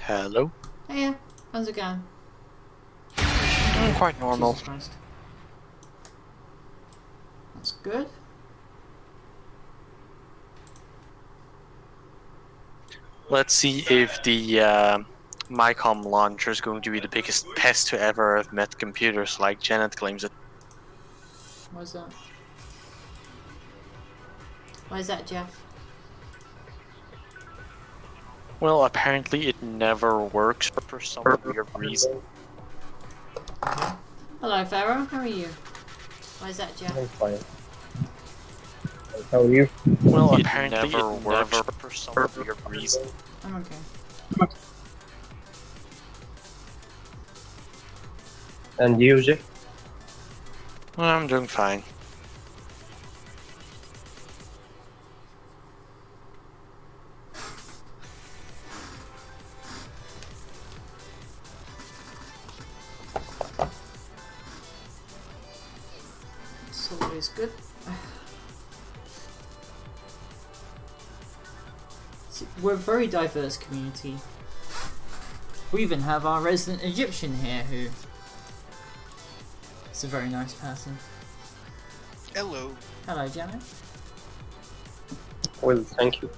Hello. Hiya, how's it going? Quite normal. Jesus Christ. That's good. Let's see if the MyCom launcher is going to be the biggest pest to ever have met computers, like Janet claims it. Why's that? Why is that, Jeff? Well, apparently it never works for some weird reason. Hello, Pharaoh. How are you? Why is that, Jeff? I'm fine. How are you? Well, apparently it never works for some weird reason. I'm okay. And you, Jack? I'm doing fine. It's always good. See, we're a very diverse community. We even have our resident Egyptian here who is a very nice person. Hello. Hello, Janet. Well, thank you.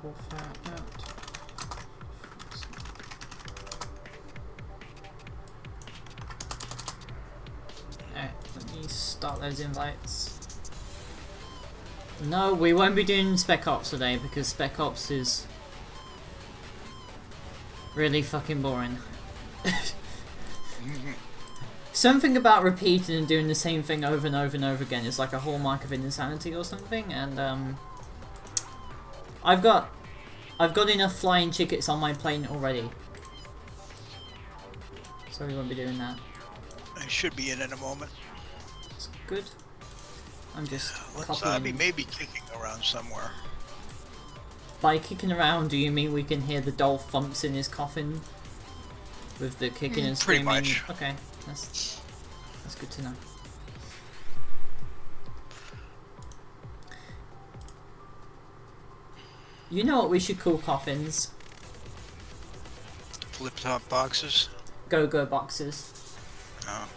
Pull that out. Alright, let me start those invites. No, we won't be doing Spec Ops today because Spec Ops is really fucking boring. Something about repeating and doing the same thing over and over and over again is like a hallmark of insanity or something, and I've got enough flying chickens on my plane already, so we won't be doing that. I should be in a moment. It's good. I'm just Let's copying. maybe kicking around somewhere. By kicking around, do you mean we can hear the doll thumps in his coffin with the kicking and Pretty screaming? much. Okay, that's good to know. You know what we should call coffins? Flip top boxes. Go-go boxes. Oh.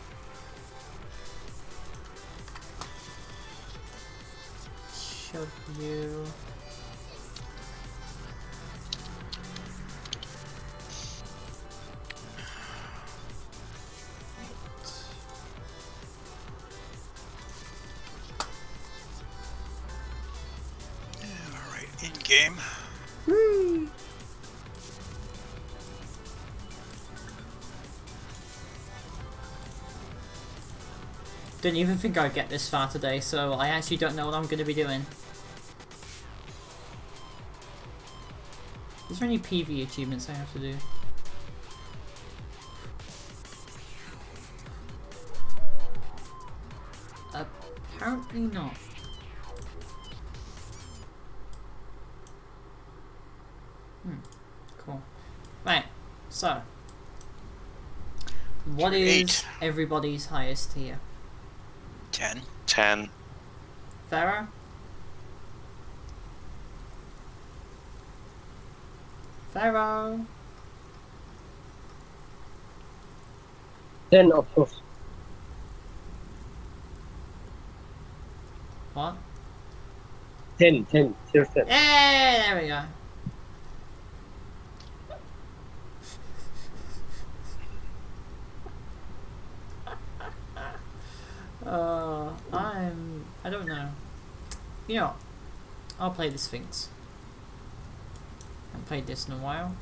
Shove you. Alright, in game. Whee! Didn't even think I'd get this far today, so I actually don't know what I'm going to be doing. Is there any PvE achievements I have to do? Apparently not. Cool. Right, so. What is everybody's highest tier? 10. 10. Pharaoh? Pharaoh? 10, of course. What? 10, tier 10. Hey, there we go. I don't know. You know what? I'll play the Sphinx. I haven't played this in a while.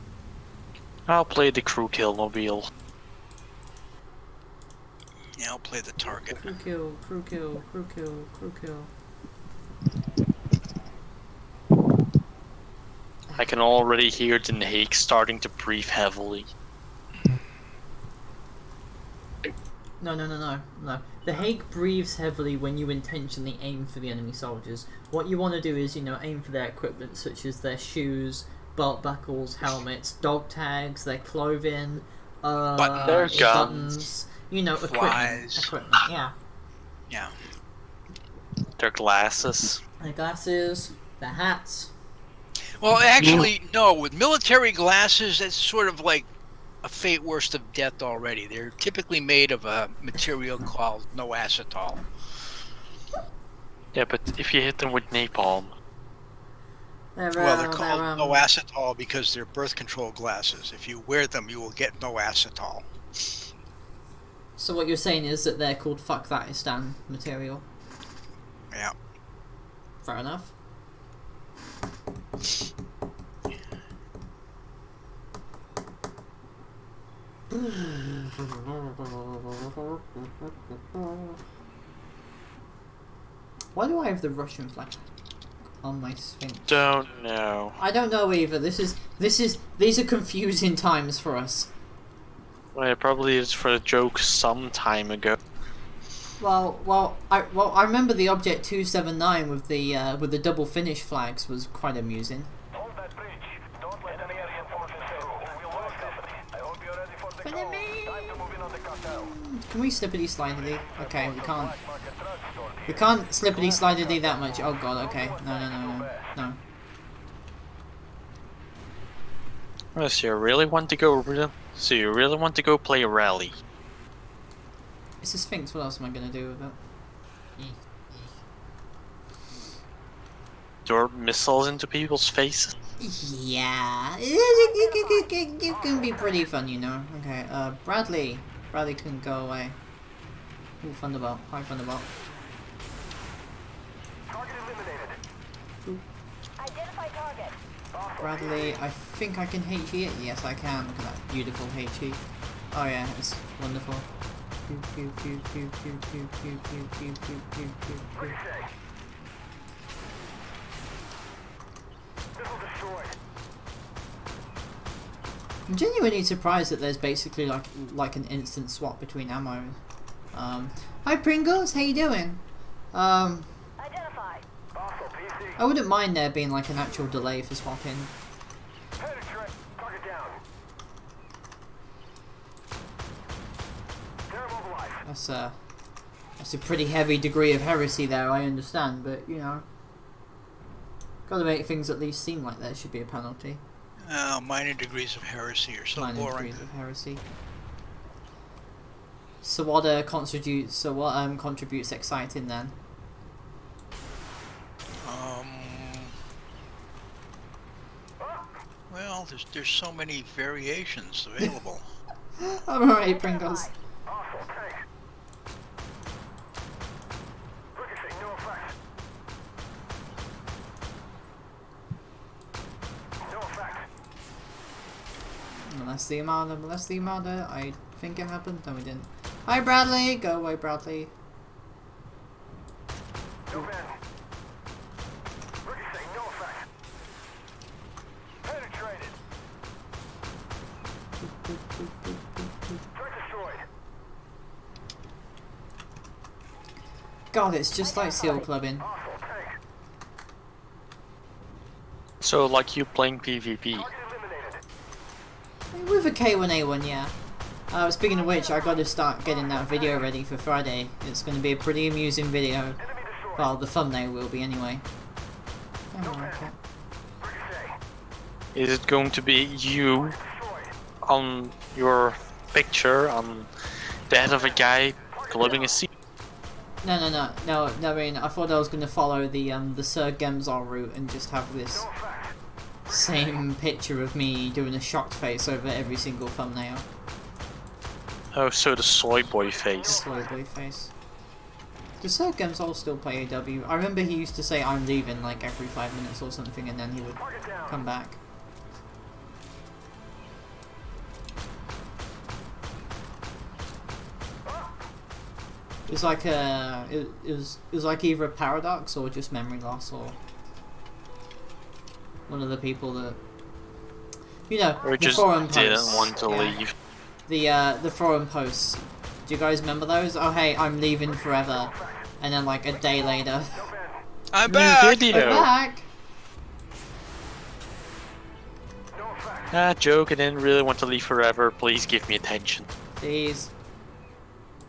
I'll play the crew kill mobile. Yeah, I'll play the target. Crew kill, crew kill, crew kill, crew kill. I can already hear Den Haag starting to breathe heavily. No. The Hague breathes heavily when you intentionally aim for the enemy soldiers. What you want to do is, aim for their equipment, such as their shoes, belt buckles, helmets, dog tags, their clothing, Their buttons, guns, equipment, yeah. Yeah. their glasses. Their glasses, their hats. Well, actually, no. With military glasses, that's sort of like a fate worse of death already. They're typically made of a material called no acetal. Yeah, but if you hit them with napalm, They're, Well, they're called no acetal because they're birth control glasses. If you wear them, you will get no acetal. So what you're saying is that they're called fuck that Istan material. Yeah. Fair enough. Why do I have the Russian flag on my Sphinx? don't know. I don't know either. These are confusing times for us. Well, it probably is for a joke some time ago. I remember the Object 279 with the double finish flags was quite amusing. Hold that bridge. Don't let any alien forces through. We'll work, company. I hope you're ready for the show. Time to move in on the cartel. Can we slippity slidity? Okay, we can't. We can't slippity slidity that much. Oh god. Okay. No. Oh, so you really want to go play a rally? It's a Sphinx. What else am I gonna do with it? Throw missiles into people's faces? Yeah, it can be pretty fun, Okay, Bradley can go away. Ooh, Thunderbolt. Hi, Thunderbolt. Target eliminated. Ooh. Identify target. Bradley, I think I can HE it. Yes, I can. Look at that beautiful HE. Oh yeah, it's wonderful. Pew, pew, pew, pew, pew, pew, pew, pew, pew, pew, pew, pew, pew. Missile destroyed. I'm genuinely surprised that there's basically like an instant swap between ammo. Hi Pringles, how you doing? Identify. PC. I wouldn't mind there being like an actual delay for swapping. Penetrate. Target down. They're mobilized. That's a pretty heavy degree of heresy there, I understand, but gotta make things at least seem like there should be a penalty. Minor degrees of heresy are so Minor boring. degrees of heresy. So what contributes exciting then? Well, there's so many variations available. I'm alright, Pringles. Hostile tank. Ricochet, no effect. No effect. Molest the Armada. I think it happened. No, we didn't. Hi, Bradley. Go away, Bradley. No men. Ricochet, no effect. Penetrated. Threat destroyed. God, it's just like seal clubbing. Hostile tank. So, like you playing PvP? Target eliminated. With a K1A1, yeah. Speaking of which, I gotta start getting that video ready for Friday. It's gonna be a pretty amusing video. Enemy destroyed. Well, the thumbnail will be anyway. Oh, okay. Ricochet. Is it going to be you Destroyed. on your picture on the head of a guy clubbing a sea? No, I mean, I thought I was gonna follow the Sir Gemzar route and just have this No effect. same picture of me doing a shocked face over every single thumbnail. Oh, so the soy boy face. Soy boy face. Does Sir Gemzar still play AW? I remember he used to say I'm leaving like every 5 minutes or something, and then he would Target down. come back. It was like it was like either a paradox or just memory loss, or one of the people that Or the just forum didn't posts, want to yeah. leave. The forum posts Do you guys remember those? Oh hey, I'm leaving forever. And then like a day later, I'm New back! video. I'm back! Ah, joke, I didn't really want to leave forever. Please give me attention. Please.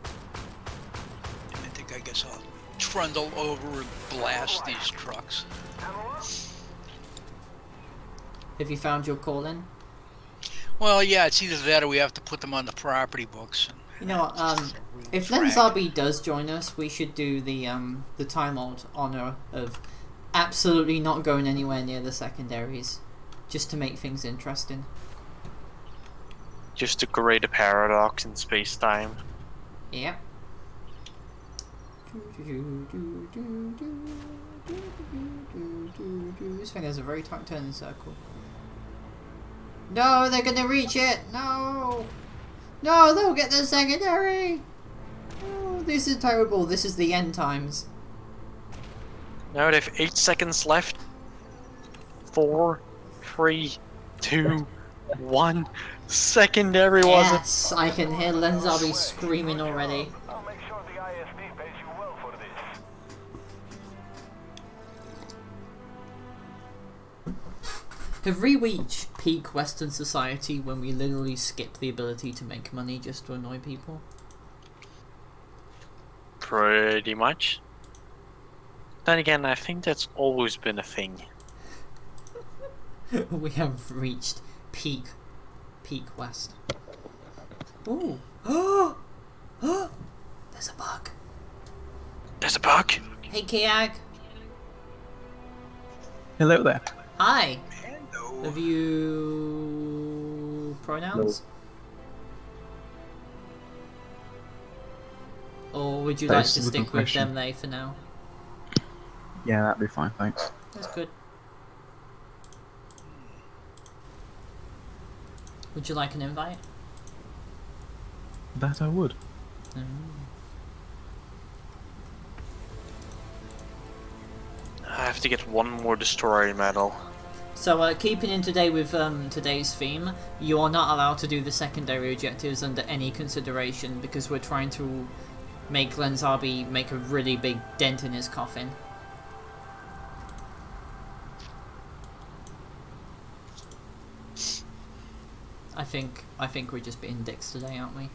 I think I guess I'll trundle over and blast these trucks. Have you found your calling? Well, yeah, it's either that or we have to put them on the property books. You know what, if Lenzabi does join us, we should do the Time Old honour of absolutely not going anywhere near the secondaries. Just to make things interesting. Just to create a paradox in space-time. Yep. This thing has a very tight turning circle. No, they're gonna reach it! No! No, they'll get the secondary! Oh, this is terrible. This is the end times. Now they have 8 seconds left. 4, 3, 2, 1. Secondary was it? Yes, I can hear Lenzabi screaming already. I'll make sure the ISD pays you well for this. Have we reached peak Western society when we literally skip the ability to make money just to annoy people? Pretty much. Then again, I think that's always been a thing. We have reached peak West. Ooh. Oh! There's a bug. There's a bug. Hey, Kiag. Hello there. Hi. Hello. Have you pronouns? Or would you like That's to a good stick with question. them they for now? Yeah, that'd be fine, thanks. That's good. Would you like an invite? That I would. I have to get one more destroyer medal. So, keeping in today with today's theme, you are not allowed to do the secondary objectives under any consideration because we're trying to make Lenzabi make a really big dent in his coffin. I think we're just being dicks today, aren't we?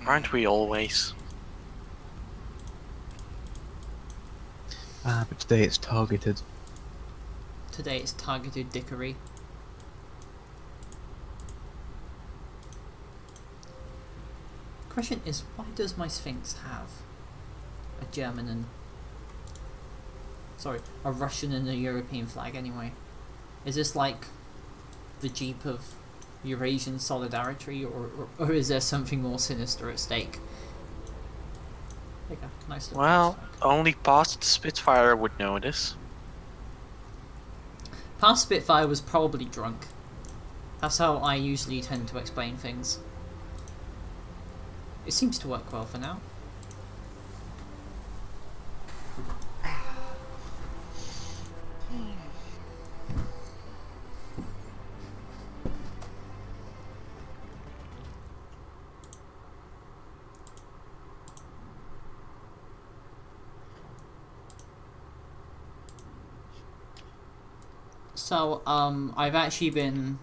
Aren't we always? Ah, but today it's targeted. Today it's targeted dickery. Question is, why does my Sphinx have a German and... sorry, a Russian and a European flag anyway? Is this like the Jeep of Eurasian solidarity, or is there something more sinister at stake? There you go, nice little Well, flag. only past Spitfire would know this. Past Spitfire was probably drunk. That's how I usually tend to explain things. It seems to work well for now. So, I've actually been,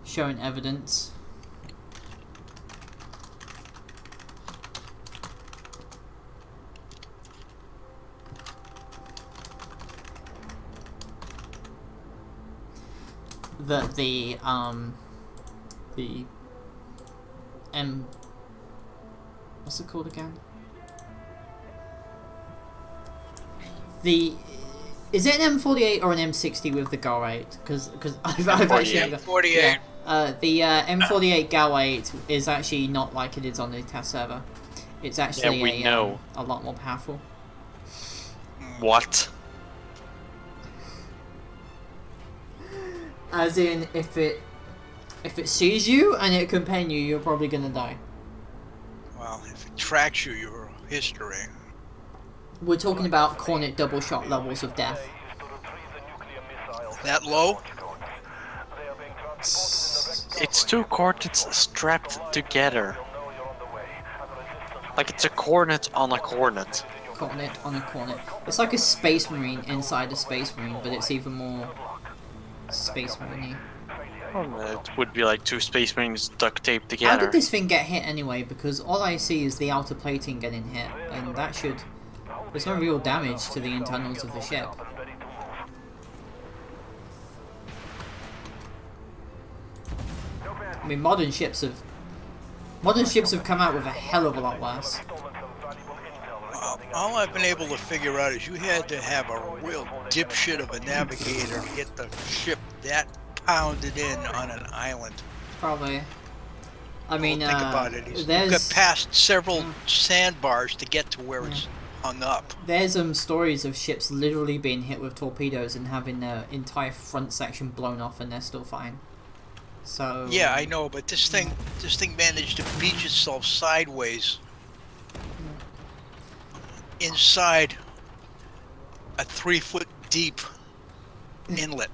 shown evidence that the what's it called again? Is it an M48 or an M60 with the GAL 8? Because I've actually... 48. Yeah, the M48 GAL 8 is actually not like it is on the test server. It's actually we know. a lot more powerful. What? As in, if it sees you and it can pen you, you're probably gonna die. Well, if it tracks you, your history. We're talking about Cornet double shot levels of death. That low? It's two coordinates strapped together. Like it's a coordinate on a coordinate. Coordinate on a coordinate. It's like a space marine inside a space marine, but it's even more space marine-y. It would be like two space marines duct taped How together. did this thing get hit anyway? Because all I see is the outer plating getting hit, and that should... There's no real damage to the internals of the ship. I mean, modern ships have come out with a hell of a lot worse. All I've been able to figure out is you had to have a real dipshit of a navigator to get the ship that pounded in on an island. Probably. I mean, Think about it. You've there's got past several sandbars to get to where it's hung up. there's stories of ships literally being hit with torpedoes and having their entire front section blown off, and they're still fine. So Yeah, I know, but this thing managed to beach itself sideways inside a 3-foot deep inlet.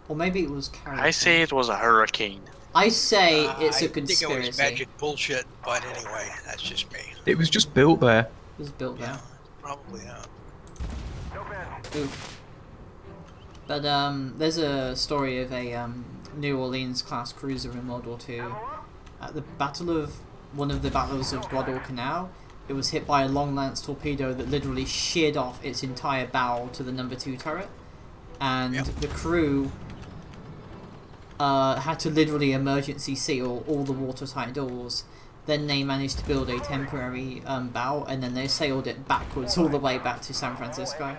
Or maybe it was carried. I say it was a hurricane. I say it's a I think it conspiracy. was magic bullshit, but anyway, that's just me. It was just built there. It was built there. Yeah, probably not. Oof. But there's a story of a New Orleans class cruiser in World War II. At one of the battles of Guadalcanal, it was hit by a long lance torpedo that literally sheared off its entire bow to the number 2 turret, and the crew had to literally emergency seal all the watertight doors. Then they managed to build a temporary bow, and then they sailed it backwards all the way back to San Francisco.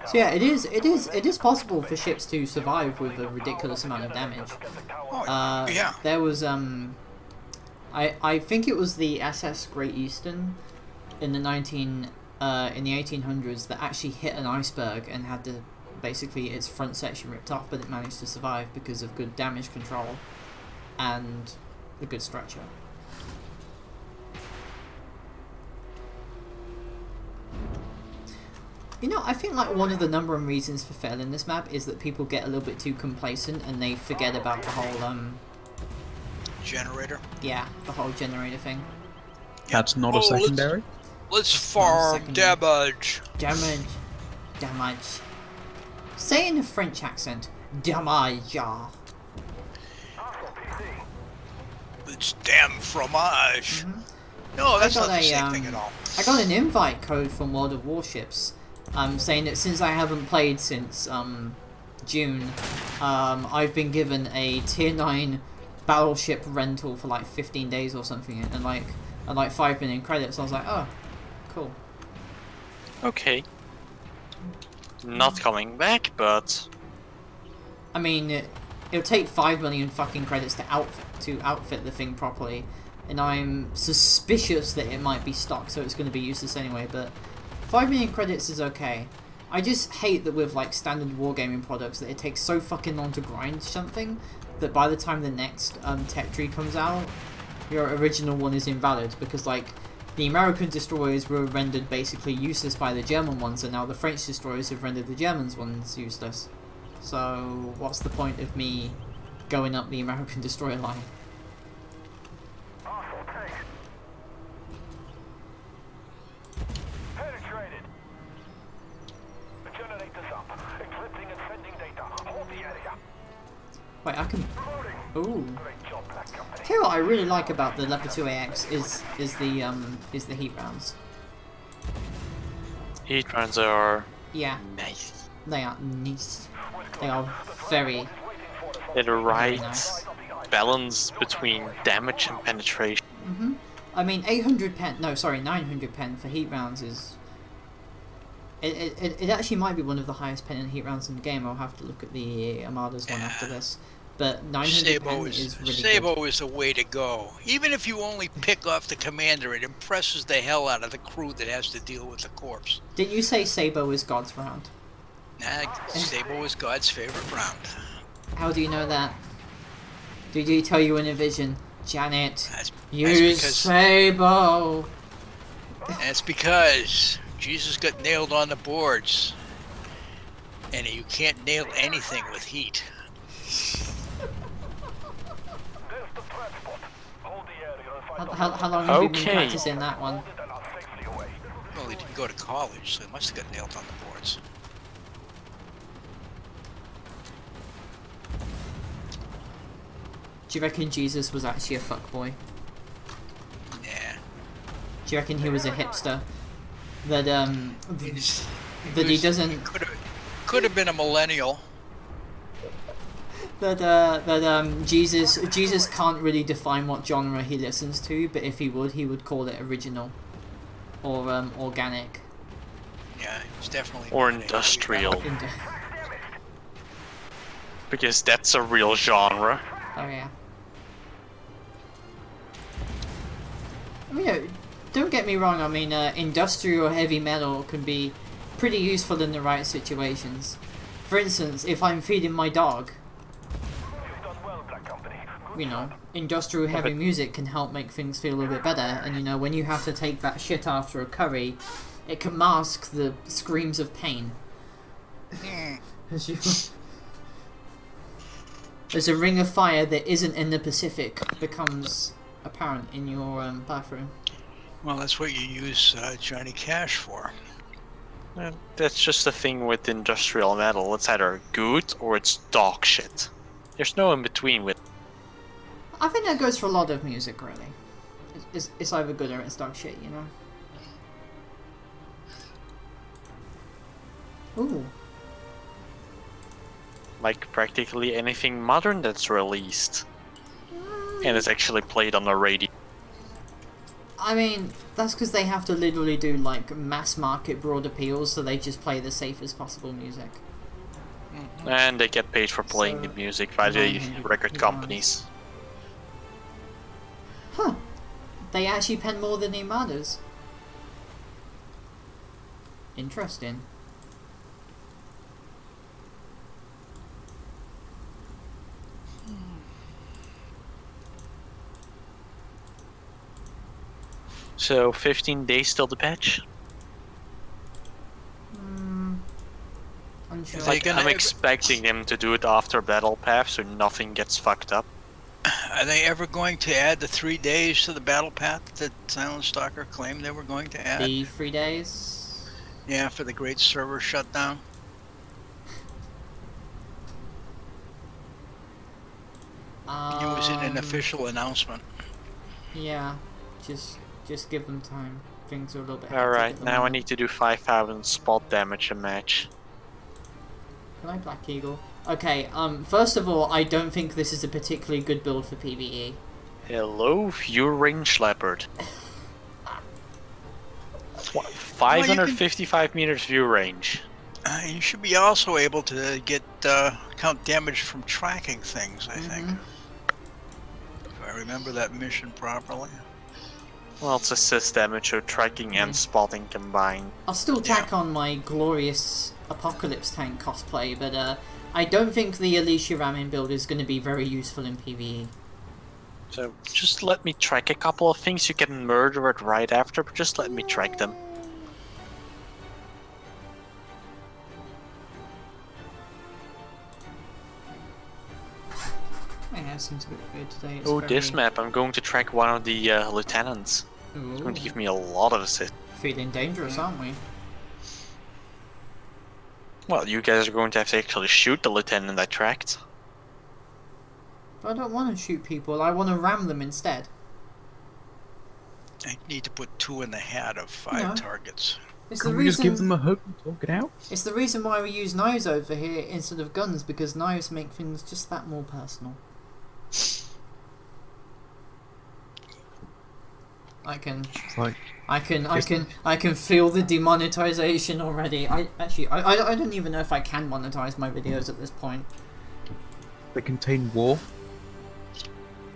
So yeah, it is possible for ships to survive with a ridiculous amount of damage. Yeah. There was I think it was the SS Great Eastern in the 1800s that actually hit an iceberg and had to basically its front section ripped off, but it managed to survive because of good damage control and a good structure. You know, I think like one of the number one reasons for failing this map is that people get a little bit too complacent and they forget about the whole Generator. yeah, the whole generator thing. That's not a secondary. Let's farm secondary. damage. Damage. Say in a French accent, damage. It's damn fromage. No, that's not the same thing at all. I got an invite code from World of Warships, saying that since I haven't played since June, I've been given a tier 9 battleship rental for like 15 days or something, and like 5 million credits. I was like, oh, cool. Okay. Not coming back, but I mean, it'll take 5 million fucking credits to outfit the thing properly, and I'm suspicious that it might be stock, so it's going to be useless anyway. But 5 million credits is okay. I just hate that with like standard wargaming products that it takes so fucking long to grind something that by the time the next tech tree comes out, your original one is invalid, because like the American destroyers were rendered basically useless by the German ones, and now the French destroyers have rendered the Germans ones useless. So what's the point of me going up the American destroyer line? Penetrated. The generator's up. Encrypting and sending data. Hold the area. Wait, I can... Ooh. Great job, Black Company. Here, what I really like about the Leopard 2 AX is the heat rounds. heat runs are Yeah, nice. they are nice. They are very... They're the right nice. balance between damage and penetration. I mean, 800 pen... No, sorry, 900 pen for heat rounds is... It actually might be one of the highest pen and heat rounds in the game. I'll have to look at the Armadas one after this. But 900 pen is really good. Sabo is the way to go. Even if you only pick off the commander, it impresses the hell out of the crew that has to deal with the corpse. Didn't you say Sabo is God's round? Nah, Sabo is God's favorite round. How do you know that? Did he tell you in a vision? Janet, That's use because- Sabo! That's because Jesus got nailed on the boards. And you can't nail anything with heat. There's the threat spot. Hold the area and find How long have you been Okay. practicing that one? it and are safely away. Well, he didn't go to college, so he must have got nailed on the boards. Do you reckon Jesus was actually a fuckboy? Yeah. Do you reckon he was a hipster? That He's- that he was- doesn't Could have been a millennial. Jesus can't really define what genre he listens to, but if he would call it original or organic. Yeah, he's definitely. Or millennial. industrial, Into- because that's a real genre. Oh yeah. I mean, don't get me wrong. I mean, industrial heavy metal can be pretty useful in the right situations. For instance, if I'm feeding my dog, You've done well, Black Company. Good you know, job. industrial heavy music can help make things feel a little bit better. And you know, when you have to take that shit after a curry, it can mask the screams of pain. As you, as a ring of fire that isn't in the Pacific becomes apparent in your bathroom. Well, that's what you use Johnny Cash for. That's just the thing with industrial metal. It's either good or it's dog shit. There's no in between with. I think that goes for a lot of music, really. It's either good or it's dog shit, you know? Ooh. Like practically anything modern that's released and is actually played on the radio. I mean, that's because they have to literally do, like, mass market broad appeals, so they just play the safest possible music. And they get paid for playing So, the music by the 900 record euros. companies. Huh. They actually pen more than the Armadas. Interesting. So 15 days till the patch. Unsure. Is they Like, gonna I'm ever- expecting them to do it after Battle Path, so nothing gets fucked up. Are they ever going to add the 3 days to the battle path that Silent Stalker claimed they were going to add? The 3 days. Yeah, for the great server shutdown. It was in an official announcement. Yeah, just give them time. Things are a little bit. hectic Alright, at the now I moment. need to do 5,000 spot damage a match. Can I Black Eagle? Okay. First of all, I don't think this is a particularly good build for PvE. Hello, view range leopard. 555 meters view range. You should be also able to get count damage from tracking things, I think. If I remember that mission properly. Well, it's assist damage, so tracking and spotting combined. I'll still tack on my glorious Apocalypse Tank cosplay, but I don't think the Alicia Ramin build is going to be very useful in PvE. So just let me track a couple of things. You can murder it right after, but just let me track them. My hair seems a bit weird today. It's Oh, very... this map, I'm going to track one of the lieutenants. It's going to give me a lot of assist. Feeling dangerous, aren't we? Well, you guys are going to have to actually shoot the lieutenant I tracked. But I don't want to shoot people. I want to ram them instead. I need to put 2 in the hat of 5 No. targets. It's Can the we just give them reason. a hug and talk it out? It's the reason why we use knives over here instead of guns, because knives make things just that more personal. I can It's like, I can feel the demonetization already. I don't even know if I can monetize my videos at this point. they contain war.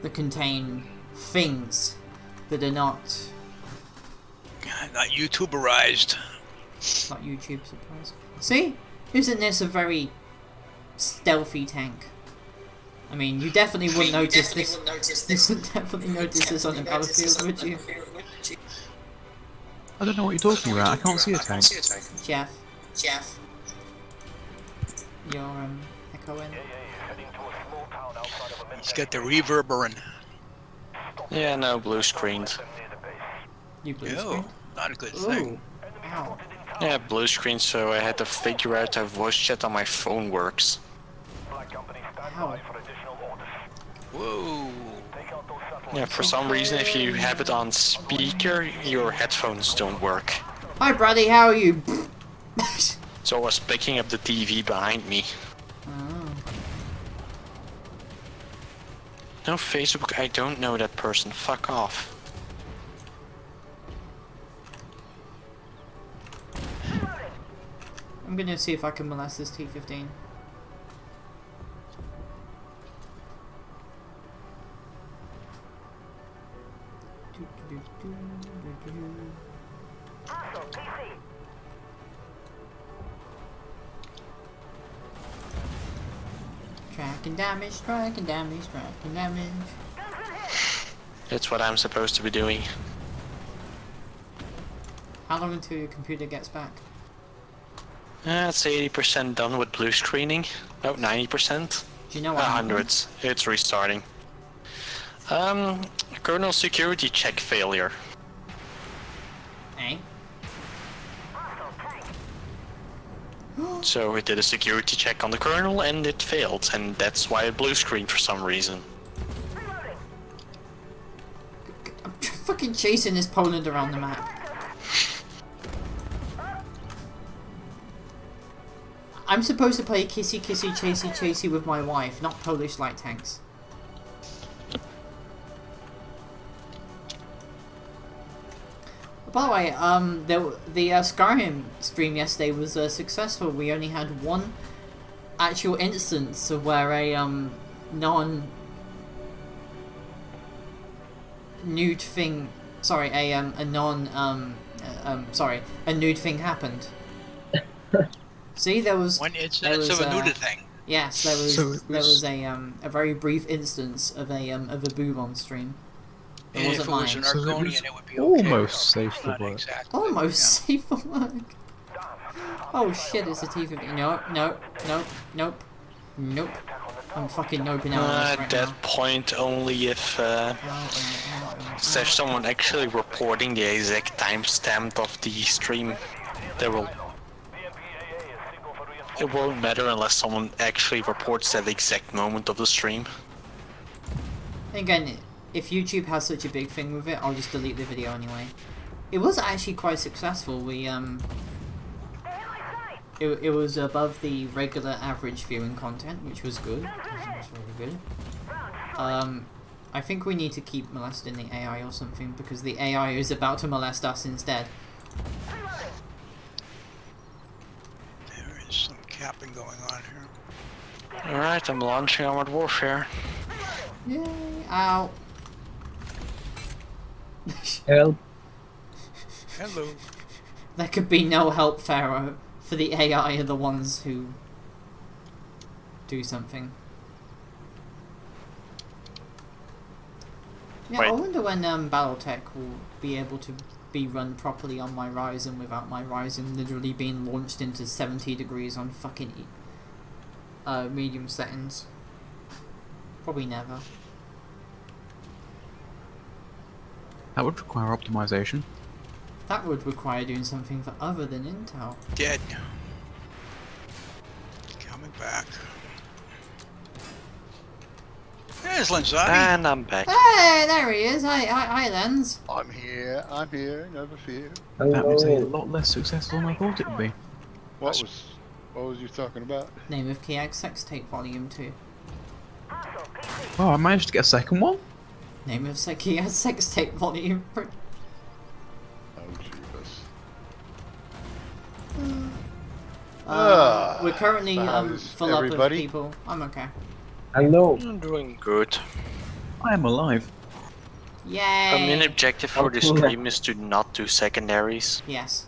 That contain things that are not Not YouTuberized. YouTube supplies. See? Isn't this a very stealthy tank? I mean, you definitely wouldn't notice this. You would definitely notice this on the battlefield, would you? I don't know what you're talking about. I can't see a tank. Jeff. You're echoing. Heading to a small He's got the reverberant. Yeah, no blue screens. You blue No, screen? not a good Ooh. thing. Ow. Yeah, blue screen, so I had to figure out how voice chat on my phone works. Ow. Whoa. Yeah, for some reason, if you have it on speaker, your headphones don't work. Hi, Brady, how are you? So I was picking up the TV behind me. Oh. No, Facebook, I don't know that person. Fuck off. I'm gonna see if I can molest this T-15. Tracking damage, tracking damage, tracking damage. That's what I'm supposed to be doing. How long until your computer gets back? It's 80% done with blue screening. About 90%. Do you know what happened? Hundreds. It's restarting. Kernel security check failure. Eh? So it did a security check on the kernel and it failed, and that's why it blue screened for some reason. I'm fucking chasing this Poland around the map. I'm supposed to play kissy kissy chasey chasey with my wife, not Polish light tanks. By the way, the Skyrim stream yesterday was successful. We only had one actual instance of where a non-nude thing, sorry, a nude thing happened. See, there was One incidence of a nude thing. yes, there was a very brief instance of a boob on stream. It And if wasn't it was mine. an So it Argonian, was it would be okay. almost safe for Not work. exactly. Almost Yeah. safe for work. Oh shit, it's a T-50. Nope, nope, nope, nope, nope. I'm fucking noping out on this At right that now. point, only if there's someone actually reporting the exact timestamp of the stream. They will. It won't matter unless someone actually reports that exact moment of the stream. Again, if YouTube has such a big thing with it, I'll just delete the video anyway. It was actually quite successful. We it was above the regular average viewing content, which was good. It was very good. I think we need to keep molesting the AI or something, because the AI is about to molest us instead. There is some capping going on here. Alright, I'm launching Armored Warfare. Yay! Ow! Help. Hello. There could be no help, Pharaoh, for the AI are the ones who do something. Yeah, I Wait. wonder when Battletech will be able to be run properly on my Ryzen without my Ryzen literally being launched into 70 degrees on fucking medium settings. Probably never. That would require optimization. That would require doing something for other than Intel. Dead. Coming back. There's Lanzabi. And I'm back. Hey, there he is. Hi, Lens. I'm here, never fear. That was a Hello. lot less successful than I thought it would be. What was you talking about? Name of KX Sex Tape Volume 2. Oh, I managed to get a second one? Name of KX Sex Tape Volume 3. Oh, Jesus. We're currently how's full up of everybody? people. I'm okay. Hello. I'm doing good. I am alive. Yay! Our main objective for the stream is to not do secondaries. Yes.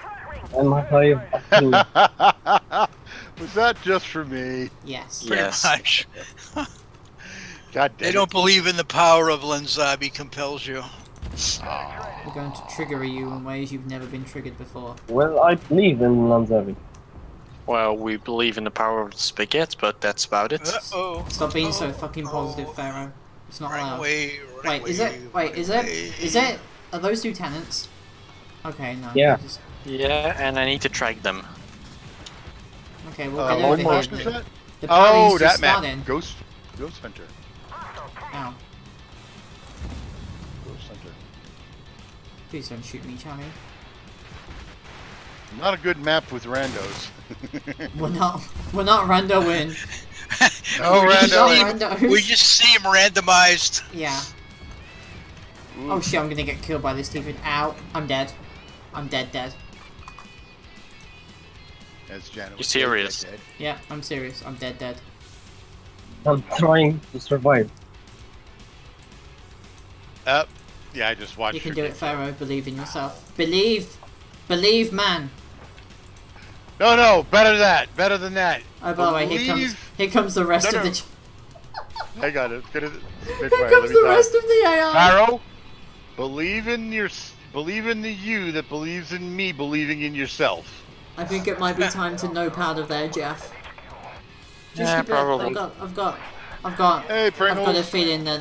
I'm alive. Was that just for me? Yes. Pretty Yes. much. God damn They it. don't believe in the power of Lanzabi compels you. Aw. We're going to trigger you in ways you've never been triggered before. Well, I believe in Lanzavi. Well, we believe in the power of the spigot, but that's about it. Uh-oh. Stop being so fucking positive, Pharaoh. It's not Right allowed. away, right Wait, is it? Wait, is it? Is it? Are those two tenants? Okay, no. Yeah. they're just- Yeah, and I need to track them. Okay, we'll What get over monster is here. that? The party's Oh, just that map. starting. Ghost Hunter. Ow. Ghost Hunter. Please don't shoot me, Charlie. Not a good map with randos. We're not randoing. Oh, We're rando. not randos. We just see him randomized. Yeah. Oh shit, I'm gonna get killed by this Stephen. Ow. I'm dead. I'm dead. As Janet You would say, serious? dead. Yeah, I'm serious. I'm dead. I'm trying to survive. Yeah, I just watched You can her do get it, Pharaoh. Believe in yourself. Believe! Believe, man! No, better than that. Oh, by the way, here comes the rest No, of no. the... I got it. Get it. Here comes the rest of the AI! Pharaoh, believe in the you that believes in me believing in yourself. I think it might be time to nope out of there, Jeff. Just Yeah, a bit. probably. I've got Hey, a Pringles. feeling that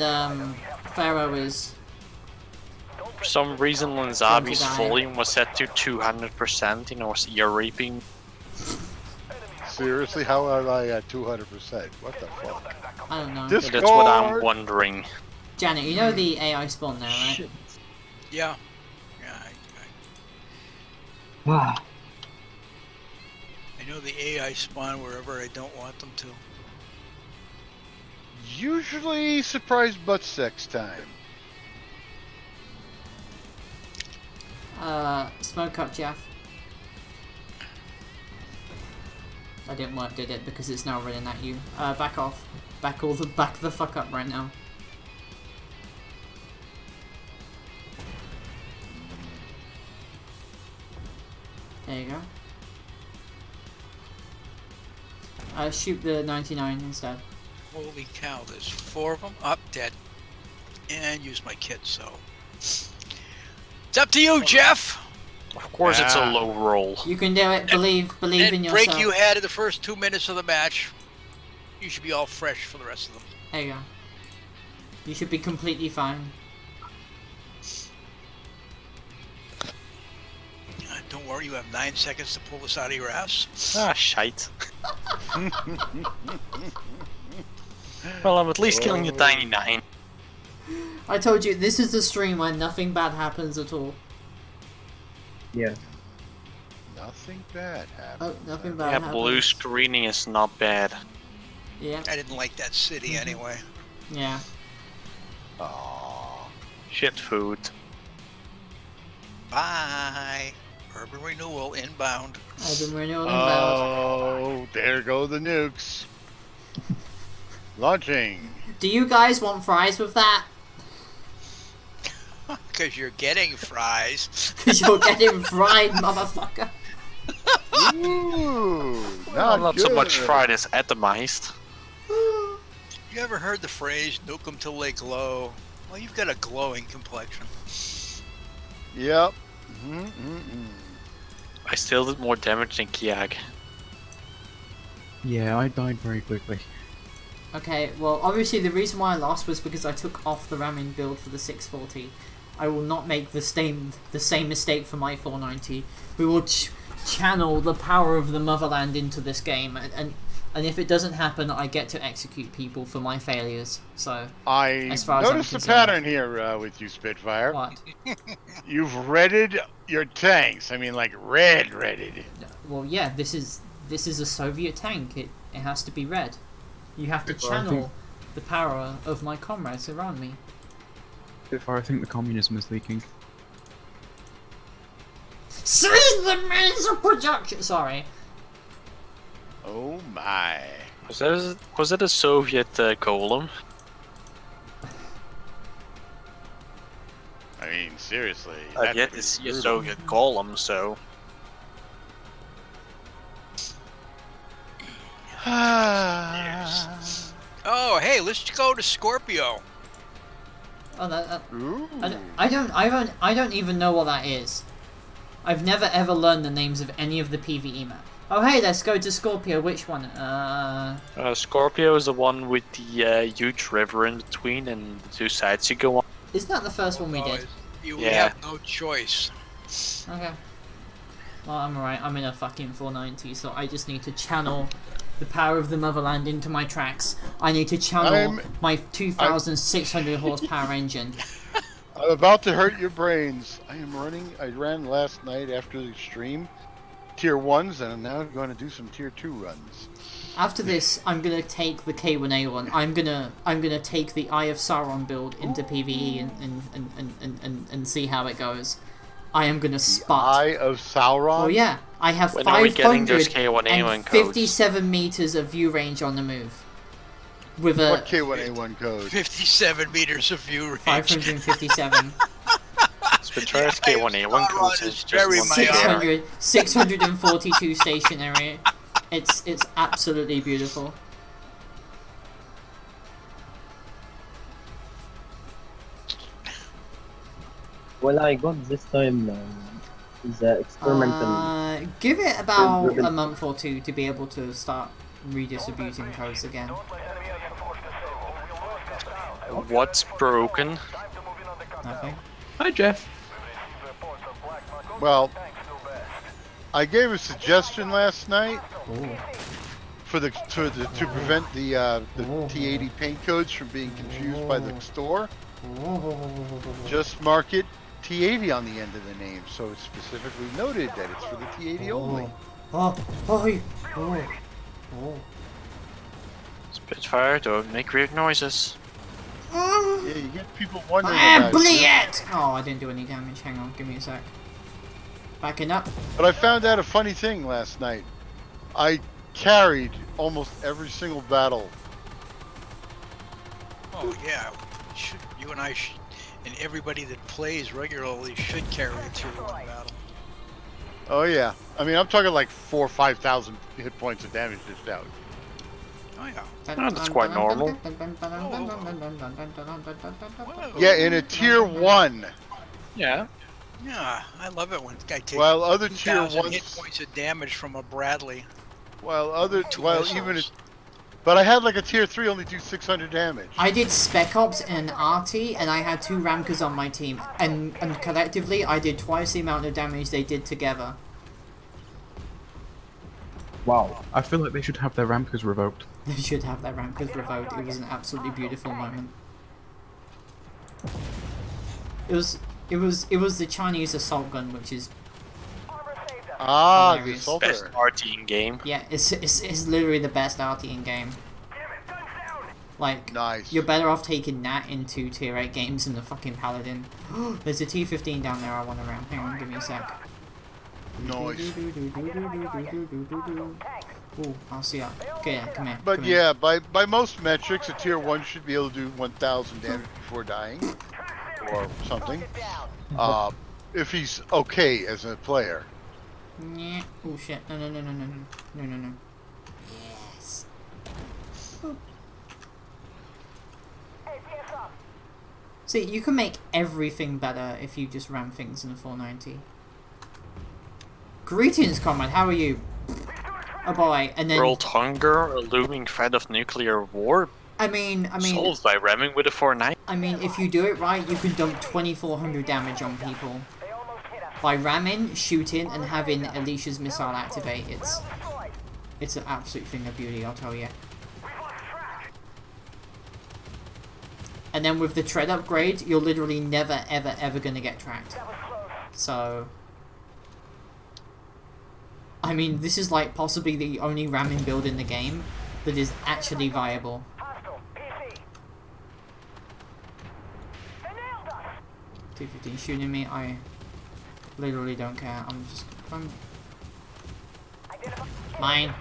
Pharaoh is... For some reason, Lanzabi's die. volume was set to 200%, you know, ear raping. Seriously, how am I at 200%? What the fuck? I don't know. Discord. That's what I'm wondering. Janet, you know the AI spawn there, right? Yeah. Ah, I know the AI spawn wherever I don't want them to. Usually surprise butt sex time. Smoke up, Jeff. That didn't work, did it? Because it's now running at you. Back off. Back the fuck up right now. There you go. Shoot the 99 instead. Holy cow, there's 4 of them. Up, dead. And use my kit, so. It's up to you, Jeff! Of course, it's a Ah. low roll. You can do it. Believe in And yourself. break you had in the first 2 minutes of the match. You should be all fresh for the rest of them. There you go. You should be completely fine. Don't worry, you have 9 seconds to pull this out of your ass. Ah, shite. Well, I'm at least killing the 99. I told you, this is the stream where nothing bad happens at all. yeah. Nothing bad happened. Oh, nothing bad Yeah, happens. blue screening is not bad. Yeah, I didn't like that city anyway. yeah. Aww. Shit food. Bye. Urban renewal inbound. I've been renewing inbound. Oh, there go the nukes. Launching. Do you guys want fries with that? Because you're getting fries. Because you're getting fried, motherfucker. Ooh, Well, not not so much good. fried as atomized. You ever heard the phrase, nuke them till they glow? Well, you've got a glowing complexion. Yep. I still did more damage than Kiag. Yeah, I died very quickly. Okay, well, obviously the reason why I lost was because I took off the ramming build for the 640. I will not make the same mistake for my 490. We will channel the power of the motherland into this game, and if it doesn't happen, I get to execute people for my failures. So, I As far as I'm noticed a concerned. pattern here with you, Spitfire. what? You've redded your tanks. I mean, like redded. Well, yeah, this is a Soviet tank. It has to be red. You have to Well, I think- channel the power of my comrades around me. Before I think the communism is leaking. See the means of production. Sorry. Oh my. Was that a Soviet golem? I mean, seriously. I've that's yet to pretty see a brutal. Soviet golem, so... Oh, hey, let's go to Scorpio. Oh, that Ooh. I don't even know what that is. I've never ever learned the names of any of the PvE Oh hey, let's go to Scorpio. Which one? Scorpio is the one with the huge river in between and the two sides you go on. Isn't that the first one we did? We Yeah. have no choice. Okay. Well, I'm alright. I'm in a fucking 490, so I just need to channel the power of the motherland into my tracks. I need to channel my 2,600 horsepower engine. I'm about to hurt your brains. I ran last night after the stream tier 1s, and I'm now going to do some tier 2 runs. After this, I'm gonna take the K1A one. I'm gonna take the Eye of Sauron build into PvE and see how it goes. I am gonna spot. Eye of Sauron? Oh yeah, I have When are we getting those K1A1 codes? 57 meters of view range on the move. With a What K1A1 code? 57 meters of view range. 557. Spitfires K1A1 codes is just Very one my- 600, 642 stationary. It's absolutely beautiful. Well, I got this time is experimental. Give it about a month or two to be able to start redistributing codes again. Don't let enemy alien forces through. We will work that out. What's broken? Time to move in on the countdown. Nothing. Hi, Jeff. Received reports of black market. Well, Tanks do best. I gave a suggestion last night Ooh. to prevent the T80 paint codes from being confused by the store. Just mark it T80 on the end of the name, so it's specifically noted that it's for the T80 only. Spitfire, don't make weird noises. Yeah, you get people wondering about it. Oh, I didn't do any damage. Hang on, give me a sec. Backing up. But I found out a funny thing last night. I carried almost every single battle. Oh yeah, you and I and everybody that plays regularly should carry a tier 1 battle. Oh yeah, I mean I'm talking like 4,000 or 5,000 hit points of damage dished out. Oh yeah. Oh, that's quite normal. Yeah, in a tier 1. Yeah. Yeah, I love it when the guy takes While other tier 2,000 hit 1s, points of damage from a Bradley. but I had like a tier 3 only do 600 damage. I did Spec Ops and Arty, and I had 2 Ramkers on my team, and collectively I did twice the amount of damage they did together. Wow. I feel like they should have their Ramkers revoked. They should have their Ramkers revoked. It was an absolutely beautiful moment. It was the Chinese assault gun, which is Ah, the hilarious. Best assaulter. RT in game. yeah, it's literally the best arty in game. Like, Nice. you're better off taking that into tier 8 games than the fucking Paladin. There's a T15 down there I want to ram. Hang on, give me a sec. Nice. Ooh, I'll see ya. Okay, yeah, come here. But come here. yeah, by most metrics, a tier 1 should be able to do 1,000 damage before dying. Or something. If he's okay as a player. Yeah. Oh shit. No. Yes. Boop. See, you can make everything better if you just ram things in a 490. Greetings, comrade. How are you? Oh boy. And then World hunger, a looming threat of nuclear war, I mean, solved by ramming with a 490. I mean, if you do it right, you can dump 2,400 damage on people. By ramming, shooting, and having Alicia's missile activate, it's an absolute thing of beauty, I'll tell you. And then with the tread upgrade, you're literally never, ever gonna get tracked. So, I mean, this is like possibly the only ramming build in the game that is actually viable. 215 shooting me, I literally don't care. I'm just mine.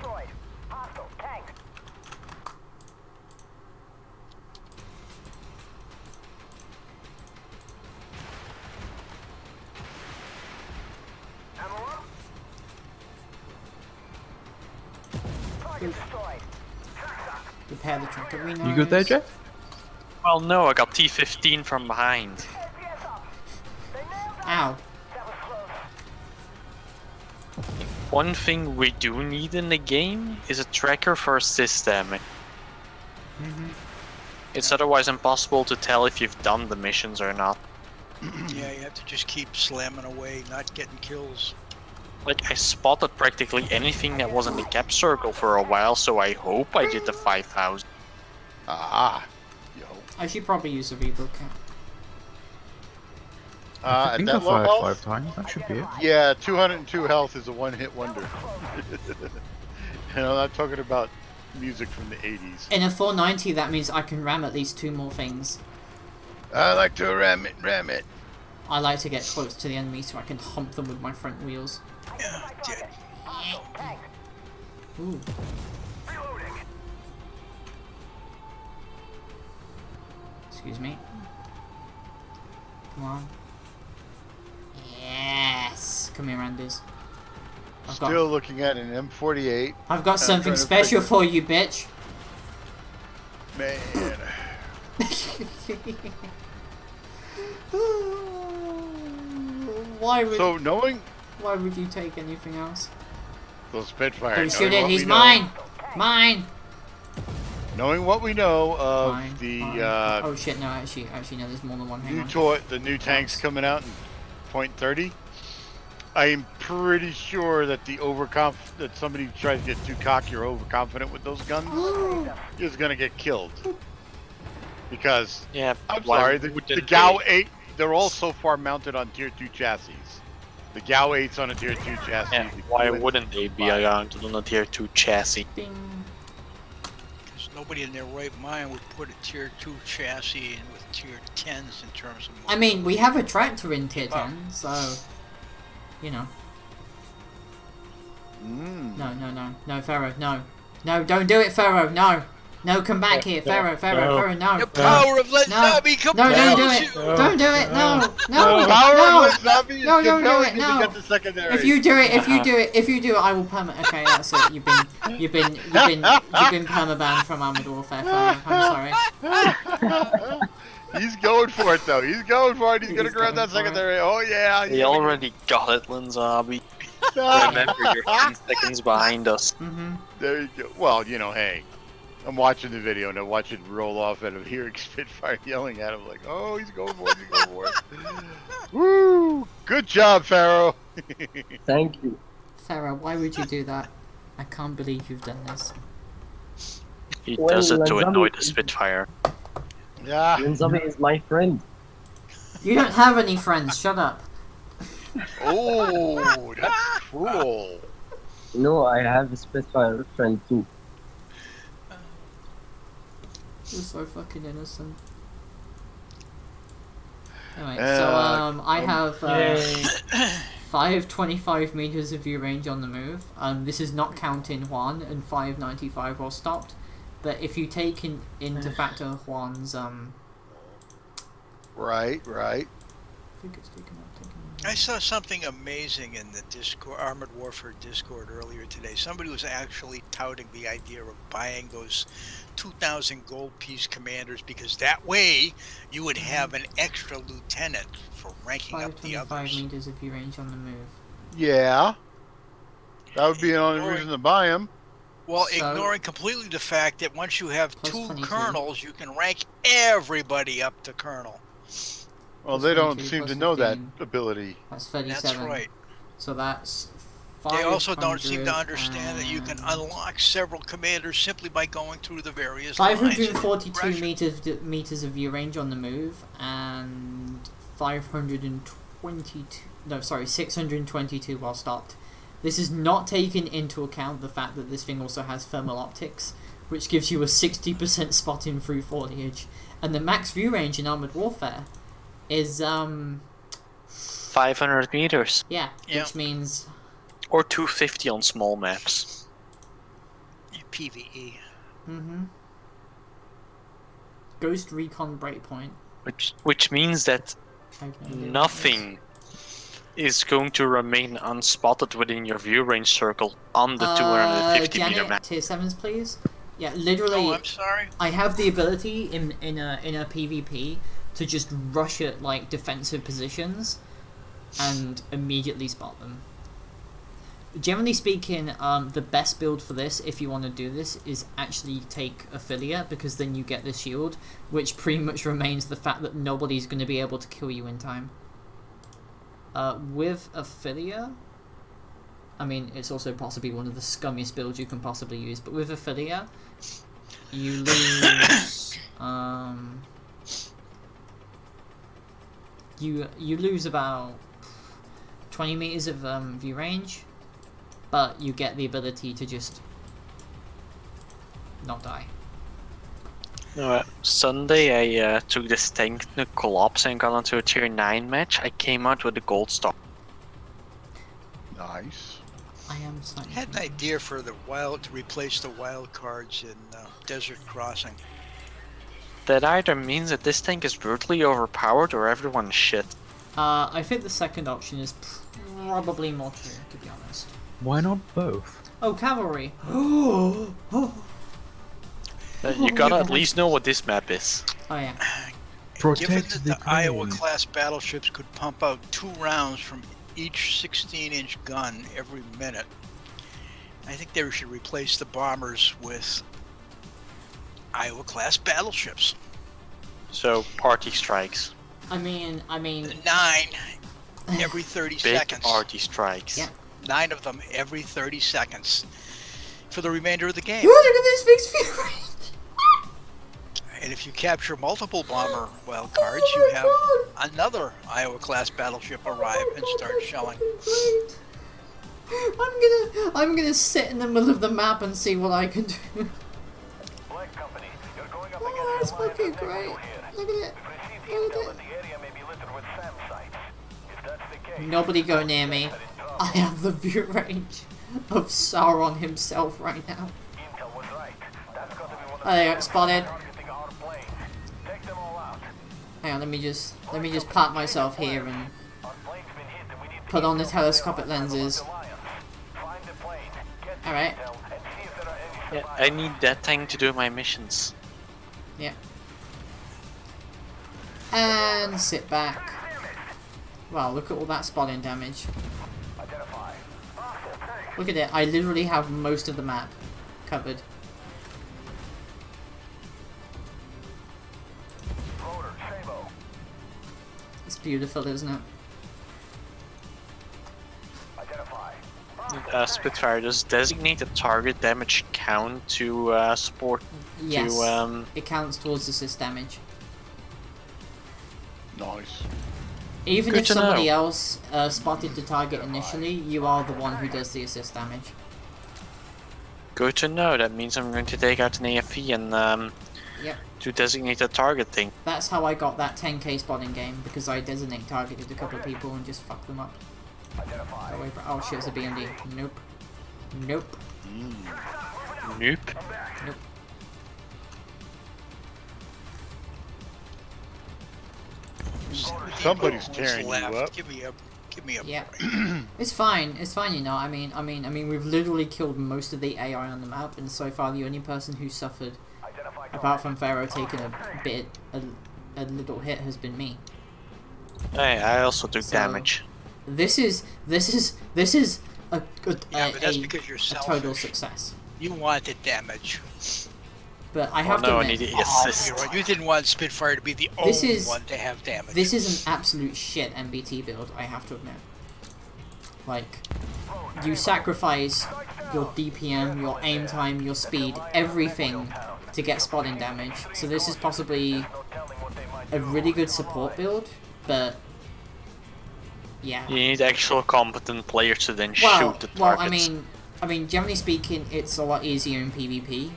Repair the tracker. We know. You good there, Jeff? Well, no, I got T15 from behind. Ow. One thing we do need in the game is a tracker for assist damage. It's otherwise impossible to tell if you've done the missions or not. Yeah, you have to just keep slamming away, not getting kills. Like, I spotted practically anything that was in the cap circle for a while, so I hope I did the 5,000. Ah, yo. I should probably use a reboot cap. I At think that I low fired health? 5 times. That should be it. Yeah, 202 health is a one-hit wonder. And I'm not talking about music from the 80s. In a 490, that means I can ram at least 2 more things. I like to ram it. I like to get close to the enemy so I can hump them with my front wheels. Yeah, dead. Ooh. Excuse me. Come on. Yes! Come here, Andys. Still looking at an M48. I've got something trying to special figure- for you, bitch! Man. Why would So knowing why would you take anything else? those Spitfires, Don't shoot knowing it, what he's we know- mine! Mine! Knowing what we know of Mine. the Mine. Oh shit, no, actually no, there's more than one. Hang on. the new tanks coming out in .30, I am pretty sure that that somebody who tries to get too cocky or overconfident with those guns is gonna get killed. Because Yeah, I'm why sorry, the wouldn't GAU they? 8, they're all so far mounted on tier 2 chassis. The GAU 8's on a tier 2 chassis. Yeah, the why QN wouldn't they be fine. around on a tier 2 chassis? Bing. Because nobody in their right mind would put a tier 2 chassis in with tier 10s in terms of. I mean, we have a tractor in tier 10, so you know. No, Pharaoh, no. No, don't do it, Pharaoh, no. No, come back here, Pharaoh, no. The power of Let No. Nabi No, don't do compels it. you! Don't do it. No. Power No. of Zabi is No, don't do compelling it, to no. get the secondary. If you do it, I will perma. Okay, that's it. You've been permabanned from Armored Warfare. Pharaoh. I'm sorry. He's going for it though. He's going for it. He's gonna He's grab going that for it. secondary. Oh yeah. They already got it, Linzabi. Remember, you're 10 seconds behind us. There you go. Well, you know, hey, I'm watching the video and I watch it roll off and I'm hearing Spitfire yelling at him like, oh, he's going for it. He's going for it. Woo! Good job, Pharaoh. Thank you. Pharaoh, why would you do that? I can't believe you've done this. He Well, does it to Linzabi- annoy the Spitfire. Yeah. Linzabi is my friend. You don't have any friends. Shut up. Oh, that's cruel. No, I have a Spitfire friend too. You're so fucking innocent. Anyway, I have 525 meters of view range on the move. This is not counting Juan, and 595 while stopped. But if you take into factor Juan's Right. I think it's taken out. I saw something amazing in the Discord, Armored Warfare Discord earlier today. Somebody was actually touting the idea of buying those 2,000 gold piece commanders because that way you would have an extra lieutenant for ranking up the 525 others. meters of view range on the move. Yeah. That would be the only reason to buy him. Well, So- ignoring completely the fact that once you have Plus 2 22. colonels, you can rank everybody up to colonel. Well, Plus they don't 22, seem plus to know that 15. ability. That's 37. That's right. So that's They also don't seem to 500 understand that you can and- unlock several commanders simply by going through the various lines. 542 meters of view range on the move, and 622 while stopped. This is not taking into account the fact that this thing also has thermal optics, which gives you a 60% spotting through foliage, and the max view range in Armored Warfare is 500 meters. yeah, Yeah. which means Or 250 on small maps. PvE. Ghost Recon Breakpoint. Which means that I have no idea what it nothing is going to remain unspotted within your view range circle on the 250 meter Janet, map. tier 7s, please. Yeah, literally. Oh, I'm sorry. I have the ability in a PvP to just rush at like defensive positions and immediately spot them. generally speaking, the best build for this, if you want to do this, is actually take Affiliate, because then you get the shield, which pretty much remains the fact that nobody's going to be able to kill you in time. With Affiliate, I mean, it's also possibly one of the scummiest builds you can possibly use, but with Affiliate, you lose... you lose about 20 meters of view range, but you get the ability to just not die. Sunday I took this tank to collapse and got onto a tier 9 match. I came out with a gold star. Nice. I am I had an idea for the wild to replace the wild cards in Desert Crossing. That either means that this tank is brutally overpowered or everyone's shit. I think the second option is probably more true, to be honest. Why not both? Oh, cavalry! You gotta at least know what this map is. Oh yeah. Protect Given that the the Iowa crane. class battleships could pump out 2 rounds from each 16-inch gun every minute, I think they should replace the bombers with Iowa class battleships. So, party strikes. I mean. 9 every 30 Big seconds. party strikes. Yeah. 9 of them every 30 seconds for the remainder of the game. Look at this fixed view range! And if you capture multiple bomber wild cards, Oh you my have God. another Iowa class battleship arrive and start shelling. I'm gonna sit in the middle of the map and see what I can do. Black Company, you're going up Oh, against that's Alliance fucking technical great. here. Look at it. We've received Look intel at that the area may be littered with SAM sites. If that's the case, Nobody go near me. I have the view range of Sauron himself right now. intel was right. That's got to be one of Oh, there you go, spotted. targeting our planes. Take them all out. Hang on, let me just park myself here and Our plane's been hit and we need put on the telescopic lenses. Alliance. Find the plane, get the Alright. intel, and see if there are any Yeah, survivors. I need that tank to do my missions. Yeah. And sit back. Wow, look at all that spotting damage. Identify. Look at it, I literally have most of the map covered. Loader, Sabo. It's beautiful, isn't it? Identify. Spitfire, does designated target damage count to support Yes. to It counts towards assist damage. Nice. Even Good if to somebody know. else spotted the target initially, you are the one who does the assist damage. Good to know. That means I'm going to take out an AFE and Yep. do designated target thing. That's how I got that 10k spotting game, because I designate targeted a couple of people and just fucked them up. Identify. Go away for, oh shit, it's a BMD. Nope. Nope. Nope. Nope. Somebody's Who's tearing you left? up. Give me a Yeah. break. It's fine, you know, I mean, we've literally killed most of the AI on the map, and so far the only person who suffered, Identify. apart from Pharaoh taking a little hit, has been me. Hey, I also took So- damage. This is a Yeah, but that's a because you're total selfish. success. You wanted damage. But I Oh have no, to I admit, need the assist. You're right. You didn't want Spitfire to be the This only is- one to have damage. this is an absolute shit MBT build, I have to admit. Like, you sacrifice your DPM, your aim time, your speed, everything to get spotting damage. So this is possibly a really good support build, but yeah. You need actual competent players to then Well, shoot the targets. I mean, generally speaking, it's a lot easier in PvP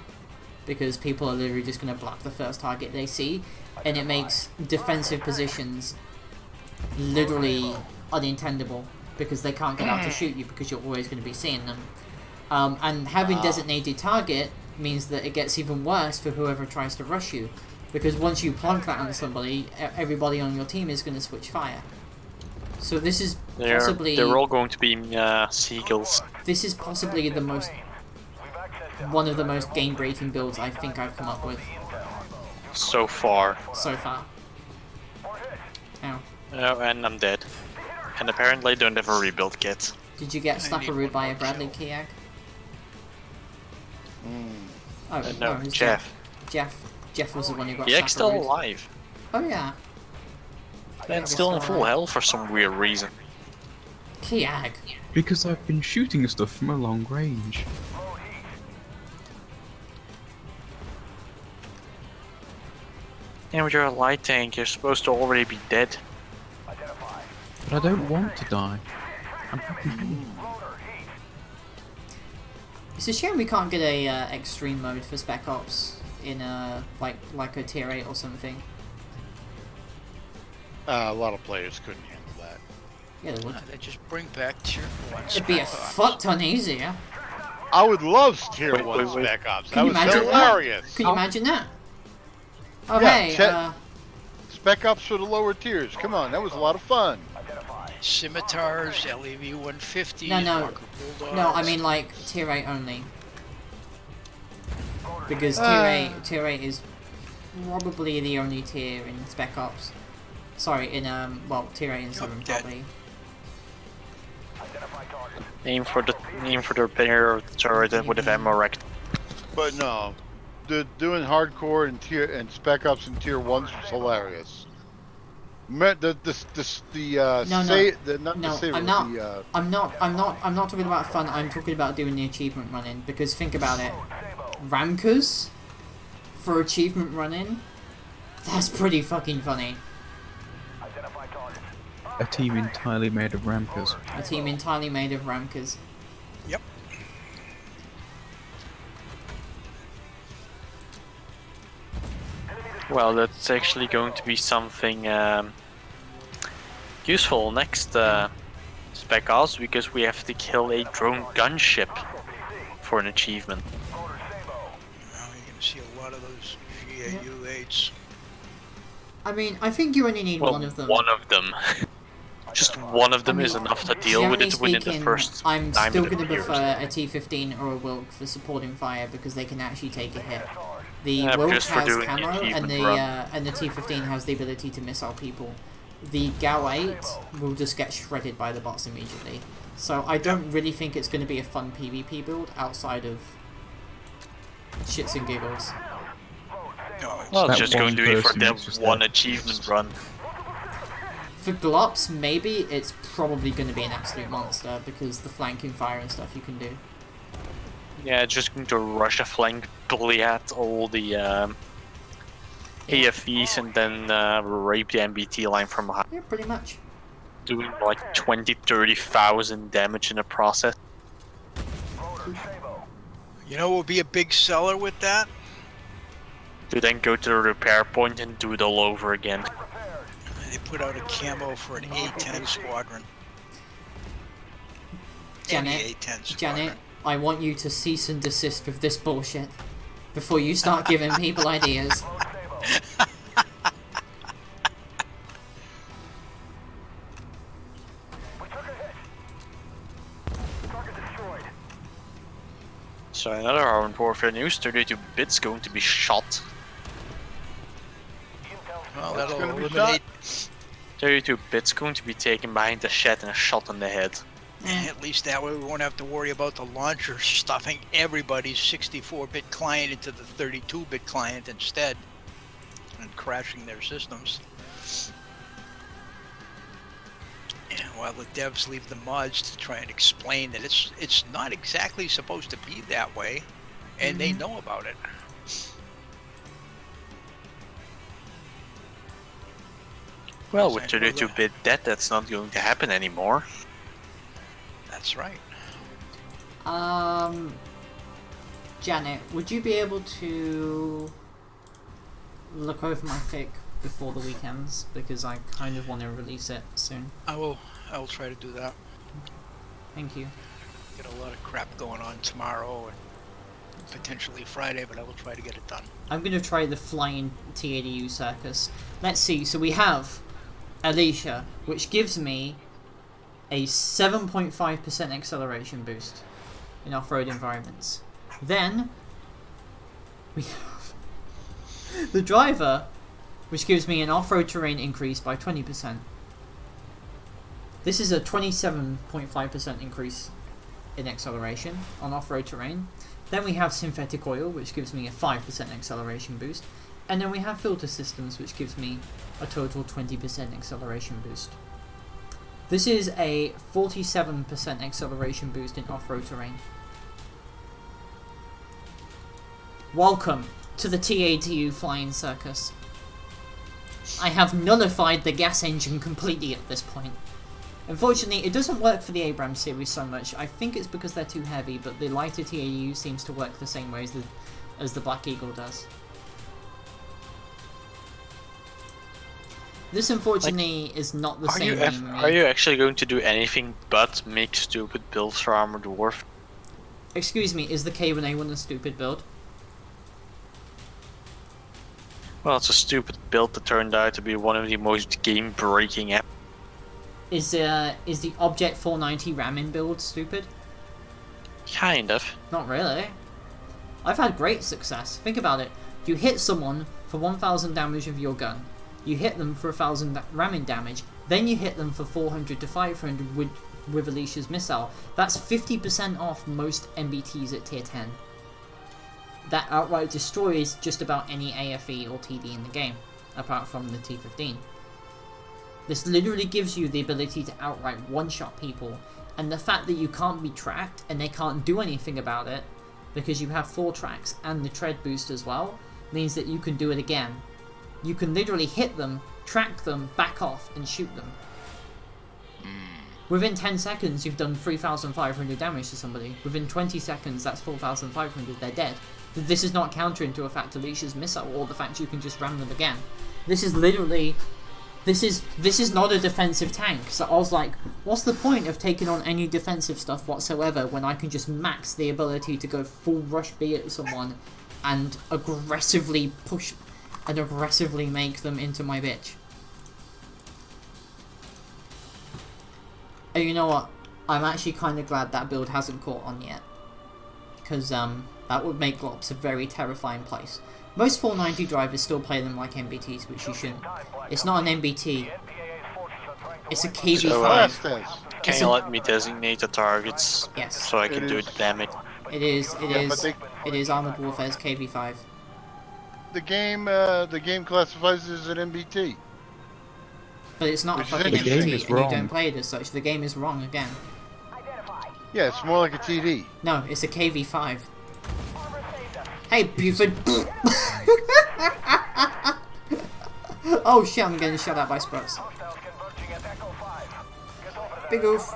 because people are literally just going to block the first target they see, and it makes defensive positions literally unintendable because they can't get out to shoot you because you're always going to be seeing them. And having designated target means that it gets even worse for whoever tries to rush you, because once you plonk that on somebody, everybody on your team is going to switch fire. So this is possibly They're all going to be seagulls. this is possibly the most one of the most game-breaking builds I think I've come up with So far. so far. Ow. Oh, and I'm dead. And apparently I don't have a rebuild kit. Did you get I need Slapperooed one by more a Bradley kill. Kiag? Mm. Oh, No, it was Jeff. Jeff was the one who got Kiag's still Slapperooed. alive. Oh yeah. And still in full health for some weird reason. Kiag. Because I've been shooting stuff from a long range. And with your light tank, you're supposed to already be dead. But I don't want to die. I'm happy here. It's a shame we can't get a extreme mode for Spec Ops in like a tier 8 or something. A lot of players couldn't handle that. Yeah, they would. They just bring back tier 1 It'd be a Spec Ops. fuck ton easier. I would love tier Wait, 1 wait, wait. Spec Ops. Can That you was imagine hilarious. that? Can you imagine that? Oh Yeah, hey, Spec Ops for the lower tiers. Come on, that was a lot of fun. Scimitars, LEV 150s, No. Marker Bulldogs. no, I mean like tier 8 only. Because tier 8 is probably the only tier in Spec Ops. Sorry, in well, tier 8 and 7 dead. probably. Aim for the repair turret with a ammo rack. But no, doing hardcore and Spec Ops in tier 1s was hilarious. No, I'm not talking about fun. I'm talking about doing the achievement running, because think about it, Ramkers for achievement running, that's pretty fucking funny. A team entirely made of rampers. A team entirely made of Ramkers. Yep. Well, that's actually going to be something useful next Spec Ops, because we have to kill a drone gunship for an achievement. Now you're going to see a lot of those GAU-8s. I mean, I think you only need Well, one of them. one of them. Just one of them I mean, is enough to deal with it within the speaking, first I'm time still it going to appears. prefer a T-15 or a Wilk for supporting fire, because they can actually take a hit. The Yeah, Wilk just for has doing the camo, and achievement run. the T-15 has the ability to missile people. The GAU-8 will just get shredded by the bots immediately. So I don't really think it's going to be a fun PvP build outside of shits and giggles. No, Well, That it's just one going to be for person that is just one there. achievement run. For Glops, maybe it's probably going to be an absolute monster, because the flanking fire and stuff you can do. Yeah, it's just going to rush a flank, bully at all the AFVs, and then rape the MBT line from behind, Yeah, pretty much. doing like 20-30,000 damage in the process. you know what would be a big seller with that? To then go to the repair point and do it all over again. They put out a camo for an A-10 squadron. Janet, Any A-10 squadron. Janet, I want you to cease and desist with this bullshit before you start giving people ideas. So another Armored Warfare news, 32 bits going to be shot. Well, What's that'll gonna be eliminate 32 bits going to be taken behind the shed and a shot on the head. At least that way we won't have to worry about the launcher stuffing everybody's 64-bit client into the 32-bit client instead and crashing their systems. And while the devs leave the mods to try and explain that it's not exactly supposed to be that way, and they know about it. Well, with Same for the- 32-bit dead, that's not going to happen anymore. That's right. Janet, would you be able to look over my fic before the weekends? Because I kind of want to release it soon. I will try to do that. Thank you. Get a lot of crap going on tomorrow and potentially Friday, but I will try to get it done. I'm going to try the flying TADU circus. Let's see, so we have Alicia, which gives me a 7.5% acceleration boost in off-road environments. Then we have the driver, which gives me an off-road terrain increase by 20%. This is a 27.5% increase in acceleration on off-road terrain. Then we have synthetic oil, which gives me a 5% acceleration boost. And then we have filter systems, which gives me a total 20% acceleration boost. This is a 47% acceleration boost in off-road terrain. Welcome to the TATU flying circus. I have nullified the gas engine completely at this point. Unfortunately, it doesn't work for the Abrams series so much. I think it's because they're too heavy, but the lighter TAU seems to work the same way as the Black Eagle does. This unfortunately is not the same anymore. Are you actually going to do anything but make stupid builds for Armored Warfare? Excuse me, is the K1A1 a stupid build? Well, it's a stupid build that turned out to be one of the most game-breaking apps. Is the Object 490 ramming build stupid? Kind of. Not really. I've had great success. Think about it. You hit someone for 1000 damage of your gun. You hit them for 1000 ramming damage. Then you hit them for 400 to 500 with Alicia's missile. That's 50% off most MBTs at tier 10. That outright destroys just about any AFE or TD in the game, apart from the T15. This literally gives you the ability to outright one-shot people, and the fact that you can't be tracked and they can't do anything about it, because you have 4 tracks and the tread boost as well, means that you can do it again. You can literally hit them, track them, back off, and shoot them. Within 10 seconds, you've done 3,500 damage to somebody. Within 20 seconds, that's 4,500, they're dead. This is not countering to a fact Alicia's missile or the fact you can just ram them again. This is literally... This is not a defensive tank. So I was like, what's the point of taking on any defensive stuff whatsoever when I can just max the ability to go full rush B at someone and aggressively push and aggressively make them into my bitch. And you know what? I'm actually kind of glad that build hasn't caught on yet. Because that would make Glops a very terrifying place. Most 490 drivers still play them like MBTs, which you shouldn't. It's not an MBT. It's a KV5. Can you let me designate the targets? Yes. So I can do the damage. It is Armored Warfare's KV5. The game classifies it as an MBT. But it's not a fucking MBT, and you don't play it as such. The game is wrong again. Yeah, it's more like a TD. No, it's a KV5. Hey, Buford! Oh shit, I'm getting shot at by Sprouts. Big oof.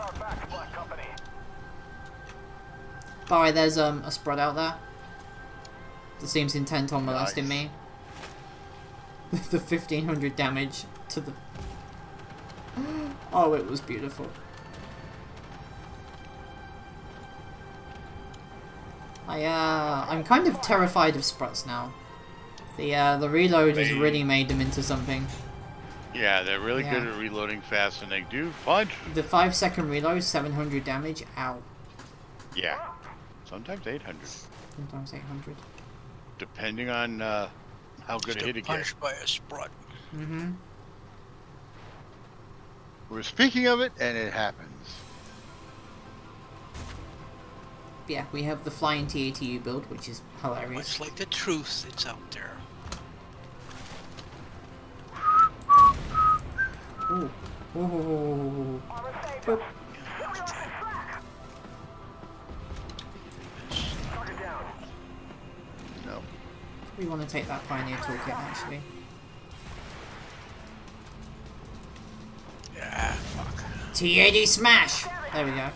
By the way, there's a Sprout out there that seems intent on molesting me. The 1500 damage to the... Oh, it was beautiful. I'm kind of terrified of Sprouts now. The reload has really made them into something. Yeah, they're really good at reloading fast, and they do punch. The 5-second reload, 700 damage. Ow. Yeah, sometimes 800. Sometimes 800. Depending on how good a hit it gets. Punched by a Sprut. Mm-hmm. We're speaking of it, and it happens. Yeah, we have the flying TATU build, which is hilarious. Much like the truth, it's out there. Ooh. Ooh. Boop. No. We want to take that Pioneer toolkit, actually. Yeah, fuck. T80 smash! There we go.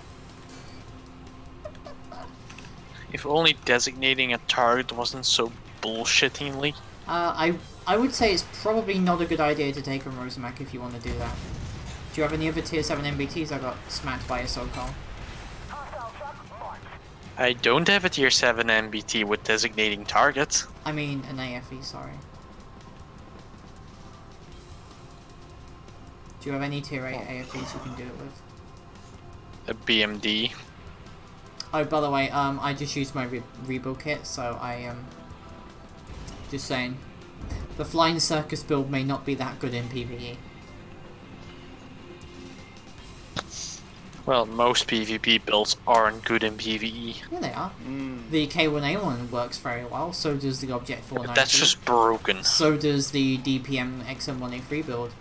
If only designating a target wasn't so bullshittingly. I would say it's probably not a good idea to take on Rosamac if you want to do that. Do you have any other tier 7 MBTs that got smacked by a SoCal? I don't have a tier 7 MBT with designating targets. I mean, an AFE, sorry. Do you have any tier 8 AFEs you can do it with? A BMD. Oh, by the way, I just used my rebuild kit, so I just saying, the Flying Circus build may not be that good in PvE. Well, most PvP builds aren't good in PvE. Yeah, they are. Mm. The K1A1 works very well, so does the Object 490. That's just broken. So does the DPM XM1A3 build.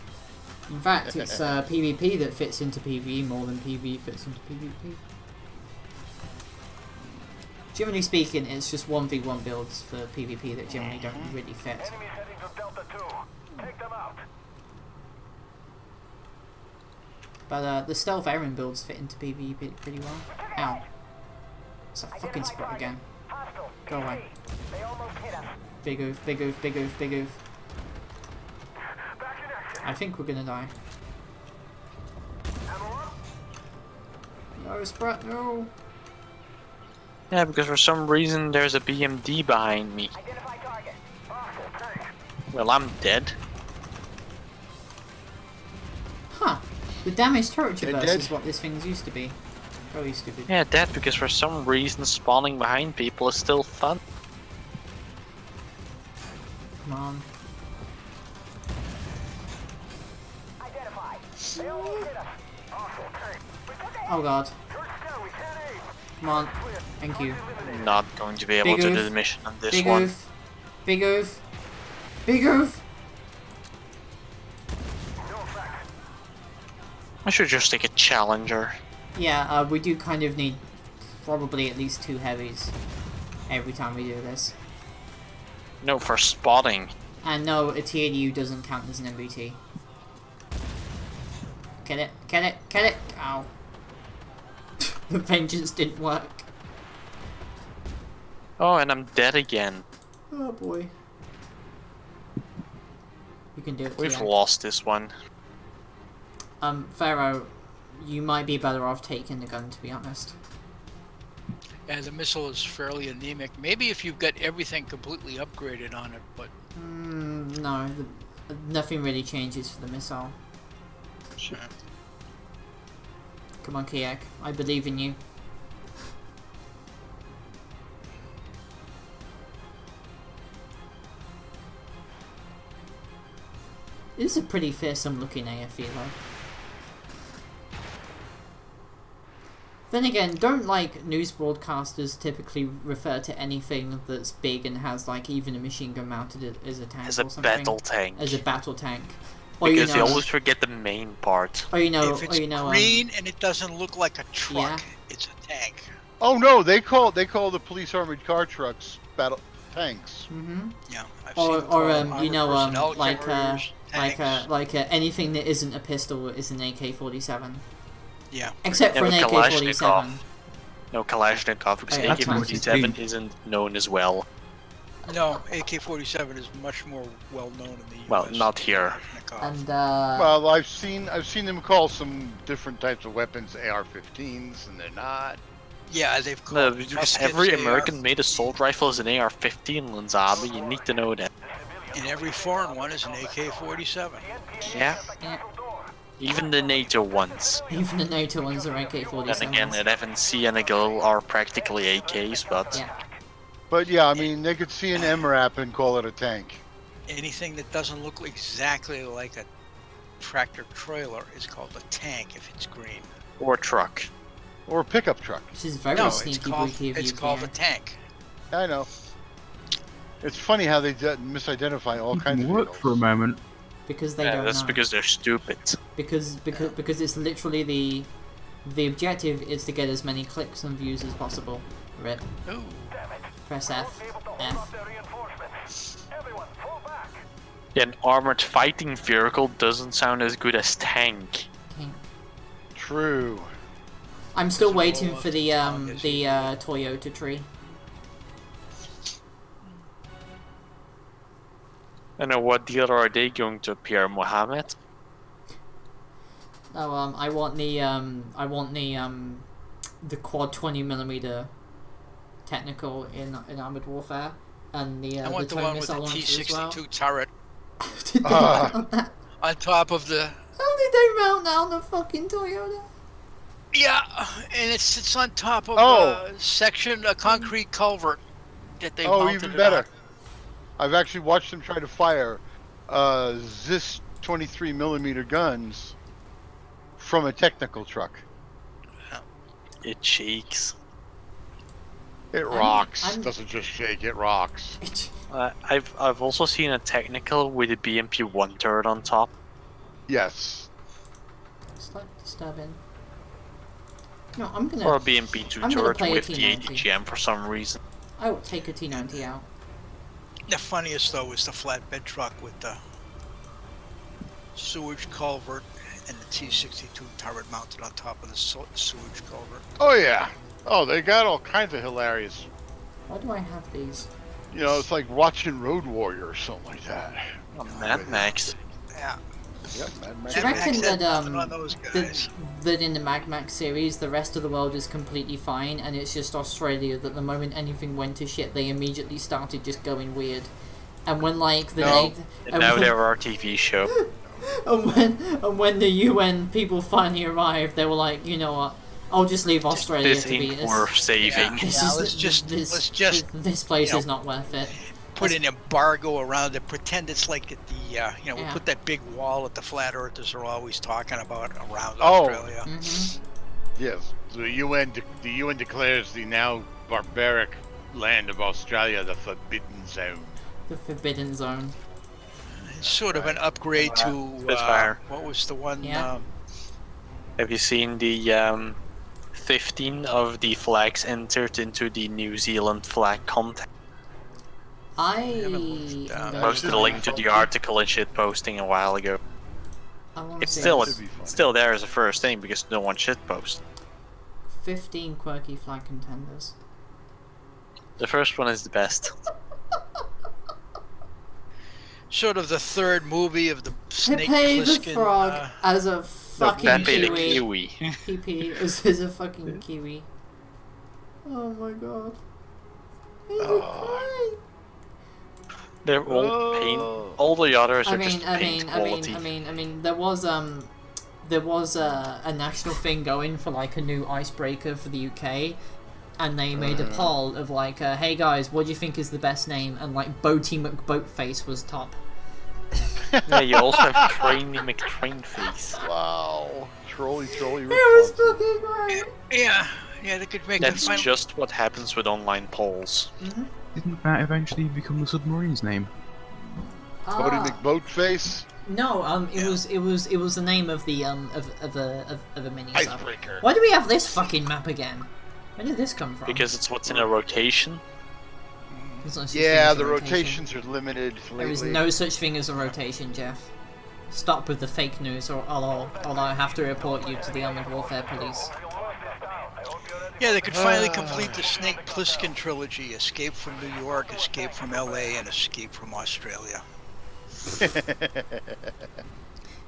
In fact, it's PvP that fits into PvE more than PvE fits into PvP. Generally speaking, it's just 1v1 builds for PvP that generally don't really fit. Enemies heading to Delta 2. Take them out. But the stealth Aaron builds fit into PvE pretty well. Ow. It's a fucking sprite again. Hostile. Go away. They almost hit us. Big oof, big oof, big oof, big oof. Back in action. I think we're gonna die. Ammo up. No, sprite, no. Yeah, because for some reason there's a BMD behind me. Identify target. Hostile tank. Well, I'm dead. Huh. The damaged turret They're traverse dead. is what this thing's used to be. Very stupid. Yeah, dead because for some reason spawning behind people is still fun. Come on. Identify. They almost hit us. Hostile tank. We took it. Oh god. Churchill, we can't aim. Come on. Thank you. Not going to be able Big to do oof. the mission on this Big one. oof. Big oof. Big oof. No effect. I should just take a challenger. Yeah, we do kind of need probably at least 2 heavies every time we do this. No, for spotting. And no, a TADU doesn't count as an MBT. Get it? Get it? Get it? Ow. The vengeance didn't work. Oh, and I'm dead again. Oh boy. You can do it. We've Tia. lost this one. Pharaoh, you might be better off taking the gun, to be honest. And the missile is fairly anemic. Maybe if you've got everything completely upgraded on it, but No, nothing really changes for the missile. Sure. Come on, Kiak. I believe in you. This is a pretty fearsome looking AFE though. Then again, don't like news broadcasters typically refer to anything that's big and has like even a machine gun mounted as a tank As a or something? battle tank. As a battle tank. Or Because you they know, always forget the main part. or you know, if it's or you know, green and it doesn't look like a truck, Yeah. it's a tank. Oh no, they call the police armored car trucks battle tanks. Yeah, I've or seen or armored you know, personnel like carriers, tanks. anything that isn't a pistol is an AK-47. Yeah. Except for an Yeah, AK-47. Kalashnikov. No, Kalashnikov, because Oh, yeah, that's AK-47 isn't known as well. No, AK-47 is much more well known in the US. Well, not here. And Well, I've seen them call some different types of weapons AR-15s, and they're not. Yeah, they've No, called because muskets every AR, American-made assault rifle is an AR-15, Lanzabi. You need to know that. and every foreign one is an AK-47. Yeah. yeah, Even the NATO ones. even the NATO ones are AK-47s. Then again, an FNC and a GIL are practically AKs, but Yeah. But yeah, I mean, they could see an MRAP and call it a tank. Anything that doesn't look exactly like a tractor trailer is called a tank if it's green. or truck. Or a pickup truck. Which is very No, sneaky booky of you. it's called a Pierre. tank. I know. It's funny how they misidentify all kinds of Work for a vehicles. moment. Because they Yeah, don't that's know. because they're stupid. Because it's literally the objective is to get as many clicks and views as possible. Rip. Ooh. Press F. Able to hold F. up their reinforcements. Everyone, fall back. Yeah, an armored fighting vehicle doesn't sound as good as tank. Okay. True. I'm still Doesn't waiting roll for up the as long as you Toyota tree. I know, what dealer are they going to appear, Mohammed? Oh, I want the quad 20mm technical in Armored Warfare, and the I want the twin one with the missile launcher as well. T-62 turret Did they Ah. mount that? on top of the... How did they mount that on the fucking Toyota? Yeah, and it sits on top of Oh. a concrete culvert that they Oh, mounted even it better. on. I've actually watched them try to fire ZIS 23mm guns from a technical truck. It shakes. It rocks. I'm- Doesn't just shake, it rocks. I've also seen a technical with a BMP-1 turret on top. Yes. Slight disturbing. No, I'm gonna. Or a BMP-2 I'm gonna turret play a with the T90. ATGM for some reason. I will take a T90 out. The funniest though was the flatbed truck with the sewage culvert and the T-62 turret mounted on top of the sewage culvert. Oh yeah. Oh, they got all kinds of hilarious. Why do I have these? You know, it's like watching Road Warrior or something like that. Oh, Mad Max. Yeah. Yep, Mad Max. Do you reckon that nothing on those guys. that in the Mad Max series, the rest of the world is completely fine, and it's just Australia that the moment anything went to shit, they immediately started just going weird, and when like the No. And now they're our TV show. and when the UN people finally arrived, they were like, you know what? I'll just leave Australia This to be ain't worth saving. let's just this place you know, is not worth it. put an embargo around it. Pretend it's like at the we Yeah. put that big wall that the flat earthers are always talking about around Oh. Australia. Yes. So the UN declares the now barbaric land of Australia the Forbidden Zone. The Forbidden Zone. It's sort of an upgrade to Spitfire. what was the one? Yeah. Have you seen the 15 of the flags entered into the New Zealand flag contest? I Posted a link to the article and shit posting a while ago. It's still there as a first thing because no one shit post. 15 quirky flag contenders. The first one is the best. Sort of the third movie of the Snake Pepe the Plissken. Frog as a fucking Pepe the kiwi. Kiwi. PP is a fucking kiwi. Oh my god. They're all paint. All the others are just I paint quality. mean, there was a national thing going for like a new icebreaker for the UK, and they made a poll of like, hey guys, what do you think is the best name? And like Boaty McBoatface was top. Yeah, you also have Trainy McTrainface. Wow. Trolly. It was fucking great. Yeah, they could make That's the final. just what happens with online polls. Didn't that eventually become the submarine's name? Bodie McBoatface. No, it was the name of the of a mini sub. Icebreaker. Why do we have this fucking map again? Where did this come from? Because it's what's in a rotation. There's no such thing Yeah, as a the rotation. rotations are limited lately. There is no such thing as a rotation, Jeff. Stop with the fake news, or I'll have to report you to the Armored Warfare Police. Yeah, they could finally complete the Snake Plissken trilogy: Escape from New York, Escape from LA, and Escape from Australia.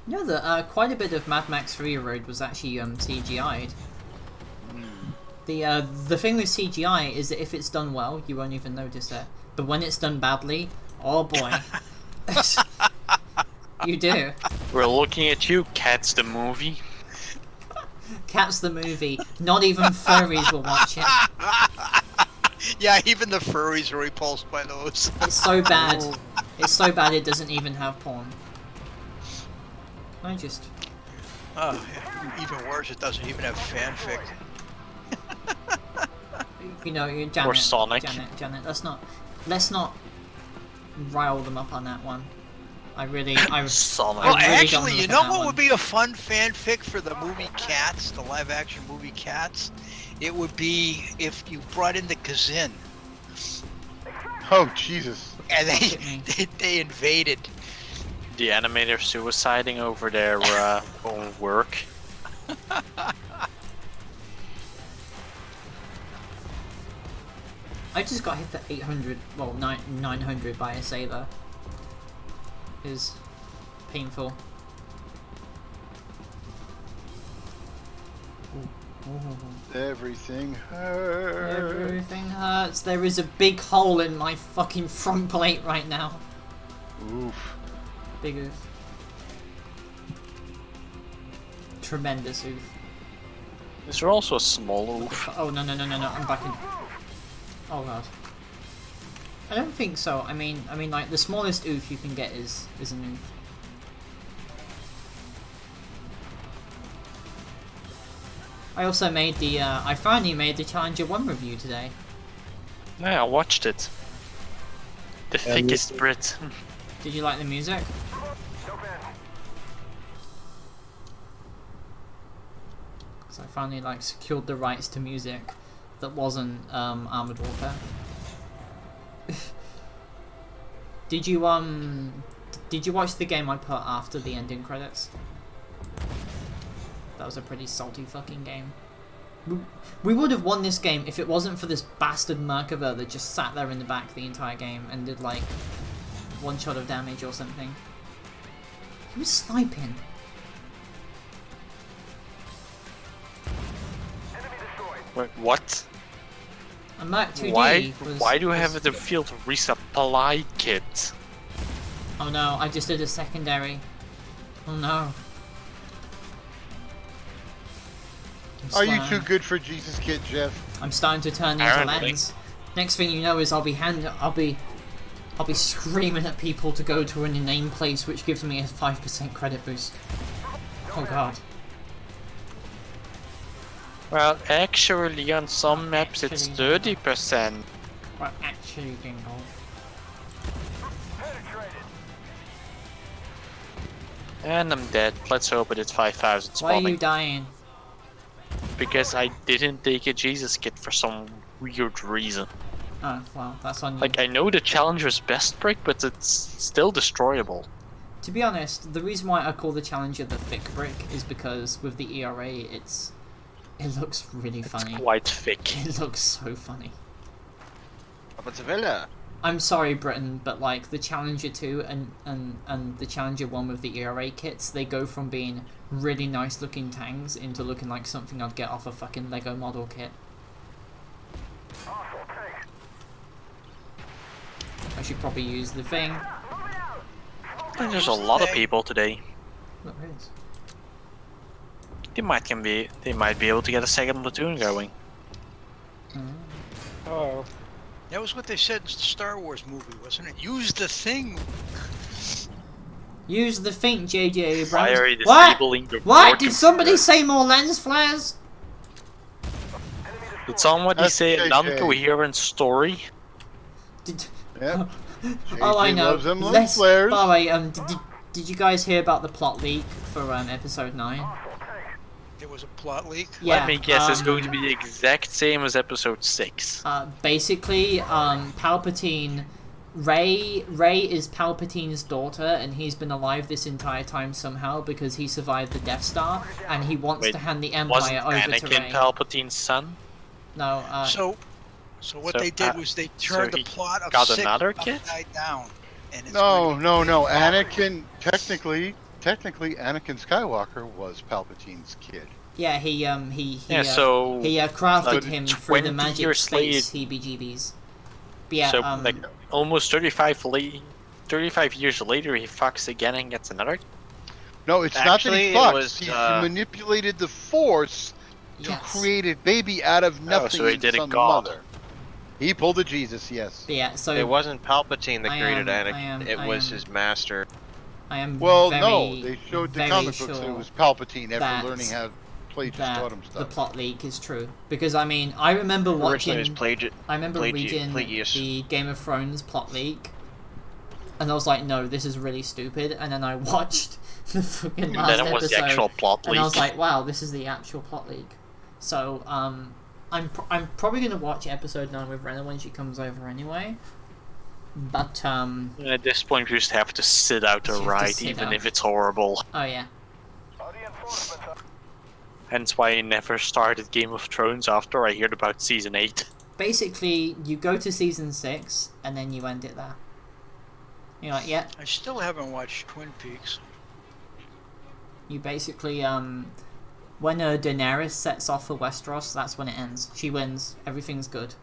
You know that quite a bit of Mad Max Fury Road was actually CGI'd. The thing with CGI is that if it's done well, you won't even notice it. But when it's done badly, oh boy, you do. We're looking at you, Cats the movie. Cats the movie. Not even furries will watch it. Yeah, even the furries are repulsed by those. It's so bad. It's so bad it doesn't even have porn. I just. Oh, even worse, it doesn't even have fanfic. You know, Janet. Or Sonic. Janet. Let's not rile them up on that one. Sonic. Well, I really don't actually, look you at know that what one. would be a fun fanfic for the movie Cats, the live-action movie Cats? It would be if you brought in the Kazin Oh, Jesus. and they invaded. The animator suiciding over their own work. I just got hit for 800, well, 900 by a saber. Is painful. Everything hurts. Everything hurts. There is a big hole in my fucking front plate right now. Oof. Big oof. Tremendous oof. Is there also a small oof? Oh no, I'm back in. Oh god. I don't think so. I mean like the smallest oof you can get is an oof. I also made the, I finally made the Challenger 1 review today. Yeah, I watched it. The thickest Brit. Did you like the music? So I finally like secured the rights to music that wasn't Armored Warfare. Did you watch the game I put after the ending credits? That was a pretty salty fucking game. We would have won this game if it wasn't for this bastard Merkava that just sat there in the back the entire game and did like 1 shot of damage or something. He was sniping. Wait, what? A Merc 2D Why do I have the field resupply kit? Oh no, I just did a secondary. Oh no. Are you too good for Jesus Kid, Jeff? I'm starting to turn into Apparently. lens. Next thing you know is I'll be screaming at people to go to an inane place which gives me a 5% credit boost. Oh god. Well, actually, on some maps it's 30%. Well, actually, Dingle. And I'm dead. Let's hope it is 5,000 Why are spawning. you dying? Because I didn't take a Jesus kit for some weird reason. Oh, well, that's on you. Like, I know the Challenger's best brick, but it's still destroyable. To be honest, the reason why I call the Challenger the thick brick is because with the ERA, it looks really funny. It's quite thick. It looks so funny. But Sevilla. I'm sorry, Britain, but like the Challenger 2 and the Challenger 1 with the ERA kits, they go from being really nice looking tanks into looking like something I'd get off a fucking Lego model kit. I should probably use the thing. And there's a lot of people today. Look, there is. They might be able to get a second platoon going. Oh. That was what they said in the Star Wars movie, wasn't it? Use the thing. Use the thing, J.J. Abrams. Why are you What? disabling the What? board Did somebody computer? say more lens flares? Did somebody That's say a JJ. non-coherent story? Did... Yep. Oh, I JJ know. loves them lens Let's... flares. By the way, did you guys hear about the plot leak for episode 9? There was a plot leak. Yeah. Let me guess, it's going to be the exact same as episode 6. Basically, Palpatine... Rey is Palpatine's daughter, and he's been alive this entire time somehow because he survived the Death Star, and he wants Wait, to hand the Wasn't Empire over to Anakin Rey. Palpatine's son? No, So what they did was they turned the he plot of got 6 another kid? upside down. And it's No. going Anakin, technically, Anakin Skywalker was Palpatine's kid. yeah, he so crafted like him through the 20 magic years space heebie-jeebies. But yeah, so like almost 35 years later, he fucks again and gets another. No, it's Actually, it not that he fucks. was, He manipulated the Force to yes. create a baby out of nothing. so he and did a some god. mother. He pulled a Jesus, yes. But yeah, so It wasn't Palpatine that I created am- Anakin. I it was am- his master. I am Well, very, no, they showed the very comic sure books that it was Palpatine that- after learning how to play just taught him the stuff. plot leak is true. Because I mean, I remember Originally, it was watching... I remember reading Plagueis. the Game of Thrones plot leak, and I was like, no, this is really stupid. And then I watched the fucking last Then it was episode, the actual plot and I was leak. like, wow, this is the actual plot leak. So, I'm probably gonna watch episode 9 with Renna when she comes over anyway. But At this point, you just have to sit out the You have to ride, sit even out. if it's horrible. oh yeah, Hence why I never started Game of Thrones after I heard about season 8. basically you go to season 6 and then you end it there. You're like, yeah. I still haven't watched Twin Peaks. You basically, when Daenerys sets off for Westeros, that's when it ends. She wins. Everything's good.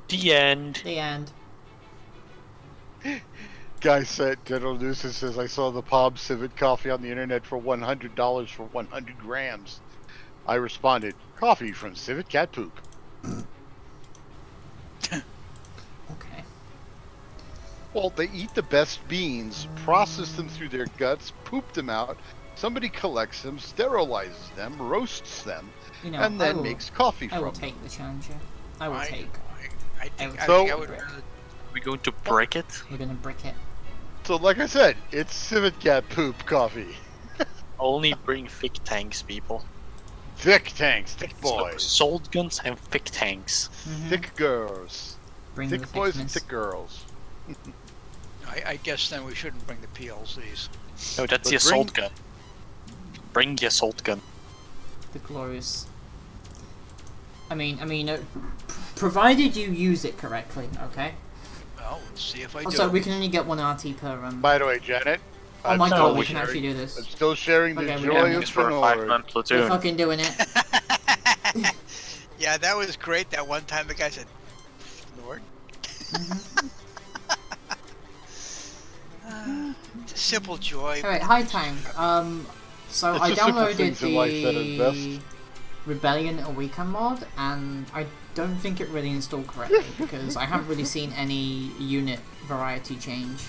The end. The end. Guy said, General Newsom says, I saw the Palm Civet coffee on the internet for $100 for 100 grams. I responded, coffee from Civet Cat Poop. Okay. Well, they eat the best beans, process them through their guts, poop them out, Somebody collects them, sterilizes them, roasts them, You know, and then makes coffee I will from them. take the challenger. I will take. I think So- I would. We're going to break it. We're gonna brick it. So like I said, it's civet cat poop coffee. Only bring thick tanks, people. Thick tanks, thick So, boys, assault guns and thick tanks. thick girls. Bring the Thick boys and thickness. thick girls. I guess then we shouldn't bring the PLCs. No, that's But the assault gun. Bring the assault gun. The glorious. I mean, provided you use it correctly, okay? Well, let's see if I do. Also, we can only get one RT per By the way, Janet. Oh my I'm god, still we can sharing- actually do this. I'm still sharing the Okay, we joy got of It's for a Fenord. 5-man We're platoon. fucking doing it. Yeah, that was great. That one time the guy said, "Lord." It's a simple joy. Alright, hi Tang. So It's I the simple downloaded things in life that are the best. Rebellion Awaken mod, and I don't think it really installed correctly because I haven't really seen any unit variety change.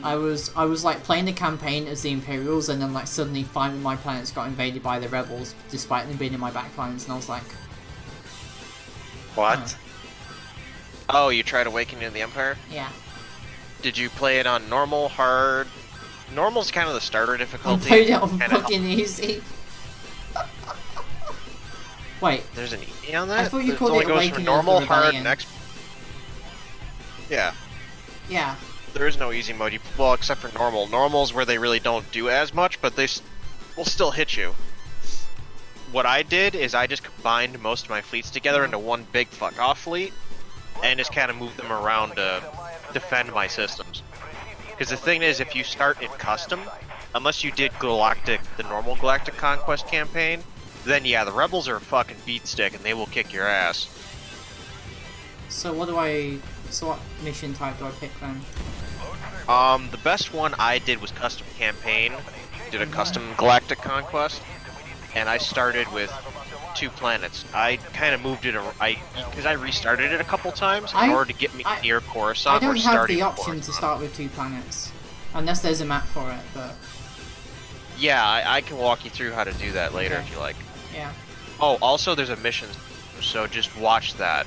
I was like playing the campaign as the Imperials, and then like suddenly 5 of my planets got invaded by the rebels, despite them being in my backlines, and I was like, What? Oh, you tried Awakening of the Empire? yeah. Did you play it on normal, hard? Normal's kind of the starter I difficulty. played it on Kinda- fucking easy. Wait, There's an E on that? I thought you It called only it goes Awakening from of the normal, hard, Rebellion. and Yeah, yeah. there is no easy mode. Well, except for normal. Normal's where they really don't do as much, but they will still hit you. What I did is I just combined most of my fleets together into one big fuck off fleet, and just kind of moved them around to defend my systems. Because the thing is, if you start in custom, unless you did the normal Galactic Conquest campaign, then yeah, the rebels are a fucking beatstick and they will kick your ass. So what mission type do I pick then? The best one I did was custom campaign. Did a custom Galactic Conquest, and I started with 2 planets. I kind of moved it because I restarted it a couple times in order to get me near Coruscant. I don't or have starting the with option to Coruscant. start with 2 planets. Unless there's a map for it, but Yeah, I can walk you through how to do that later if you like. yeah. Oh, also there's a mission, so just watch that.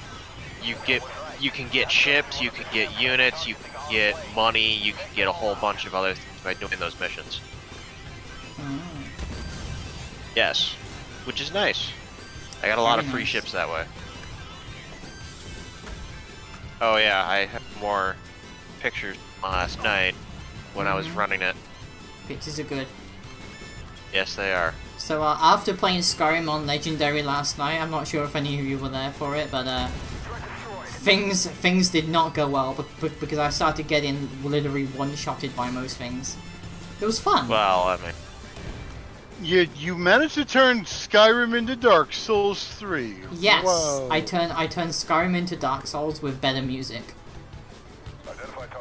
You can get ships, you can get units, you can get money, you can get a whole bunch of other things by doing those missions. Yes, which is nice. I got a lot of Very free nice. ships that way. Oh yeah, I have more pictures last night when I was running it. Pictures are good. Yes, they are. So after playing Skyrim on Legendary last night, I'm not sure if any of you were there for it, but things did not go well because I started getting literally one-shotted by most things. It was fun. Well, I mean, You managed to turn Skyrim into Dark Souls 3. Yes, Wow. I turned Skyrim into Dark Souls with better music.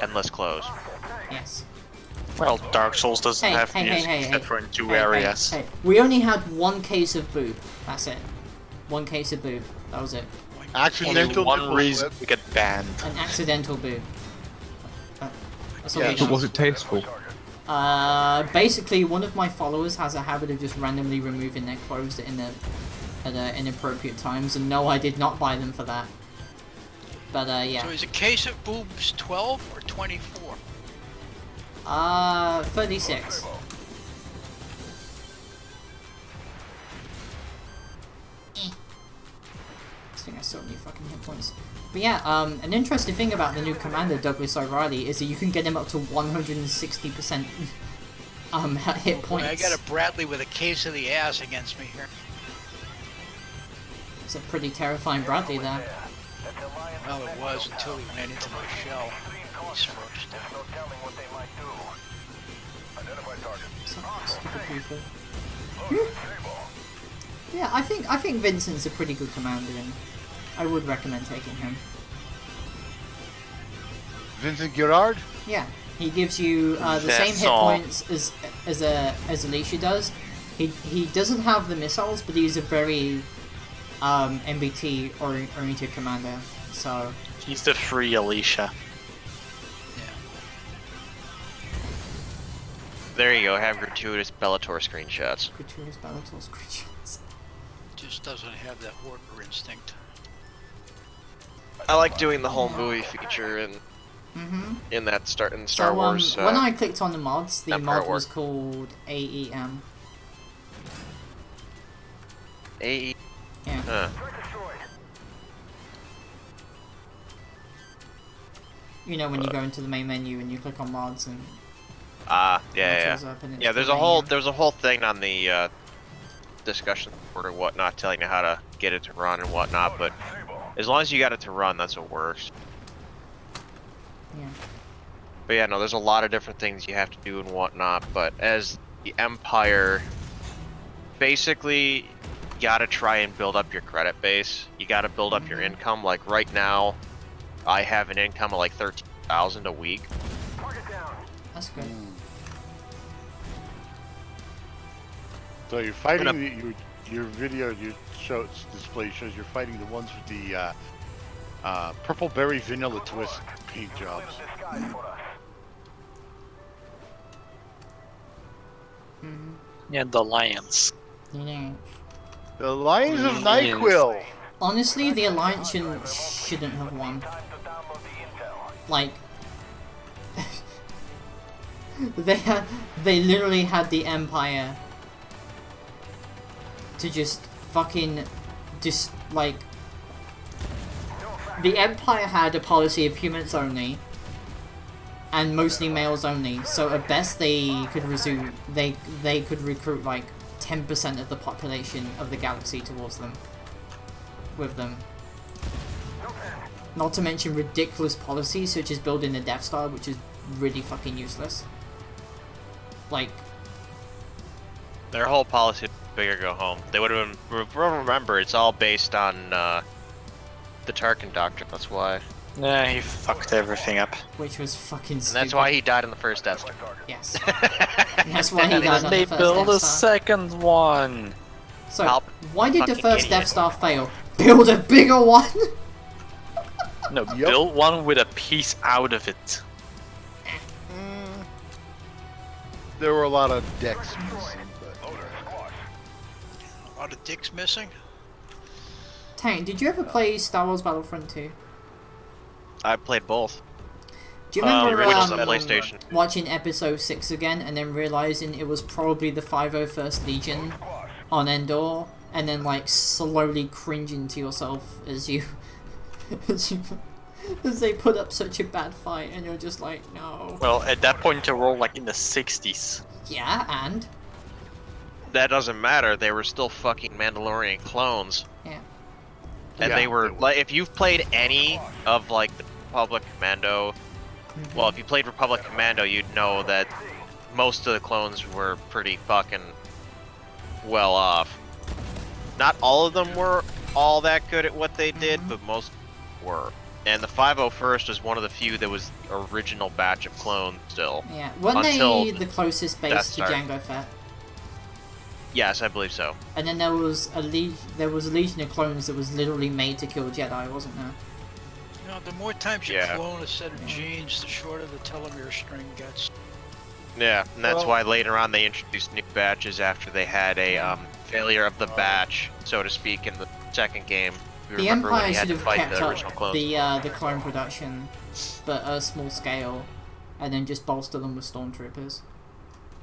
and less clothes. Yes. Well, Dark Souls doesn't have music except for in 2 areas. Hey. We only had 1 case of boob. That's it. 1 case of boob. That was it. Accidental Only one nipple reason slip. to get banned. An accidental boob. That's all Yeah. we But got. was it tasteful? Basically, one of my followers has a habit of just randomly removing their clothes at inappropriate times, and no, I did not buy them for that. But yeah. So is a case of boobs 12 or 24? 36. I think I still need fucking hit points. But yeah, an interesting thing about the new commander, Douglas O'Reilly, is that you can get him up to 160% hit points. I got a Bradley with a case of the ass against me here. It's a pretty terrifying Bradley there. Well, it was until he ran into my shell. He's first. Stupid people. Yeah, I think Vincent's a pretty good commander, and I would recommend taking him. Vincent Girard? Yeah, he gives you the same hit points as Alicia does. He doesn't have the missiles, but he's a very MBT oriented commander. So He's the free Alicia. There you go. Have gratuitous Bellator screenshots. Gratuitous Bellator screenshots. Just doesn't have that warper instinct. I like doing the whole movie feature in Star Wars. When I clicked on the mods, the Empire mod was War. called AEM. AE. Yeah. Huh. You know when you go into the main menu and you click on mods and Yeah. modules up and it's Yeah, there's called a whole thing on the discussion board or whatnot, telling you how to get it to run and whatnot. But as long as you got it to run, that's what works. Yeah. But yeah, no, there's a lot of different things you have to do and whatnot. But as the Empire, basically, you gotta try and build up your credit base. You gotta build up your income. Like right now, I have an income of like 13,000 a week. That's good. So you're fighting your video, display shows you're fighting the ones with the purple berry vanilla twist paint jobs. Yeah, the Lions. Yeah. The Lions of NyQuil. Honestly, the Alliance shouldn't have won. Like, they literally had the Empire to just fucking, like, the Empire had a policy of humans only, and mostly males only, so at best they could they could recruit like 10% of the population of the galaxy towards them. With them. Not to mention ridiculous policies such as building the Death Star, which is really fucking useless. Like, Their whole policy is bigger go home. They would have been. Remember, it's all based on the Tarkin Doctrine. That's why. Yeah, he fucked everything up. which was fucking And stupid. that's why he died in the first Death Star. Yes. That's why he died on They the first built Death a Star. second one. So, why did the fucking first idiot. Death Star fail? Build a bigger one! No, build one with a piece out of it. There were a lot of decks missing, but A lot of dicks missing. Tank, did you ever play Star Wars Battlefront 2? I played both. Do you remember Which is on PlayStation. watching episode 6 again and then realizing it was probably the 501st Legion on Endor, and then like slowly cringing to yourself as you as they put up such a bad fight and you're just like, no. Well, at that point they were like in the 60s. Yeah, and? That doesn't matter. They were still fucking Mandalorian clones. Yeah. And Yeah, they were they were. like, if you've played any of like the Republic Commando, well, if you played Republic Commando, you'd know that most of the clones were pretty fucking well off. Not all of them were all that good at what they did, but most were. And the 501st was one of the few that was the original batch of clones still. Yeah. Weren't Until they the closest base Death to Star. Jango Fett? Yes, I believe so. And then there was a Legion of clones that was literally made to kill Jedi, wasn't there? You know, the more times you Yeah. clone a set of genes, the shorter the telomere string gets. Yeah, and that's Well- why later on they introduced new batches after they had a failure of the batch, so to speak, in the second game. You The remember when Empire you had should to have fight kept the up original clones. the clone production, but at a small scale, and then just bolster them with stormtroopers.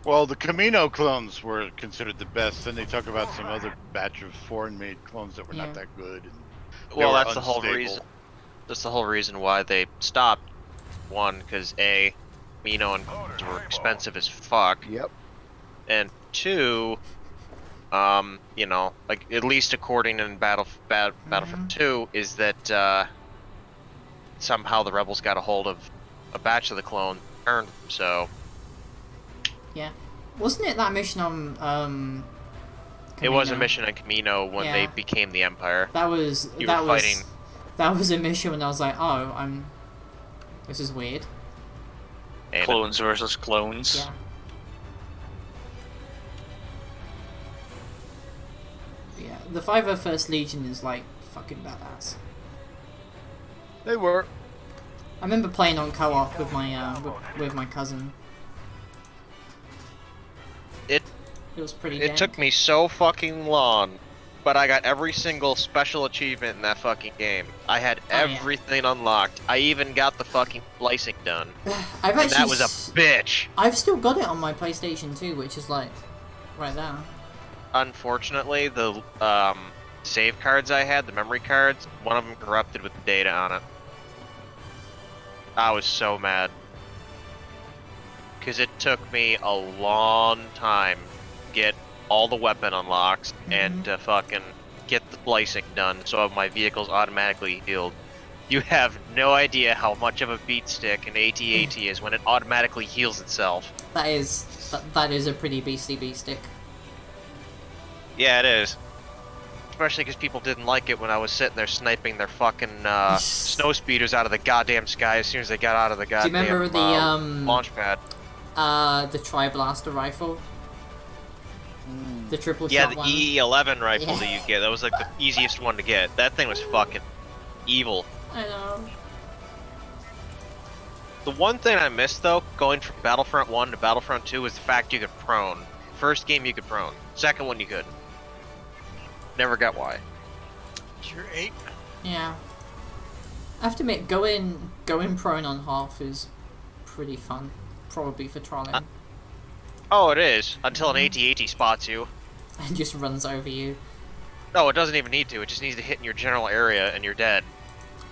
well, the Camino clones were considered the best. Then they talk about some other batch of foreign-made clones that were Yeah. not that good. And they Well, were that's the whole unstable. reason. That's the whole reason why they stopped. One, because A, Mino and clones were expensive as fuck, Yep. and two, you know, like at least according in Battlefront 2, is that somehow the rebels got a hold of a batch of the clone, turned them. So Yeah. Wasn't it that mission on it was a Camino? mission on Camino when they Yeah. became the Empire. That was You that were was fighting- that was a mission when I was like, oh, this is weird. And Clones versus clones. Yeah. Yeah, the 501st Legion is like fucking badass. They were. I remember playing on co-op with my with my cousin. It was pretty It dank. took me so fucking long, but I got every single special achievement in that fucking game. I had everything unlocked. I even got the fucking splicing done. I've and that was a bitch. I've still got it on my PlayStation 2, which is like right there. Unfortunately, the save cards I had, the memory cards, one of them corrupted with the data on it. I was so mad. Because it took me a long time to get all the weapon unlocks and to fucking get the splicing done so my vehicle's automatically healed. You have no idea how much of a beat stick an AT-AT is when it automatically heals itself. That is a pretty beastly beat stick. Yeah, it is. Especially because people didn't like it when I was sitting there sniping their fucking snow speeders out of the goddamn sky as soon as they got out of the goddamn Do you remember the launch pad. The Tri-Blaster rifle? The triple Yeah, shot the one? E11 rifle Yeah. that you get. That was like the easiest one to get. That thing was fucking evil. I know. The one thing I missed though, going from Battlefront 1 to Battlefront 2, was the fact you could prone. First game you could prone. Second one you couldn't. Never got why. Sure, 8. Yeah. I have to admit, going prone on half is pretty fun. Probably for trolling. Oh, it is. Until an AT-AT spots you. And just runs over you. No, it doesn't even need to. It just needs to hit in your general area and you're dead.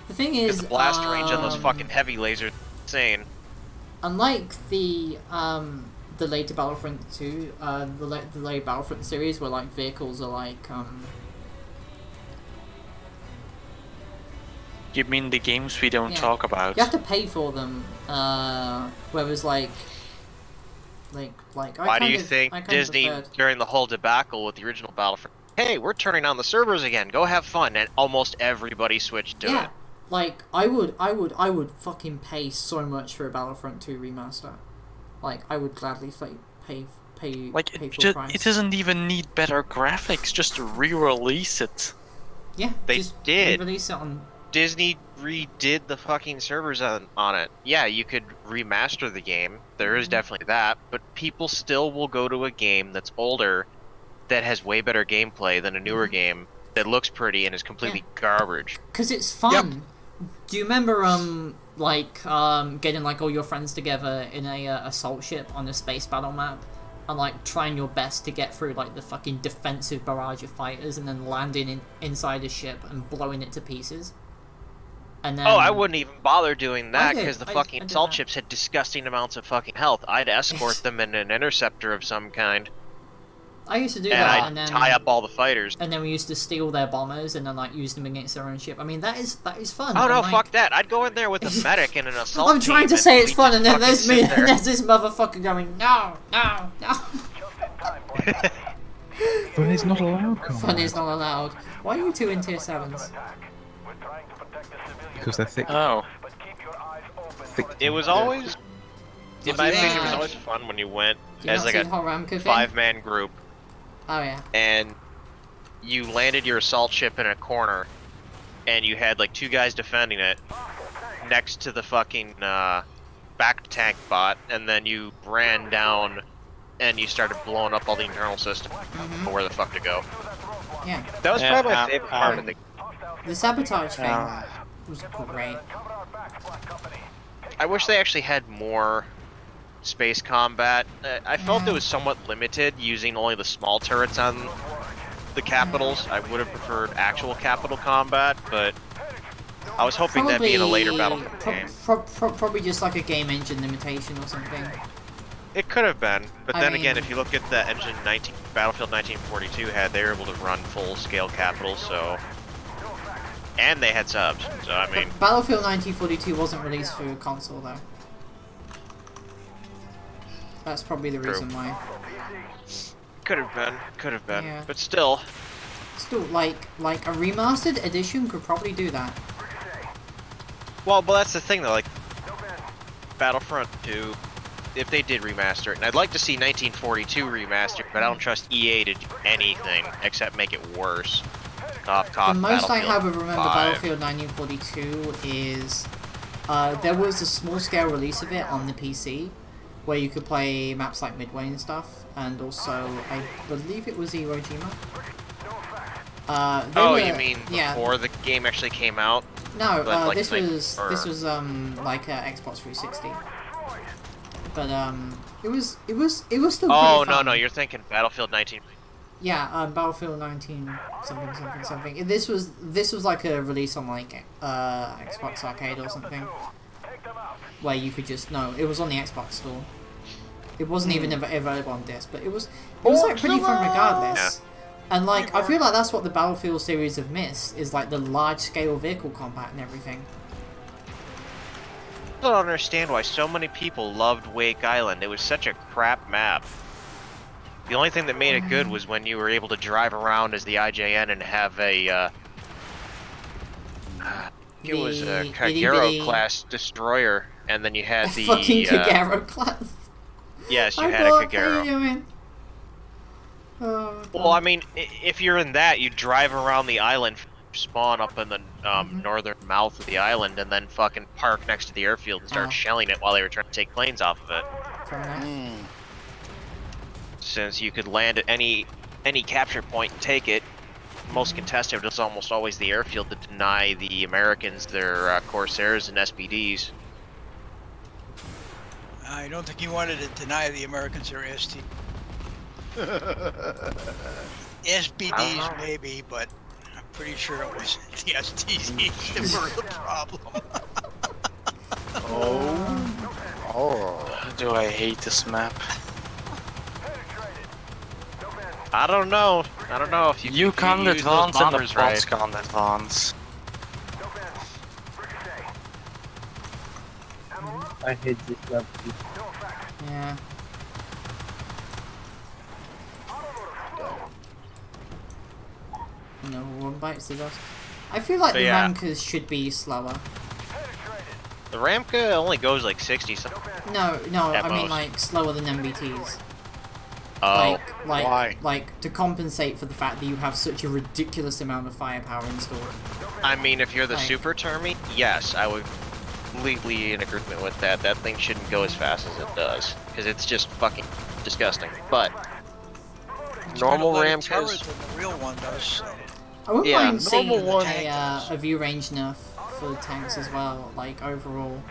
The thing is, the blast range on those fucking heavy lasers is insane. unlike the later Battlefront 2, the later Battlefront series, where like vehicles are like You mean the games we don't Yeah. talk about? you have to pay for them. Whereas like Why do you think Disney, during the whole debacle with the original Battlefront, hey, we're turning on the servers again, go have fun, and almost everybody switched to Yeah, it? like I would fucking pay so much for a Battlefront 2 remaster. Like I would gladly pay Like, full price. it doesn't even need better graphics, just re-release it. Yeah, They just did. release it on. Disney redid the fucking servers on it. Yeah, you could remaster the game. There is definitely that, but people still will go to a game that's older, that has way better gameplay than a newer game that looks pretty and is completely garbage. Cause it's fun. Do you remember getting like all your friends together in a assault ship on a space battle map, and like trying your best to get through like the fucking defensive barrage of fighters, and then landing inside a ship and blowing it to pieces? And then, Oh, I wouldn't even bother doing that did. because the I fucking did assault that. ships had disgusting amounts of fucking health. I'd escort them in an interceptor of some kind, I used to do and that, I'd and then tie up all the fighters. and then we used to steal their bombers and then like use them against their own ship. I mean that is fun. Oh no, and, like, fuck that! I'd go in there with a medic and an assault. I'm trying to team say it's we'd fun, just and then fucking there's me, sit there. and there's this motherfucker going, no. Fun is not allowed, Conrad. Fun is not allowed. Why are you two in tier 7s? Because they're thick. Oh. thick It was always, in my Yeah. opinion, it was always fun when you went Do you as not like see a Horam Kufin? 5-man group Oh yeah. and you landed your assault ship in a corner, and you had like 2 guys defending it next to the fucking back tank bot, and then you ran down and you started blowing up all the internal systems for where the fuck to go. Yeah. That was Yeah, probably my favorite part of the. The sabotage thing Uh, was great. I wish they actually had more space combat. I felt it was somewhat limited using only the small turrets on the capitals. I would have preferred actual capital combat, but I was hoping that'd be in a later Battlefield game. Probably just like a game engine limitation or something. It could have been, but I then again, mean- if you look at the engine Battlefield 1942 had, they were able to run full-scale capitals, so... And they had subs, so I mean... But Battlefield 1942 wasn't released for console though. That's probably the True. reason why. Could have been, Yeah. but still... Still, like a remastered edition could probably do that. Well, but that's the thing though, like... Battlefront 2, if they did remaster it, and I'd like to see 1942 remastered, but I don't trust EA to do anything except make it worse. Cough, cough, The most I Battlefield have of remember 5. Battlefield 1942 is there was a small scale release of it on the PC, where you could play maps like Midway and stuff, and also I believe it was Iwo Jima. You mean before the game actually came out? No, like, this was like Xbox 360. But it was still. Oh pretty fun. no, you're thinking Battlefield 19. Yeah, Battlefield 19 something. This was like a release on like Xbox Arcade or something, where you could just it was on the Xbox store. It wasn't even available on disc, but it was like pretty fun regardless. Yeah. And like I feel like that's what the Battlefield series have missed is like the large scale vehicle combat and everything. I don't understand why so many people loved Wake Island. It was such a crap map. The only thing that made it good was when you were able to drive around as the IJN and have a it was a Kagero class destroyer, and then you had the fucking Kagero class. Yes, you had a Kagero. How you doing? Oh, well, I mean, if you're in that, you drive around the island, spawn up in the northern mouth of the island, and then fucking park next to the airfield and start shelling it while they were trying to take planes off of it. Fair enough. Since you could land at any capture point and take it, most contested was almost always the airfield to deny the Americans their Corsairs and SPDs. I don't think he wanted to deny the Americans their SBDs maybe, but I'm pretty sure it was the STDs that were the problem. Do I hate this map? I don't know if you can't advance and the bots right. can't advance. I hate this map. Yeah. No one bites the dust. I feel like the Ramkas should be slower. The Ramka only goes like 60 something. No, I mean most. like slower than MBTs. Oh, like to compensate for the fact that you have such a ridiculous amount of firepower installed. I mean, if you're the Super Termi, yes, I would completely in agreement with that. That thing shouldn't go as fast as it does, because it's just fucking disgusting. But normal Ramkas, the real one does. So. I wouldn't mind seeing a view range nerf for the tanks as well, like overall.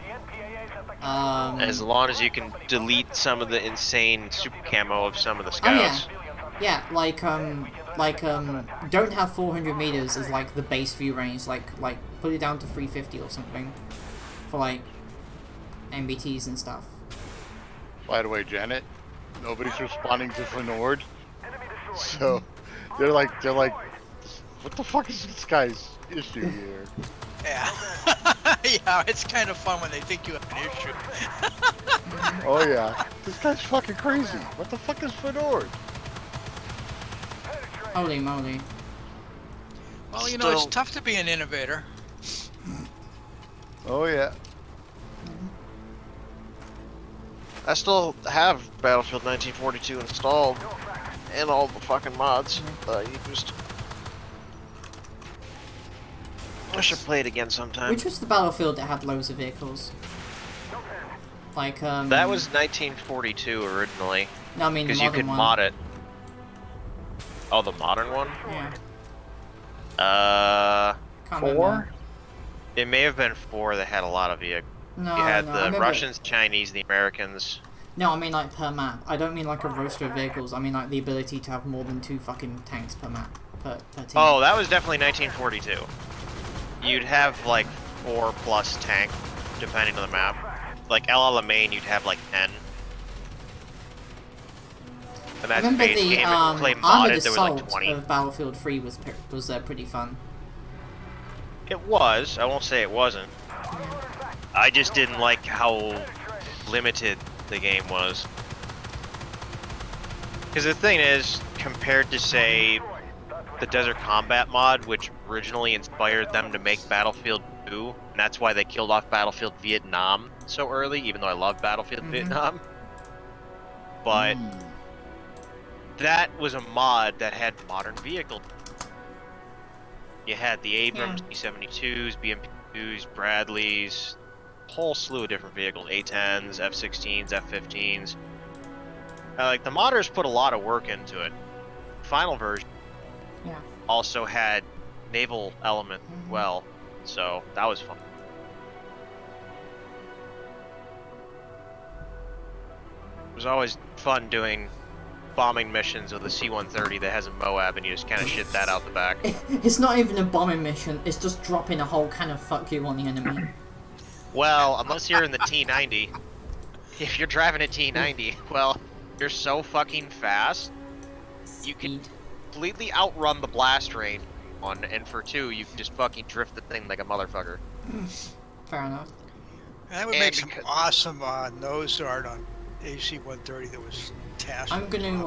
As long as you can delete some of the insane super camo of some of the scouts. Oh, yeah, like don't have 400 meters as like the base view range. Like put it down to 350 or something for like MBTs and stuff. By the way, Janet, nobody's responding to Fenord, so they're like, what the fuck is this guy's issue here? Yeah. Yeah, it's kind of fun when they think you have an issue. Oh yeah, this guy's fucking crazy. What the fuck is Fenord? Holy moly. Well, you know, it's tough to be an innovator. Oh yeah. I still have Battlefield 1942 installed, and all the fucking mods that I used. I should play it again sometime. Which was the Battlefield that had loads of vehicles? Like, That was 1942 originally. No, I mean the because you could mod it. Oh, the modern one? Yeah. 4? It may have been 4 that had a lot of vehicles. No, you had no, the Russians, Chinese, the Americans. No, I mean like per map. I don't mean like a roster of vehicles. I mean like the ability to have more than 2 fucking tanks per map. Per team. Oh, that was definitely 1942. You'd have like 4 plus tank, depending on the map. Like El Alamein, you'd have like 10. And that's I remember base the game. If you play Armored modded, there was like Assault 20. of Battlefield 3 was pretty fun. It was. I won't say it wasn't. I just didn't like how limited the game was. Because the thing is, compared to say the Desert Combat mod, which originally inspired them to make Battlefield 2, and that's why they killed off Battlefield Vietnam so early, even though I love Battlefield Vietnam. But that was a mod that had modern vehicles. You had the Abrams, B-72s, BMPs, Bradleys, whole slew of different vehicles: A-10s, F-16s, F-15s. Like the modders put a lot of work into it. Final version Yeah. also had naval element well, so that was fun. It was always fun doing bombing missions with a C-130 that has a MOAB, and you just kind of shit that out the back. It's not even a bombing mission, it's just dropping a whole can of fuck you on the enemy. Well, unless you're in the T-90. If you're driving a T-90, well, you're so fucking fast, you can completely outrun the blast range on, and for 2, you can just fucking drift the thing like a motherfucker. Fair enough. That would make some awesome nose art on AC-130 that was tasked. I'm gonna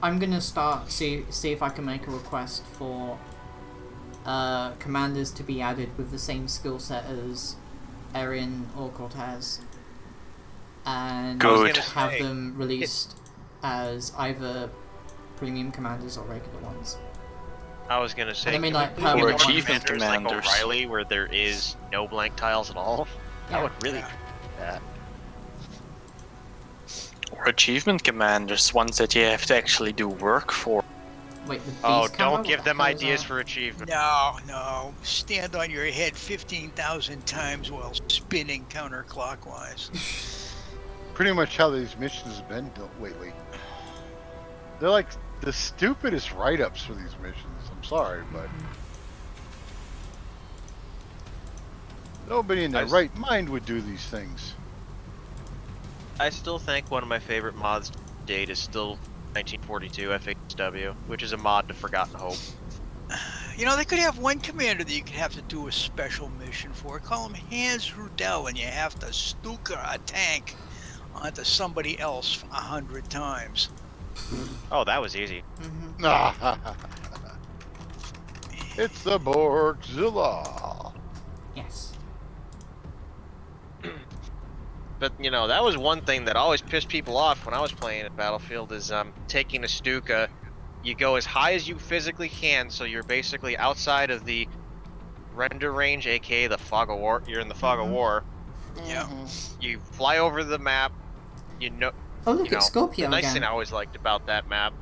I'm gonna start see if I can make a request for commanders to be added with the same skill set as Arian or Cortez, and Good. have them released as either premium commanders or regular ones. I was gonna say, I mean, like, can we do achievement like commanders. O'Reilly, where there is no blank tiles at all. Yeah. That would really that. Or achievement commanders, ones that you have to actually do work for. Wait, the Oh, beast camo? don't give What them the hell is ideas that? for achievement. No. Stand on your head 15,000 times while spinning counterclockwise. Pretty much how these missions have been built lately. They're like the stupidest write-ups for these missions. I'm sorry, but nobody in their right mind would do these things. I still think one of my favorite mods to date is still 1942 FHW, which is a mod to Forgotten Hope. You know, they could have one commander that you could have to do a special mission for. Call him Hans Rudel, and you have to stuka a tank onto somebody else 100 times. Oh, that was easy. It's the Borgzilla. Yes. But, you know, that was one thing that always pissed people off when I was playing at Battlefield is taking a Stuka. You go as high as you physically can, so you're basically outside of the render range, aka the fog of war. You're in the fog of war. Yeah. You fly over the map. You know. Oh, look at Scorpio The nice again. thing I always liked about that map,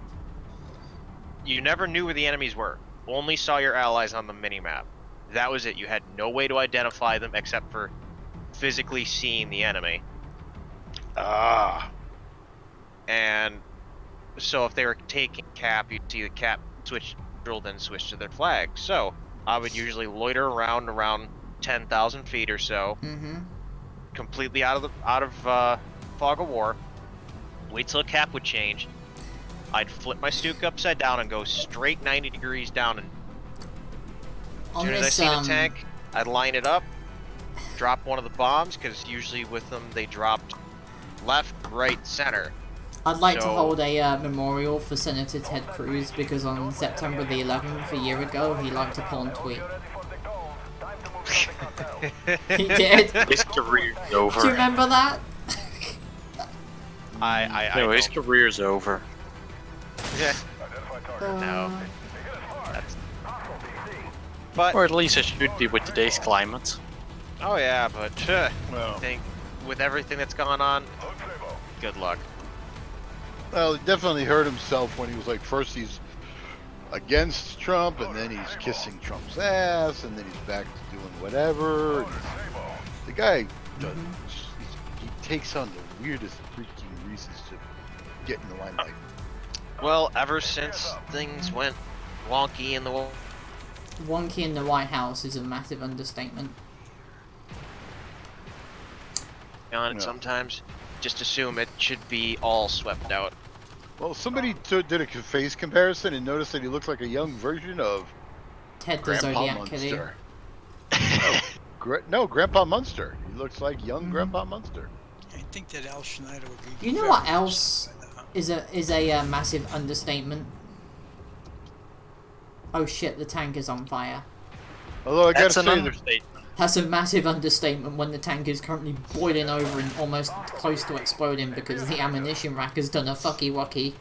you never knew where the enemies were. Only saw your allies on the mini-map. That was it. You had no way to identify them except for physically seeing the enemy. And so if they were taking cap, you'd see the cap switch, then switch to their flag. So I would usually loiter around 10,000 feet or so, completely out of fog of war. Wait till a cap would change. I'd flip my Stuka upside down and go straight 90 degrees down, and as soon as I see the tank, I'd line it up, drop one of the bombs, because usually with them they dropped left, right, center. I'd like to hold a memorial for Senator Ted Cruz because on September the 11th, a year ago, he liked a porn tweet. He did. His career's over. Do you remember that? No, his career's over. Yeah. No. But or at least it should be with today's climate. Oh yeah, but I think with everything that's gone on, good luck. Well, he definitely hurt himself when he was like, first he's against Trump, and then he's kissing Trump's ass, and then he's back to doing whatever. The guy does, he takes on the weirdest freaking reasons to get in the limelight. Well, ever since things went wonky in the Wonky in the White House is a massive understatement. sometimes just assume it should be all swept out. Well, somebody did a face comparison and noticed that he looks like a young version of Ted the Grandpa Zodiac Kitty. Munster. No, Grandpa Munster. He looks like young Grandpa Munster. I think that Al Schneider would be. You know very what else upset is a massive understatement? Oh shit, the tank is on fire. Although I gotta That's an say, understatement. That's a massive understatement when the tank is currently boiling over and almost close to exploding because the ammunition rack has done a fucky wucky.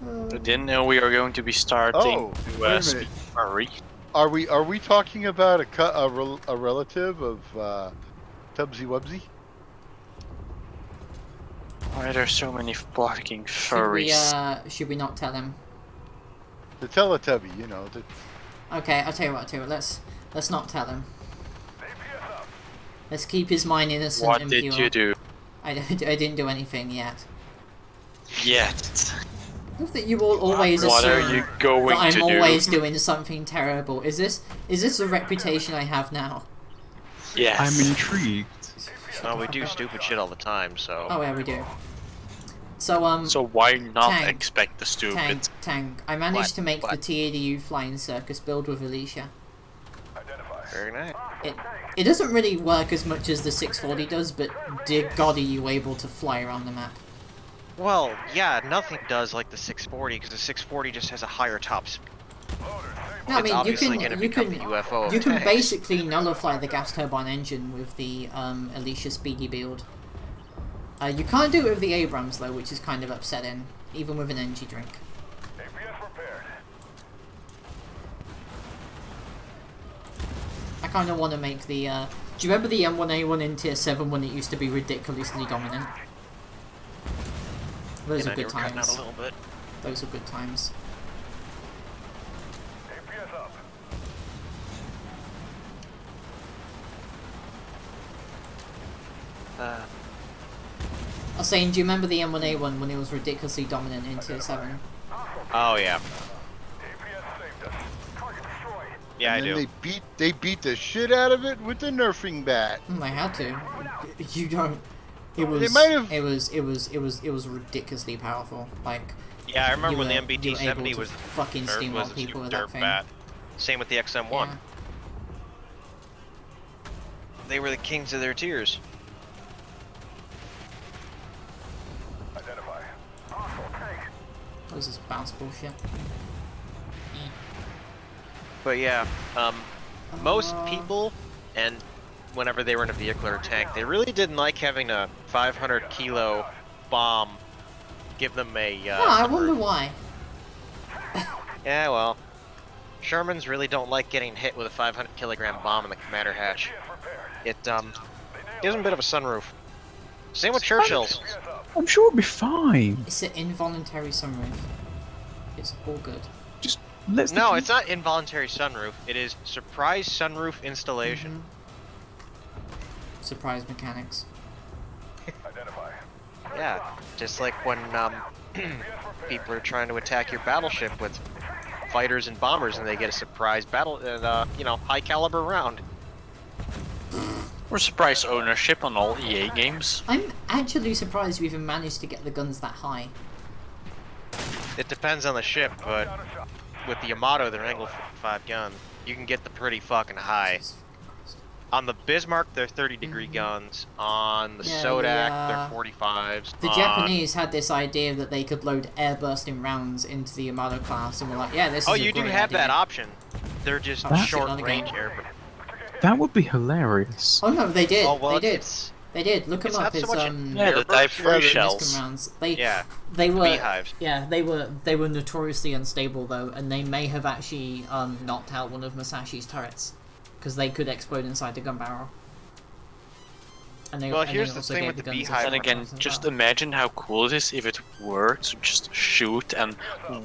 I didn't know we were going to be starting Oh, to wait a minute. speak Marie. Are we talking about a relative of Tubsy Wubsy? Why are there so many fucking Should we not tell him? The Teletubby, you know. Okay, I'll tell you what. Let's not tell him. Let's keep his mind innocent What and did pure. you do? I didn't do anything yet. Yet. I love that you all always What are assume you going that I'm to do? always doing something terrible. Is this the reputation I have now? Yes. I'm intrigued. Well, we do stupid shit all the time, so. Oh yeah, we do. So So why not Tank. expect the stupid? Tank. I managed What? to make the What? TADU flying circus build with Alicia. Very nice. It doesn't really work as much as the 640 does, but dear God, are you able to fly around the map? Well, yeah, nothing does like the 640 because the 640 just has a higher top speed. No, I It's mean obviously gonna become the UFO of you can tanks. basically nullify the gas turbine engine with the Alicia Speedy build. You can't do it with the Abrams though, which is kind of upsetting, even with an energy drink. I kind of want to make the. Do you remember the M1A1 in Tier 7 when it used to be ridiculously dominant? Those are good Cutting out times. a little bit. Those are good times. I was saying, do you remember the M1A1 when it was ridiculously dominant in Tier 7? Oh yeah. Yeah, And I then do. they beat the shit out of it with the nerfing bat. I had to. You don't. It was. They might have- It was ridiculously powerful. Like. Yeah, I remember when the you were MBT-70 able was to fucking nerfed steamroll was a people with dirt that thing. bat. Same with the XM1. Yeah. They were the kings of their tiers. What was this bounce bullshit? But yeah, most people, and whenever they were in a vehicle or a tank, they really didn't like having a 500 kilo bomb give them a. I wonder why. Yeah, well, Shermans really don't like getting hit with a 500 kilogram bomb in the commander hatch. It gives them a bit of a sunroof. Same with Churchills. I'm sure it'll be fine. It's an involuntary sunroof. It's all good. Just let's. No, it's not involuntary sunroof. It is surprise sunroof installation. Surprise mechanics. Yeah, just like when people are trying to attack your battleship with fighters and bombers, and they get a surprise battle, high caliber round. Or surprise ownership on all EA games. I'm actually surprised we even managed to get the guns that high. It depends on the ship, but with the Yamato, their angle 5 gun, you can get the pretty fucking high. On the Bismarck, they're 30-degree guns. On the Yeah, Sodak, they're 45s. The Japanese had this idea that they could load air-bursting rounds into the Yamato class, and we're like, yeah, this is Oh, a you do great have idea. that option. They're just Oh, shit, short another range game. air. That would be hilarious. Oh no, they did. Oh, well, they did. it's They did. Look them it's up. not so It's much Yeah, the Type 3 shells. Niskin rounds. Yeah, They were. beehives. Yeah, they were notoriously unstable though, and they may have actually knocked out one of Masashi's turrets because they could explode inside the gun barrel. And they, Well, and they here's the also thing gave with the guns beehive. And again, as just well. imagine how cool it is if it were to just shoot and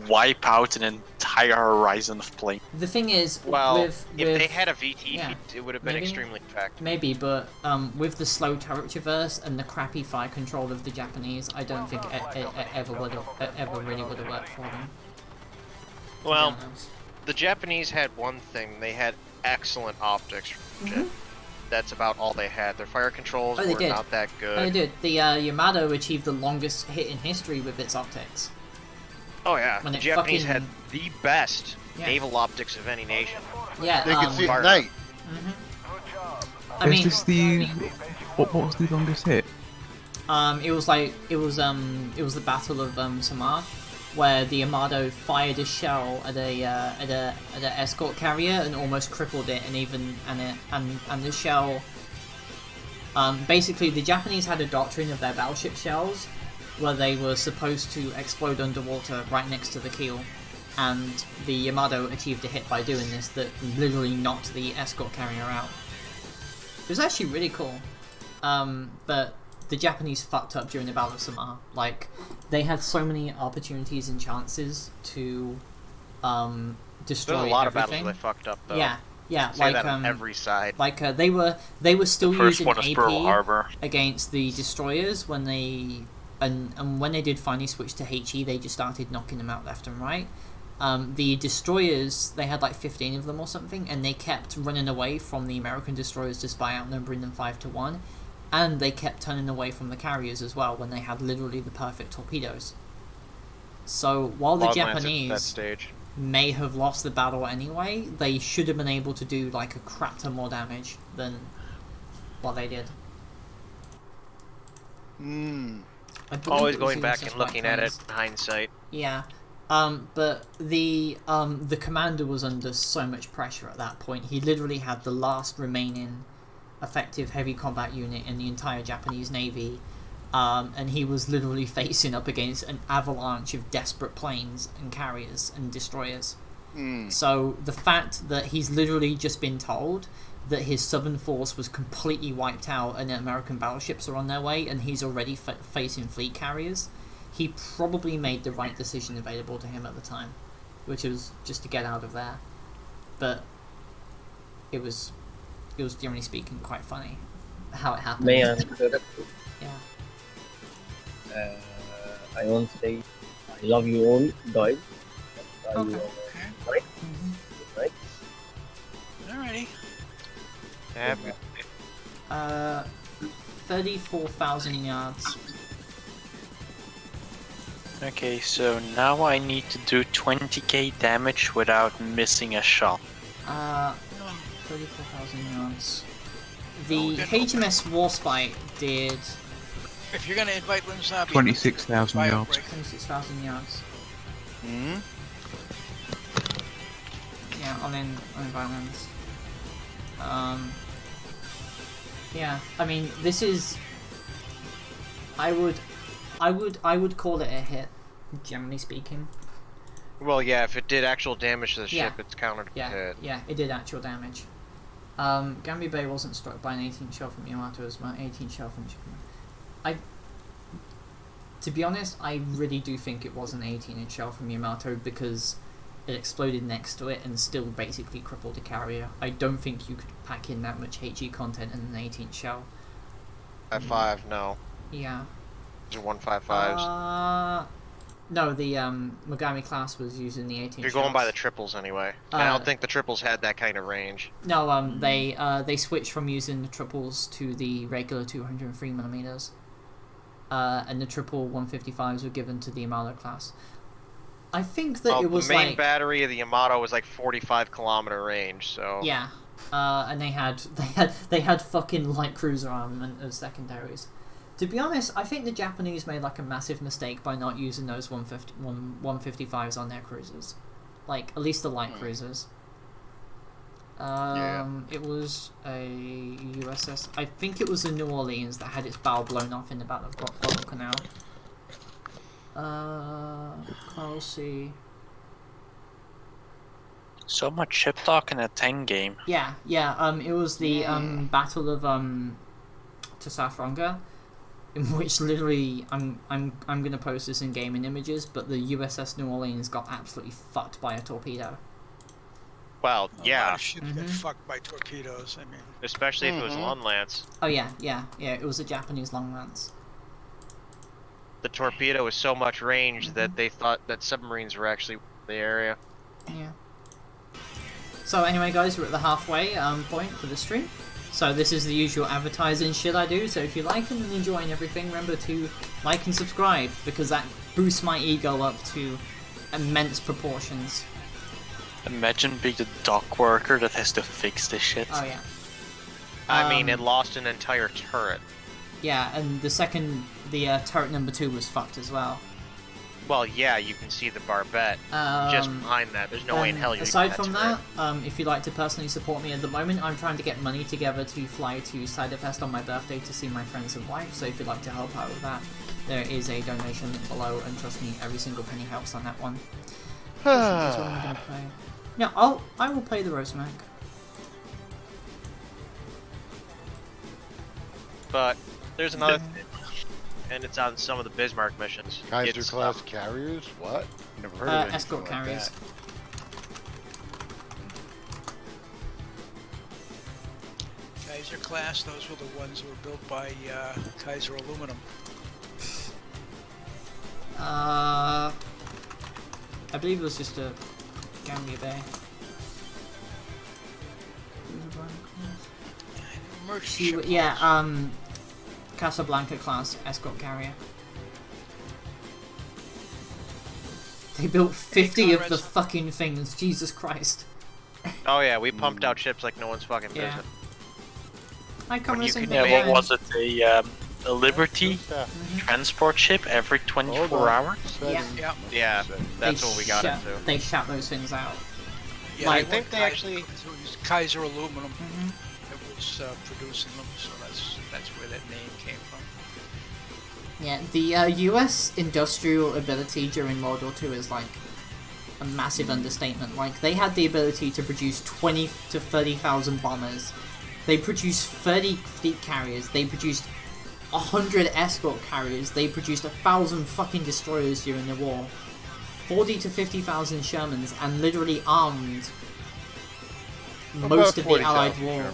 wipe out an entire horizon of plane. The thing is, Well, with if they had a VT, yeah, it would have been maybe. extremely effective. maybe, but with the slow turret traverse and the crappy fire control of the Japanese, I don't think it ever really would have worked for them. to be Well, honest. the Japanese had one thing. They had excellent optics. That's about all they had. Their fire controls Oh, they were did. not that good. Oh, they did. The Yamato achieved the longest hit in history with its optics. Oh yeah, When the it Japanese fucking- had the best Yeah. naval optics of any nation. Yeah, They could see at fire. night. I Is mean, this the what was the longest hit? it was the Battle of Samar, where the Yamato fired a shell at an escort carrier and almost crippled it, and the shell. Basically, the Japanese had a doctrine of their battleship shells, where they were supposed to explode underwater right next to the keel. and the Yamato achieved a hit by doing this that literally knocked the escort carrier out. It was actually really cool. But the Japanese fucked up during the Battle of Samar. Like, they had so many opportunities and chances to destroy There's a lot everything. of battles where they fucked up, though. Yeah, Say that on every side. Like they were still First using one is Pearl AP Harbor. against the destroyers when they and when they did finally switch to HE, they just started knocking them out left and right. The destroyers, they had like 15 of them or something, and they kept running away from the American destroyers just by outnumbering them 5-1, and they kept turning away from the carriers as well when they had literally the perfect torpedoes. So while the Japanese that stage. may have lost the battle anyway, they should have been able to do like a crap ton more damage than what they did. I believe Always it was going back USS and looking at it Blacklands. in hindsight. Yeah. But the commander was under so much pressure at that point. He literally had the last remaining effective heavy combat unit in the entire Japanese Navy, and he was literally facing up against an avalanche of desperate planes and carriers and destroyers. So the fact that he's literally just been told that his southern force was completely wiped out and American battleships are on their way and he's already facing fleet carriers, he probably made the right decision available to him at the time, which was just to get out of there. But it was generally speaking quite funny how it happened. May I interrupt you? Yeah. I want to say I love you all, guys. Okay. Right? Right? Alrighty. 34,000 yards. Okay, so now I need to do 20k damage without missing a shot. 34,000 yards. The HMS Warspite did If you're gonna invite Linzabi, 26,000 yards. 26,000 yards. Hmm? Yeah, on violence. Yeah, I mean, this is. I would call it a hit, generally speaking. Well, yeah, if it did actual damage to the Yeah. ship, it's countered Yeah, with hit. yeah, it did actual damage. Gambi Bay wasn't struck by an 18 shell from Yamato as my 18 shell from Japan. To be honest, I really do think it was an 18-inch shell from Yamato because it exploded next to it and still basically crippled the carrier. I don't think you could pack in that much HE content in an 18 shell. At 5, no. Yeah. These are 155s. No, the Mogami class was using the 18 You're going by the shells. triples anyway. I don't think the triples had that kind of range. No, they switched from using the triples to the regular 203mm. And the triple 155s were given to the Yamato class. I think that it was the main like battery of the Yamato was like 45-kilometer range, so yeah, and they had fucking light cruiser armament as secondaries. To be honest, I think the Japanese made like a massive mistake by not using those 155s on their cruisers, like at least the light cruisers. It was a USS. I think it was the New Orleans that had its bow blown off in the Battle of Guadalcanal. I'll see. So much ship talk in a 10 game. Yeah. It was the Battle of Tasafronga, in which literally I'm gonna post this in gaming images, but the USS New Orleans got absolutely fucked by a torpedo. well, A lot yeah, of ships get fucked by torpedoes. I mean, especially if it was Lund Lance. Oh yeah. It was a Japanese long lance. The torpedo was so much range that they thought that submarines were actually in the area. Yeah. So anyway, guys, we're at the halfway point for the stream. So this is the usual advertising shit I do. So if you're liking and enjoying everything, remember to like and subscribe because that boosts my ego up to immense proportions. Imagine being the dock worker that has to fix this shit. Oh yeah. I mean, it lost an entire turret. Yeah, and the turret number 2 was fucked as well. Well, yeah, you can see the barbette just behind that. There's no way in hell you aside can from turret. that, if you'd like to personally support me at the moment, I'm trying to get money together to fly to Sidefest on my birthday to see my friends and wife, so if you'd like to help out with that, there is a donation link below, and trust me, every single penny helps on that one. That's what I'm gonna play. Yeah, I will play the Rosemag. But there's another thing, and it's on some of the Bismarck missions. Kaiser It's, class carriers? What? Never heard of anything Escort like carriers. that. Kaiser class, those were the ones that were built by Kaiser Aluminum. I believe it was just a Gambia Bay. Merchant ship Casablanca class escort carrier. They built 50 of the fucking things, Jesus Christ. Oh yeah, we pumped out ships like no one's fucking Yeah. business. Hi, Comrades and Yeah, what was it? A Liberty transport ship every 24 hours? Yeah. Yeah. Yeah, that's what we got shut, into. They shut those things out. Yeah, Like- I think they actually. It was Kaiser Aluminum that was producing them, so that's where that name came from. Yeah, the US industrial ability during World War II is like a massive understatement. Like, they had the ability to produce 20 to 30,000 bombers. They produced 30 fleet carriers. They produced 100 escort carriers. They produced 1,000 fucking destroyers during the war. 40 to 50,000 Shermans, and literally armed most of the Allied war.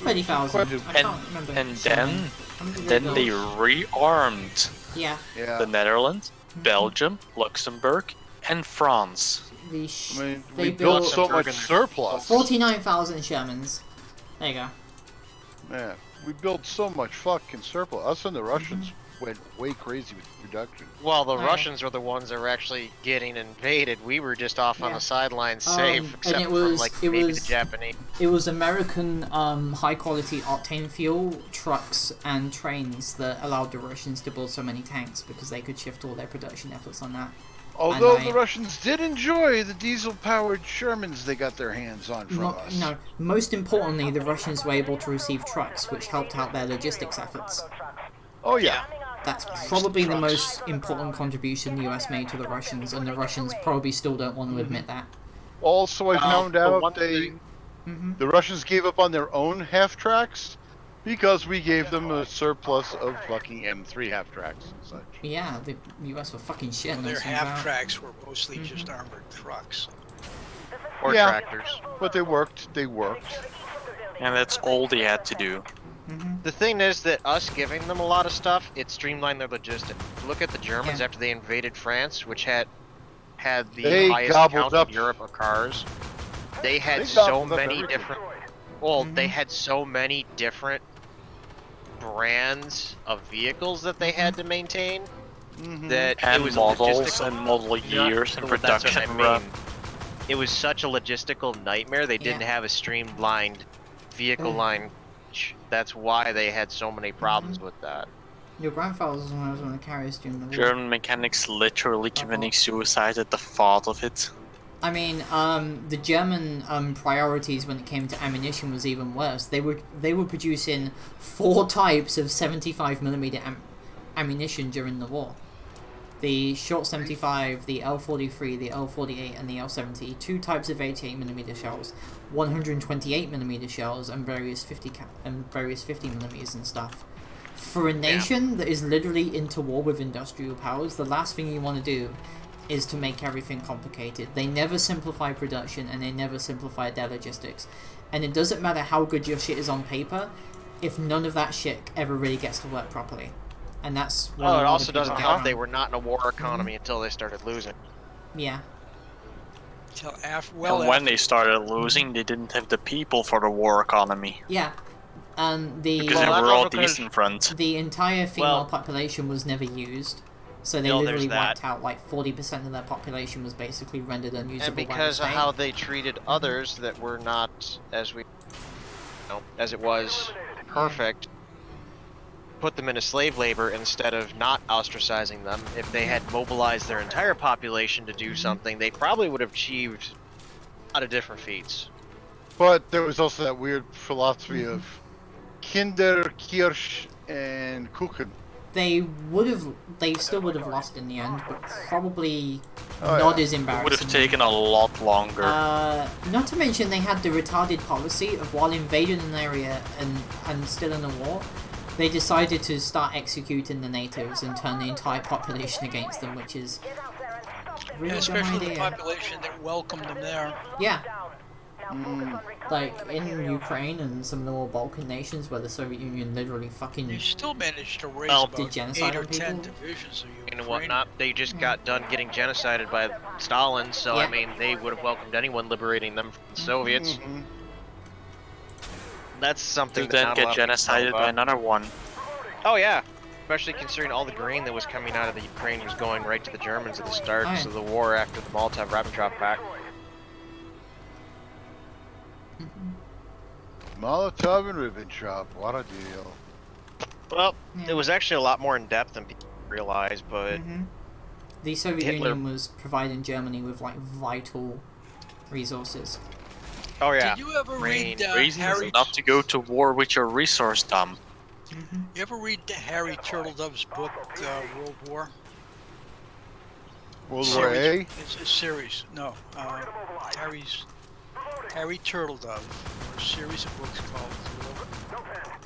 30,000. I can't remember. And Sherman. then they rearmed Yeah. the Netherlands, Belgium, Luxembourg, and France. I mean, They we built so Luxembourg much and- surplus. 49,000 Shermans. There you go. Man, we built so much fucking surplus. Us and the Russians went way crazy with production. Well, the Right. Russians were the ones that were actually getting invaded. We were just off on Yeah. the sidelines, safe, And except it for was- like it maybe was- the Japanese. It was American high quality octane fuel, trucks, and trains that allowed the Russians to build so many tanks because they could shift all their production efforts on that. Although And the Russians did enjoy the diesel-powered Shermans they got their hands on from us. No, most importantly, the Russians were able to receive trucks, which helped out their logistics efforts. Oh yeah. That's probably the most important contribution the US made to the Russians, and the Russians probably still don't want to admit that. Also, I found out one they Mhm. the Russians gave up on their own half tracks because we gave them a surplus of fucking M3 half tracks and such. Yeah, the US were fucking shitting Their those things half out. tracks were mostly just armored trucks. Or Yeah. tractors. But they worked. They worked. And that's all they had to do. The thing is that us giving them a lot of stuff, it streamlined their logistics. Look at the Germans Yeah. after they invaded France, which had the They highest gobbled count up- in Europe of cars. They had They so gobbled up many everything. different. Well, they had so many different brands of vehicles that they had to maintain that it And was models a logistical and model years and Well, that's what production I run. mean. It was such a logistical nightmare. They didn't Yeah. have a streamlined vehicle line. That's why they had so many problems with that. Your grandfather was one of the carriers during the war. German mechanics literally committing suicide at the thought of it. I mean, the German priorities when it came to ammunition was even worse. They were producing 4 types of 75mm ammunition during the war. The short 75, the L43, the L48, and the L70. 2 types of 88mm shells, 128mm shells, and various 50mm and stuff. For a nation that is literally into war with industrial powers, the last thing you want to do is to make everything complicated. They never simplify production, and they never simplify their logistics. And it doesn't matter how good your shit is on paper if none of that shit ever really gets to work properly. And that's what a Oh, lot it of also people doesn't get help wrong. they were not in a war economy until they started losing. Yeah. Till And when they started losing, they didn't have the people for the war economy. Yeah. And the Because Well, they that's were all also 'cause- decent front. the entire female Well- population was never used. So they No, literally there's that. wiped out like 40% of their population was basically rendered unusable And by the because of state. how they treated others that were not as it was perfect, put them into slave labor instead of not ostracizing them. If they had mobilized their entire population to do something, they probably would have achieved a lot of different feats. But there was also that weird philosophy of Kinder, Kirsch, and Kuchen. They still would have lost in the end, but probably Oh, not yeah. as It would embarrassing. have taken a lot longer. Not to mention they had the retarded policy of while invading an area and still in a war, they decided to start executing the natives and turn the entire population against them, which is a really dumb especially the idea. population that welcomed them there. Yeah. Like in Ukraine and some of the more Balkan nations where the Soviet Union literally You fucking still managed to raise Well, about did genocide 8 or on 10 people. divisions of Ukraine. And whatnot. They just got done getting genocided by Stalin, so Yeah. I mean, they would have welcomed anyone liberating them from the Soviets. Mhm. That's To something that then not a get lot of people know genocided by about. another one. Oh yeah, especially considering all the grain that was coming out of the Ukraine was going right to the Germans at the start Oh, yeah. of the war after the Molotov-Ribbentrop Pact. Molotov and Ribbentrop, what a deal. Well, Yeah. it was actually a lot more in depth than people realize, but The Soviet Hitler- Union was providing Germany with like vital resources. oh yeah, Did you ever Rain. read Reasons Harry? not to go to war with your resource dump. You ever read Harry Turtledove's book World War? World War A? It's a series. No, Harry Turtledove, a series of books called World War.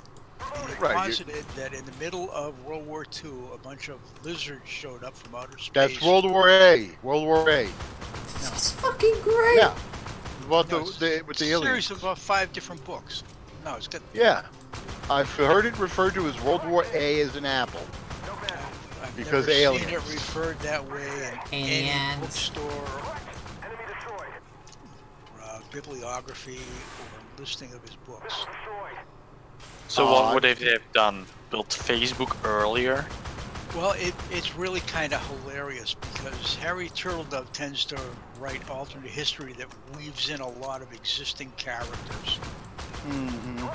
And it Right, posited that in the middle of World War II, a bunch of lizards showed up from outer space. That's World War A. World War A. That's fucking great! Yeah. About No, with the a series aliens. of about 5 different books. No, it's got. Yeah. I've heard it referred to as World War A as an apple. I've Because never aliens. seen it referred that way in any Aliens. bookstore, bibliography, or listing of his books. So what would they have done? Built Facebook earlier? Well, it's really kind of hilarious because Harry Turtledove tends to write alternate history that weaves in a lot of existing characters. Mm-hmm.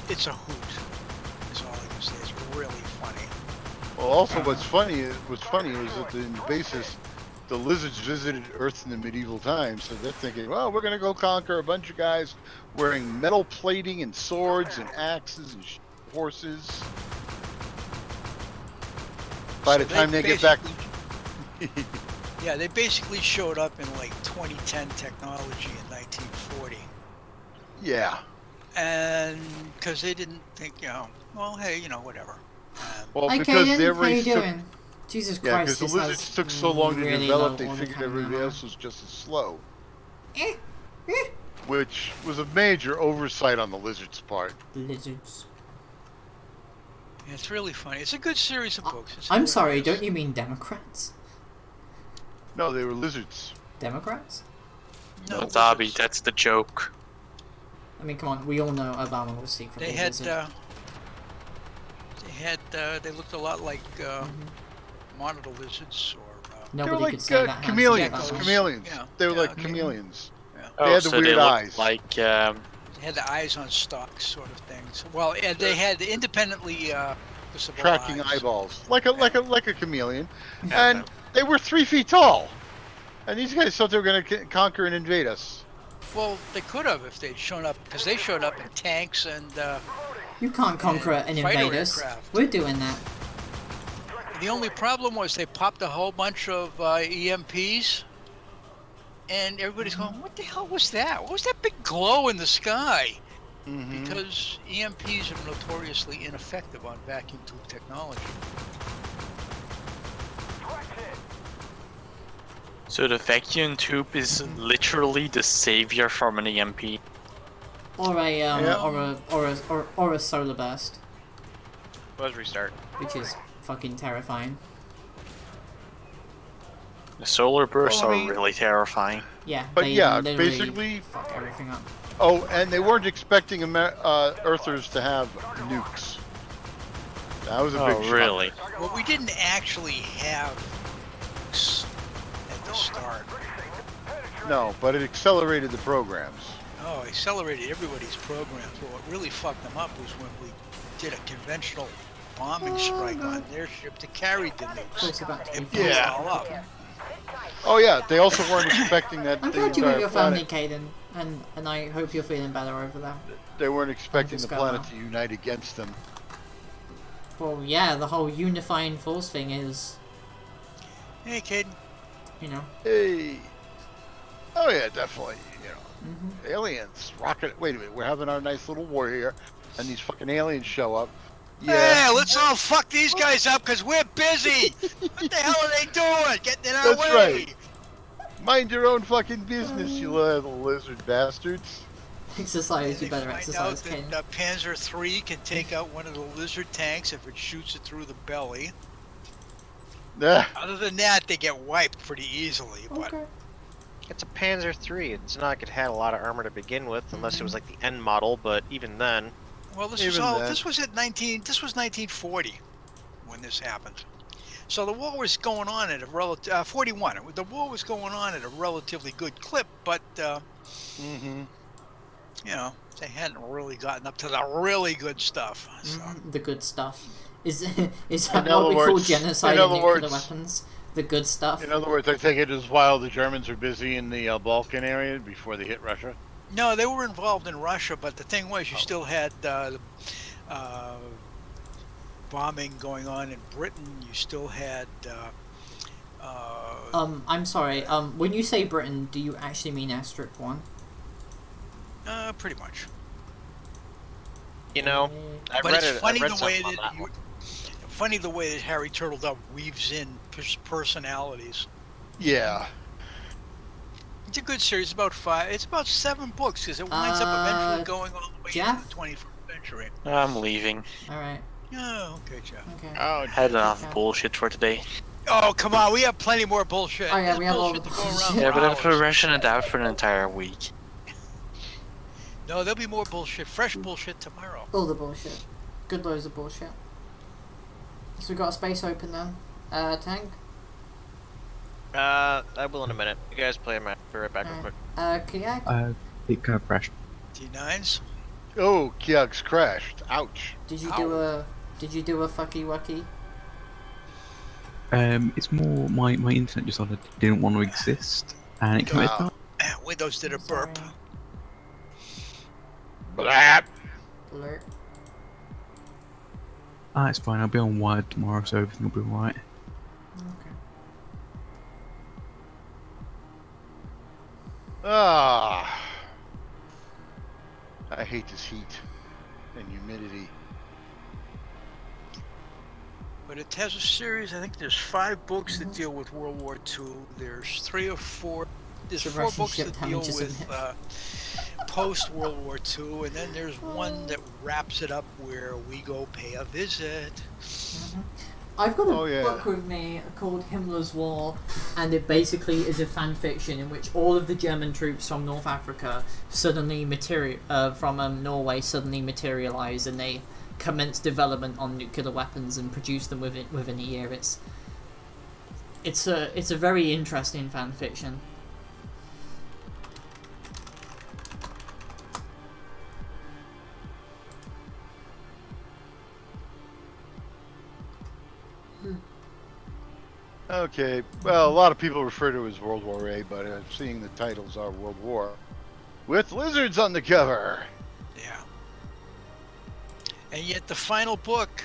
It's a hoot. Is all I can say. It's really funny. Well, also, what's funny is that in the basis, the lizards visited Earth in the medieval times, so they're thinking, well, we're gonna go conquer a bunch of guys wearing metal plating and swords and axes and horses. By the So time they get back, Yeah, they basically showed up in like 2010 technology in 1940. yeah. And because they didn't think, well, hey, whatever. Well, Hi because Kaden, their how you race took, doing? Jesus yeah, Christ, because the this lizards has took so long to really develop, low they order figured coming everybody now. else was just as slow, Eh, which was a major oversight on the lizards' part. lizards. Yeah, it's really funny. It's a good series of books. It's I'm sorry, hilarious. don't you mean Democrats? No, they were lizards. Democrats? No, Well, Darby, lizards. that's the joke. I mean, come on, we all know Obama was secretly They had, lizard. they looked a lot like monitor lizards or. They were Nobody like could say that. chameleons. Handsome. Chameleons. Yeah, They were yeah, like okay. chameleons. Yeah. They had the so they weird look eyes. like They had the eyes on stalks, sort of things. Well, and they had independently visible Tracking eyes. eyeballs, like a chameleon, and they were 3 feet tall. And these guys thought they were going to conquer and invade us. Well, they could have if they'd shown up, because they showed up in tanks and. You can't conquer And and fighter invade us. aircraft. We're doing that. The only problem was they popped a whole bunch of EMPs, and everybody's going, "What the hell was that? What was that big glow in the sky?" Mm-hmm. Because EMPs are notoriously ineffective on vacuum tube technology. So the vacuum tube is literally the savior from an EMP. Or a Yeah. or a solar burst, was restart. which is fucking terrifying. The solar bursts Well, I are mean- really terrifying. Yeah, But they yeah, literally basically- fuck everything up. Oh, and they weren't expecting Earthers to have nukes. That was a big Oh, shock. really? Well, we didn't actually have nukes at the start. No, but it accelerated the programs. Oh, accelerated everybody's programs. But what really fucked them up was when we did a conventional bombing strike on their ship to carry the It's nukes. about to It be blew it Yeah. all up. Oh yeah, they also weren't expecting that I'm the glad you're with entire your family, planet. Caden, and I hope you're feeling better over there. They weren't expecting the Just got planet out. to unite against them. Well, yeah, the whole unifying force thing is. Hey, kid. you know. Hey. Oh yeah, definitely. You know, aliens, rocket. Wait a minute, we're having our nice little war here, and these fucking aliens show up. Hey, let's all fuck these guys up because we're busy. What the hell are they doing? Getting in our That's way. right. Mind your own fucking business, you little lizard bastards. Exercise, you They better find exercise, out Ken. that Panzer III can take out one of the lizard tanks if it shoots it through the belly. Ah, Other than that, they get wiped pretty easily. But Okay. It's a Panzer III. It's not like it had a lot of armor to begin with, unless it was like the end model. But even then, well, this Even was all. then. This was 1940 when this happened. So the war was going on at a 41. The war was going on at a relatively good clip, but mm-hmm. you know, they hadn't really gotten up to the really good stuff. So. The good stuff. Is that In what other we call words- genocide in in other nuclear words- weapons? The good stuff? In other words, I take it as while the Germans are busy in the Balkan area before they hit Russia. No, they were involved in Russia, but the thing was, you still had bombing going on in Britain. You still had. I'm sorry. When you say Britain, do you actually mean asterisk 1? Pretty much. you know, I But read it's it. funny I read the way something on that that one. funny the way that Harry Turtledove weaves in personalities. Yeah. It's a good series. About 5. It's about 7 books because it winds up eventually going all the way Jeff? into the 21st century. I'm leaving. Alright. Oh, okay, Jeff. Okay. Oh, Had enough Okay. bullshit for today. Oh, come on. We have plenty more bullshit. Oh, yeah, There's we have all bullshit the to go bullshit. around Yeah, for but if we hours. ration it out for an entire week. No, there'll be more bullshit. Fresh bullshit tomorrow. All the bullshit. Good loads of bullshit. So we got a space open then. Tank? I will in a minute. You guys play. I'm be right back real quick. Kayak? It crashed. D9s. Oh, Kiak's crashed. Ouch. Did you do a fucky wucky? It's more my internet just didn't want to exist, and it committed. Wow. Windows did a burp. Sorry. Blap. Alert. Ah, it's fine. I'll be on Wired tomorrow, so everything will be alright. Okay. Ah. I hate this heat and humidity. But it has a series. I think there's 5 books that deal with World War II. There's 3 or 4. There's The 4 Russian books ship that deal damages with post World War II, and then there's one that wraps it up where we go pay a visit. I've got a Oh, yeah. book with me called Himmler's War, and it basically is a fan fiction in which all of the German troops from North Africa suddenly from Norway suddenly materialize, and they commence development on nuclear weapons and produce them within a year. It's a very interesting fan fiction. Okay, well, a lot of people refer to it as World War A, but seeing the titles are World War. With lizards on the cover. Yeah. And yet the final book,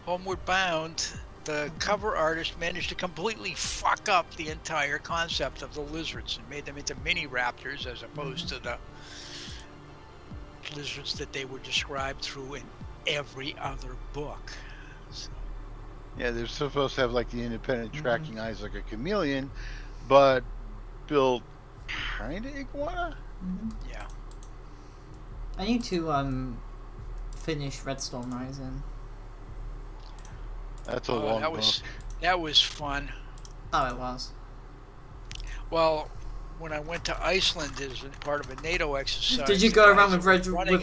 Homeward Bound, the cover artist managed to completely fuck up the entire concept of the lizards and made them into mini raptors as opposed to the lizards that they were described through in every other book. So, Yeah, they're supposed to have like the independent tracking eyes like a chameleon, but built kind of iguana. yeah. I need to finish Red Storm Rising. That's a long book. That was fun. Oh, it was. Well, when I went to Iceland as a part of a NATO exercise, Did you the go guys around that with were running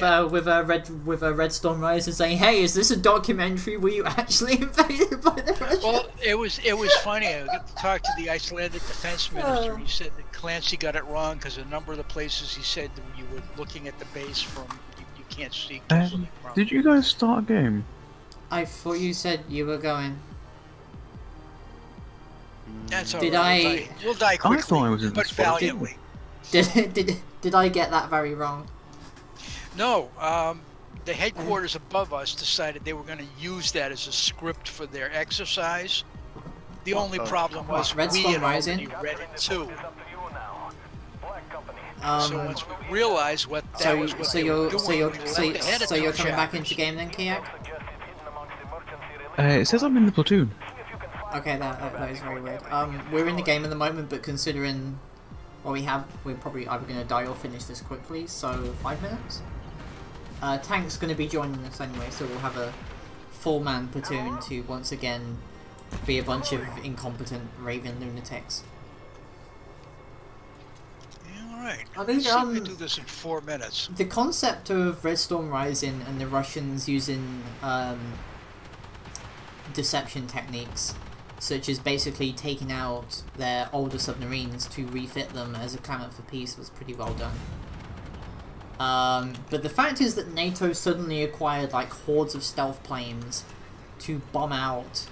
it- Red Storm Rising saying, "Hey, is this a documentary? Were you actually invaded by the Russians?" Well, it was funny. I got to talk to the Icelandic defense minister. He said that Clancy got it wrong because a number of the places he said that you were looking at the base from, you can't see easily from. Did you guys start a game? I thought you said you were going. That's all Did right. I- We'll die quickly, thought I was in the but squad. valiantly. Did I get that very wrong? No, the headquarters above us decided they were going to use that as a script for their exercise. The only problem was Red we Storm had Rising? already read it too. So Um, once we realized what that was what they were doing, we leapt ahead a so you're couple coming back chapters. into game then, Kiak? It says I'm in the platoon. Okay, that is very weird. We're in the game at the moment, but considering what we have, we're probably either going to die or finish this quickly, so 5 minutes? Tank's going to be joining us anyway, so we'll have a full-man platoon to once again be a bunch of incompetent Raven lunatics. Yeah, alright. I think, Let's see if we do this in 4 minutes. The concept of Red Storm Rising and the Russians using deception techniques, such as basically taking out their older submarines to refit them as a clamour for peace, was pretty well done. But the fact is that NATO suddenly acquired like hordes of stealth planes to bomb out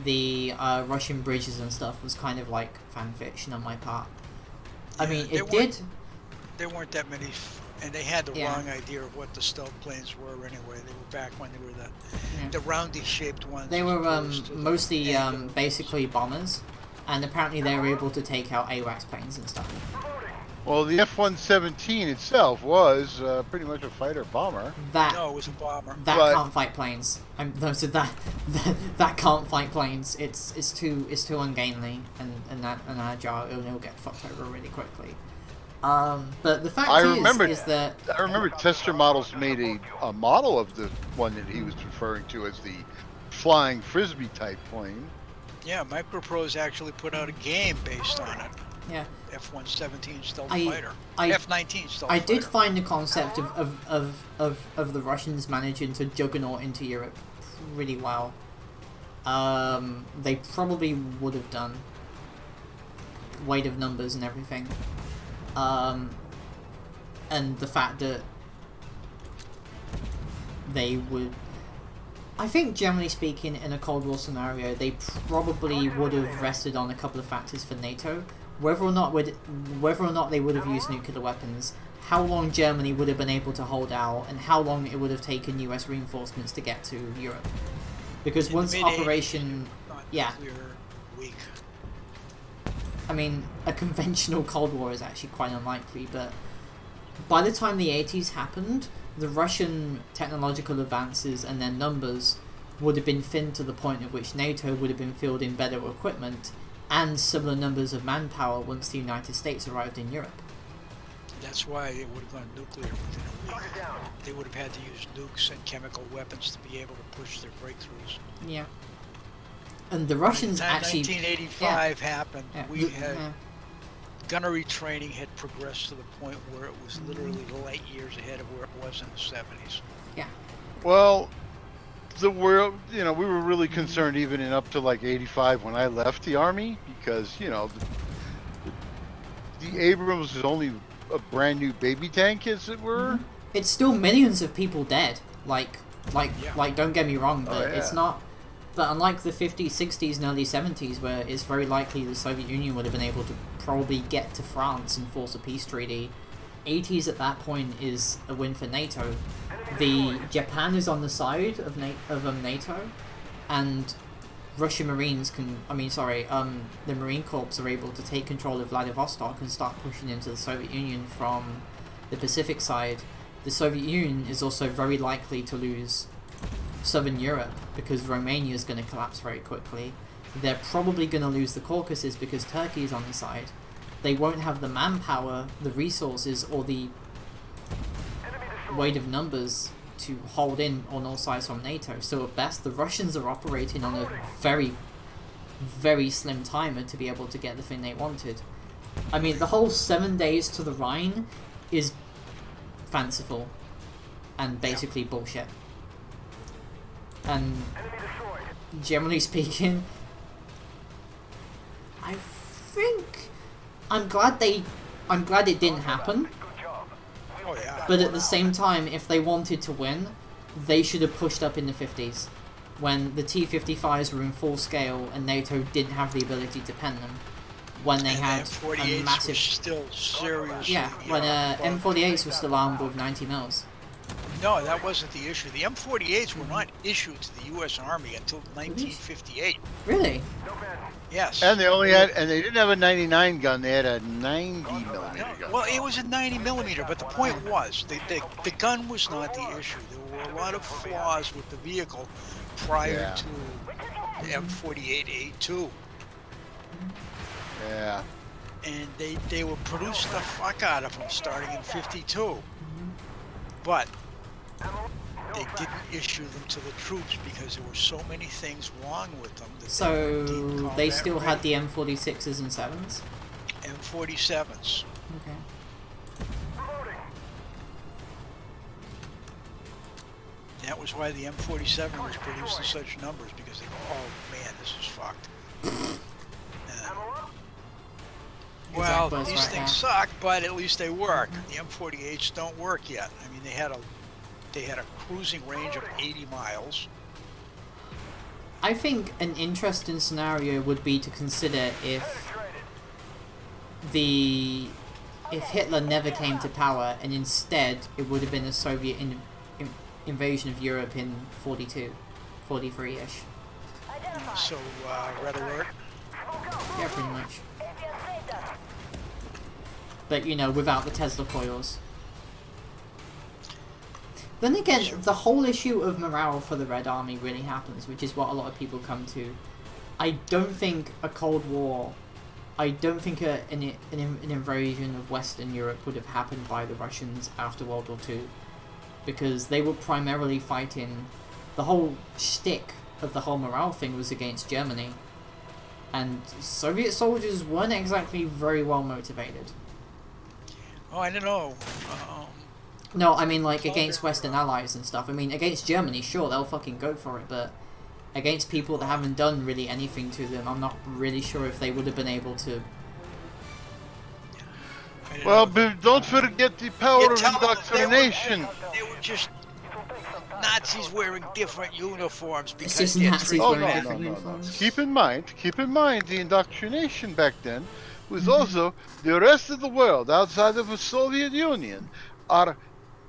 the Russian bridges and stuff was kind of like fanfiction on my part. I mean, it did. There weren't that many, and they had the Yeah. wrong idea of what the stealth planes were anyway. They were back when they were the roundy shaped ones. They as were opposed to the mostly angle. basically bombers, and apparently they were able to take out AWACS planes and stuff. Well, the F-117 itself was pretty much a fighter bomber. That No, it was a bomber. that But- can't fight planes. So that can't fight planes. It's too ungainly and agile. It'll get fucked over really quickly. But the fact I is remember that I remember Tester Models made a model of the one that he was referring to as the flying frisbee type plane. Yeah, Microprose actually put out a game based on it. yeah. F-117 stealth I- fighter. I- F-19 stealth I fighter. did find the concept of the Russians managing to juggernaut into Europe really well. They probably would have done. Weight of numbers and everything. And the fact that they would... I think, generally speaking, in a Cold War scenario, they probably would have rested on a couple of factors for NATO. Whether or not they would have used nuclear weapons, how long Germany would have been able to hold out, and how long it would have taken US reinforcements to get to Europe. Because In the once mid-80s, Operation... not yeah. nuclear weak. I mean, a conventional Cold War is actually quite unlikely, but by the time the 80s happened, the Russian technological advances and their numbers would have been thinned to the point at which NATO would have been fielding better equipment and similar numbers of manpower once the United States arrived in Europe. That's why it would have gone nuclear within a week. They would have had to use nukes and chemical weapons to be able to push their breakthroughs. Yeah. And the Russians By the time actually... 1985 happened, Yeah. we had gunnery training had progressed to the point where it was literally light years ahead of where it was in the 70s. Yeah. Well, the world, we were really concerned even in up to like 85 when I left the Army because, the Abrams is only a brand new baby tank, as it were. It's still millions of people dead. Like, don't get me wrong, but yeah. it's not... But unlike the 50s, 60s, and early 70s, where it's very likely the Soviet Union would have been able to probably get to France and force a peace treaty, 80s at that point is a win for NATO. Japan is on the side of NATO, and Russian Marines the Marine Corps are able to take control of Vladivostok and start pushing into the Soviet Union from the Pacific side. The Soviet Union is also very likely to lose Southern Europe because Romania is going to collapse very quickly. They're probably going to lose the Caucasus because Turkey is on the side. They won't have the manpower, the resources, or the weight of numbers to hold in on all sides from NATO. So at best, the Russians are operating on a very, very slim timer to be able to get the thing they wanted. I mean, the whole 7 days to the Rhine is fanciful and basically bullshit. And generally speaking, I think I'm glad it didn't happen. Oh yeah. But at the same time, if they wanted to win, they should have pushed up in the 50s, when the T-55s were in full scale and NATO didn't have the ability to pen them. When they had M48s a massive... were still seriously Yeah, when M48s were still armed with 90 mils. No, that wasn't the issue. The M48s were not issued to the U.S. Army until 1958. Really? Yes. And they only had, and they didn't have a 99 gun. They had a 90 millimeter gun. Well, it was a 90 millimeter, but the point was the gun was not the issue. There were a lot of flaws with the vehicle prior to the M48A2. Yeah. And they would produce the fuck out of them starting in 52. But they didn't issue them to the troops because there were so many things wrong with them. That So they still had the M46s and 7s? M47s. Okay. That was why the M47 was produced in such numbers, because they go, oh man, this is fucked. Well, Exactly, these right things now. suck, but at least they work. The M48s don't work yet. I mean, they had a cruising range of 80 miles. I think an interesting scenario would be to consider if Hitler never came to power and instead it would have been a Soviet invasion of Europe in 42, 43-ish. So, red alert. Yeah, pretty much. But, you know, without the Tesla coils. Then again, the whole issue of morale for the Red Army really happens, which is what a lot of people come to. I don't think a Cold War, I don't think an invasion of Western Europe would have happened by the Russians after World War II. Because they were primarily fighting, the whole shtick of the whole morale thing was against Germany. And Soviet soldiers weren't exactly very well motivated. Oh, I don't know. No, I mean, like, against Western allies and stuff. I mean, against Germany, sure, they'll fucking go for it, but against people that haven't done really anything to them, I'm not really sure if they would have been able to. Well, but don't forget the power of indoctrination. They were just Nazis wearing different uniforms It's because just they're Nazis Oh, wearing no, different no, no, no. uniforms. Keep in mind, the indoctrination back then was also the rest of the world outside of the Soviet Union are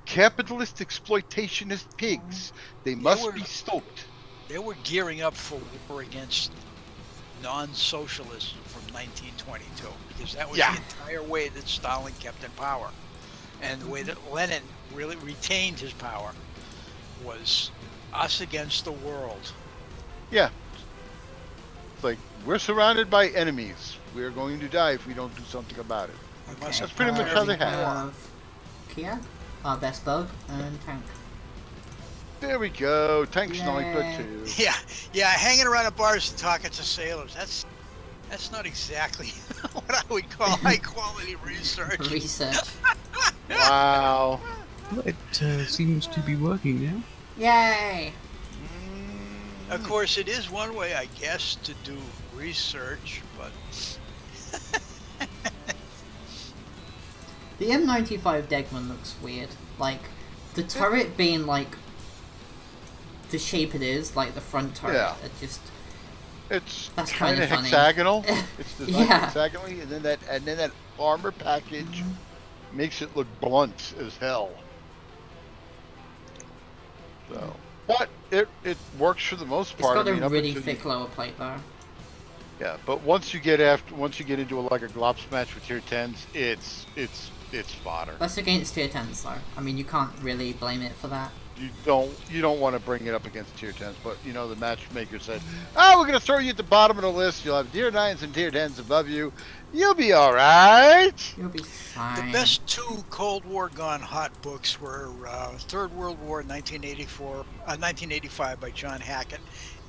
capitalist exploitationist pigs. They must be stoked. They were gearing up for war against non-socialism from 1922 because that was the entire way that Stalin kept in power, and the way that Lenin really retained his power was us against the world. Yeah. It's like, we're surrounded by enemies. We're going to die if we don't do something about it. Must That's pretty much how they have it. Kia, our best bug, and tank. There we go. Tank sniper too. Yeah, hanging around at bars and talking to sailors. That's not exactly what I would call high quality research. Research. Wow. It seems to be working now. Yay! Of course, it is one way, I guess, to do research, but The M95 Degman looks weird. Like, the turret being like the shape it is, like the front turret, it just That's kind of funny. hexagonal. It's designed Yeah. hexagonally, and then that armor package makes it look blunt as hell. So, but it works for the most It's part. got I mean, a up really until thick lower plate though. Yeah, but once you get into like a glops match with tier 10s, it's fodder. That's against tier 10s though. I mean, you can't really blame it for that. You don't want to bring it up against tier 10s, but you know the matchmaker said, "Oh, we're gonna throw you at the bottom of the list. You'll have tier 9s and tier 10s above you. You'll be all right." You'll be fine. the best two Cold War gone hot books were Third World War 1985 by John Hackett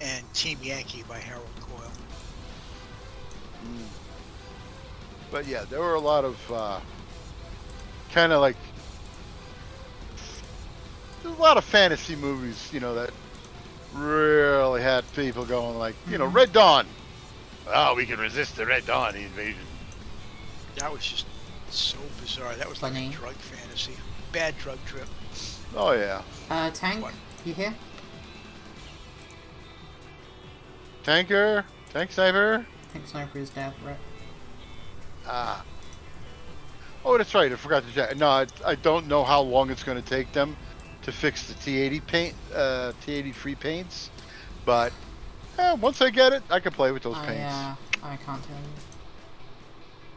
and Team Yankee by Harold Coyle. But yeah, there were a lot of kind of like there's a lot of fantasy movies, you know, that really had people going like, you know, Red Dawn. Oh, we can resist the Red Dawn invasion. That was just so bizarre. That was Funny. like a drug fantasy. Bad drug trip. Oh yeah. Tank, What? you here? Tank sniper. Tank sniper is dead, right? Oh, that's right. I forgot to check. No, I don't know how long it's going to take them to fix the T80 paint, T80 free paints, but once I get it, I can play with those paints. I can't tell you.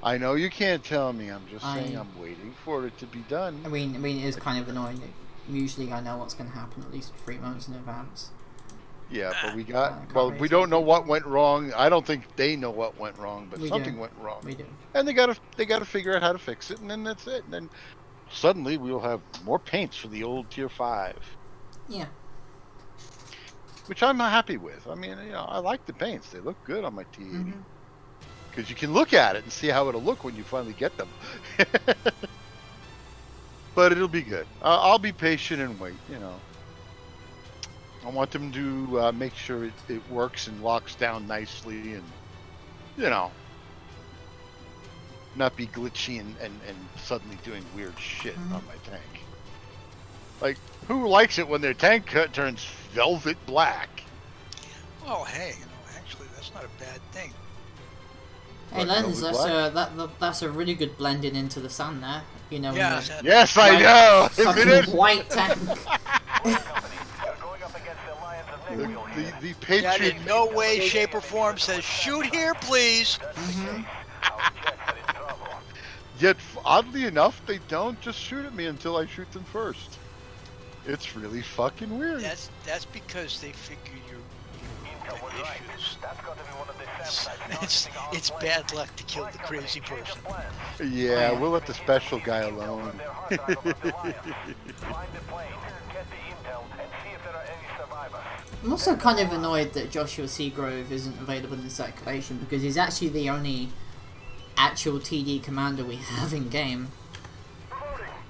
I know you can't tell me. I'm just saying I'm waiting for it to be done. I mean, it is kind of annoying. Usually, I know what's going to happen at least 3 months in advance. Yeah, but we don't know what went wrong. I don't think they know what went wrong, but something went wrong. We do. And they gotta figure out how to fix it, and then that's it. And then suddenly we'll have more paints for the old tier 5. Yeah. Which I'm happy with. I mean, I like the paints. They look good on my T80. Because you can look at it and see how it'll look when you finally get them. But it'll be good. I'll be patient and wait, I want them to make sure it works and locks down nicely and, not be glitchy and suddenly doing weird shit on my tank. Like, who likes it when their tank turns velvet black? Oh, hey, actually, that's not a bad thing. Hey, Lens, that's a really good blending into the sun there. Yeah. Yes, I know. Fucking white tank. The Patriot. That in no way, shape, or form says shoot here, please. Yet, oddly enough, they don't just shoot at me until I shoot them first. It's really fucking weird. That's because they figure you issues. It's bad luck to kill the crazy person. Yeah, we'll let the special guy alone. I'm also kind of annoyed that Joshua Seagrove isn't available in circulation because he's actually the only actual TD commander we have in game.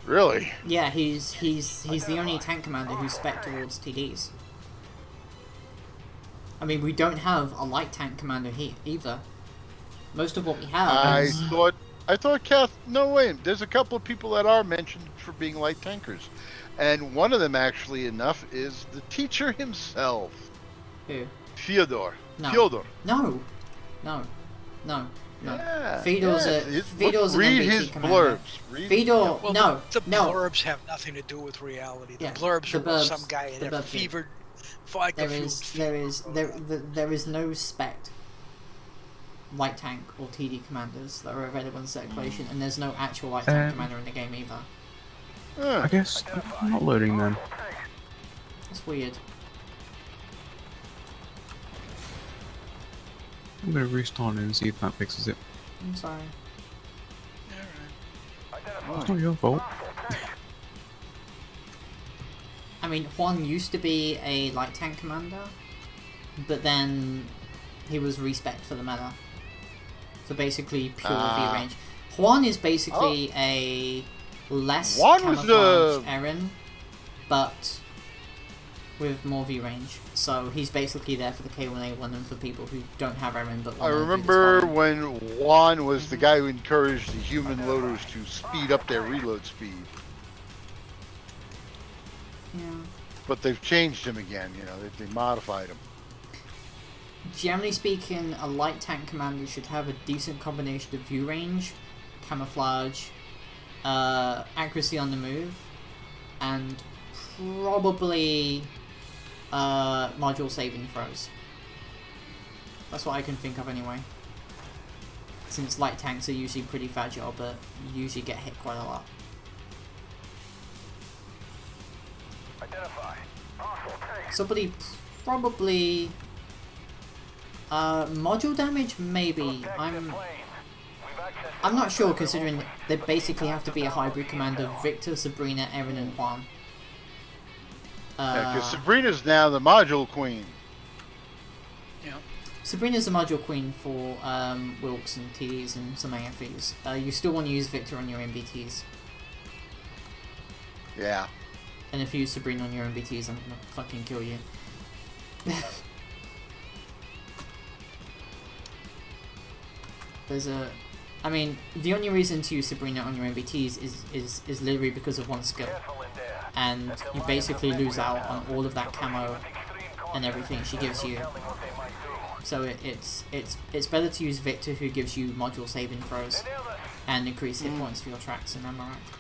Really? Yeah, he's the only tank commander who's spec towards TDs. I mean, we don't have a light tank commander here either. Most of what we have is... I thought Kath... No, wait. There's a couple of people that are mentioned for being light tankers. And one of them, actually enough, is the teacher himself. Who? Fyodor. No. Fyodor. No. Yeah, Fedor's Fedor's an read MBT his commander. blurbs. Fedor, well, the blurbs have nothing to do with reality. The blurbs are what some guy in a fevered... There is no spec light tank or TD commanders that are available in circulation, and there's no actual light tank commander in the game either. I guess I'm not loading them. That's weird. I'm gonna restart it and see if that fixes it. I'm sorry. It's not your fault. I mean, Juan used to be a light tank commander, but then he was respec'd for the meta. For basically pure V range. Juan is basically a less camouflage Eren, but with more V range. So he's basically there for the K1A1 and for people who don't have Eren but I remember when Juan was the guy who encouraged the human loaders to speed up their reload speed. Yeah. But they've changed him again, they modified him. Generally speaking, a light tank commander should have a decent combination of view range, camouflage, accuracy on the move, and probably module saving throws. That's what I can think of anyway. Since light tanks are usually pretty fragile, but usually get hit quite a lot. Somebody probably module damage, maybe. I'm not sure, considering they basically have to be a hybrid commander: Victor, Sabrina, Eren, and Juan. Yeah, because Sabrina's now the module queen. Yeah. Sabrina's the module queen for Wilks and TDs and some AFEs. You still want to use Victor on your MBTs. Yeah. And if you use Sabrina on your MBTs, I'm gonna fucking kill you. I mean, the only reason to use Sabrina on your MBTs is literally because of one skill. And you basically lose out on all of that camo and everything she gives you. So it's better to use Victor, who gives you module saving throws and increased hit points for your tracks and Amaranth.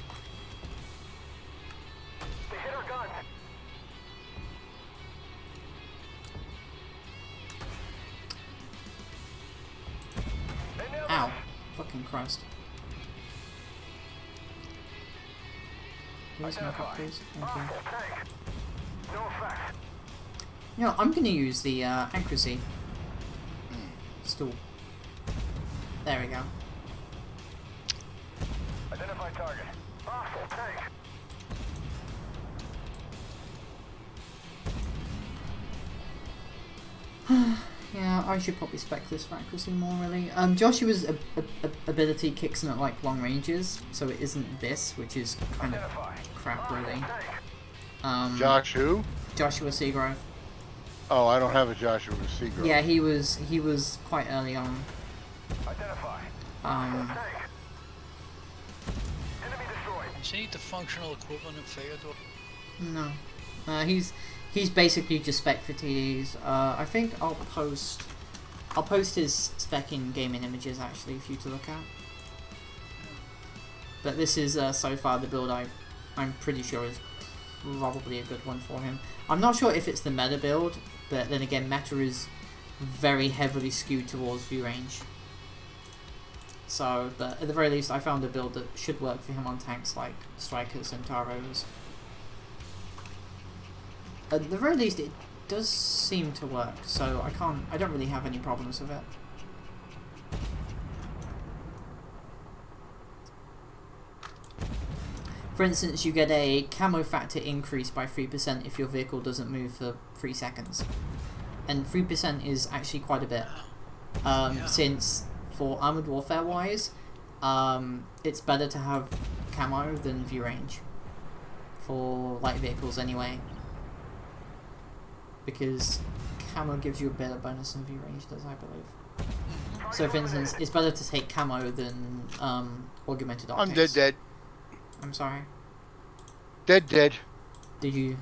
Fucking Christ. Please smoke up, please. Thank you. No effect. You know, I'm gonna use the accuracy stool. There we go. Identify target. Hostile tank. Yeah, I should probably spec this for accuracy more, really. Joshua's ability kicks in at like long ranges, so it isn't this, which is kind of crap, really. Josh who? Joshua Seagrove. Oh, I don't have a Joshua Seagrove. Yeah, he was quite early on. Identify. Enemy destroyed. Is he the functional equivalent of Theodore? No. He's basically just spec for TDs. I think I'll post his spec in gaming images actually for you to look at. But this is so far the build I'm pretty sure is probably a good one for him. I'm not sure if it's the meta build, but then again meta is very heavily skewed towards view range. So, but at the very least I found a build that should work for him on tanks like Strikers and Taros. At the very least, it does seem to work, so I don't really have any problems with it. For instance, you get a camo factor increase by 3% if your vehicle doesn't move for 3 seconds. And 3% is actually quite a bit. Since for Armoured Warfare wise, it's better to have camo than view range. For light vehicles anyway. Because camo gives you a better bonus than view range does, I believe. So for instance, it's better to take camo than augmented optics. I'm dead. I'm sorry. Dead. Did you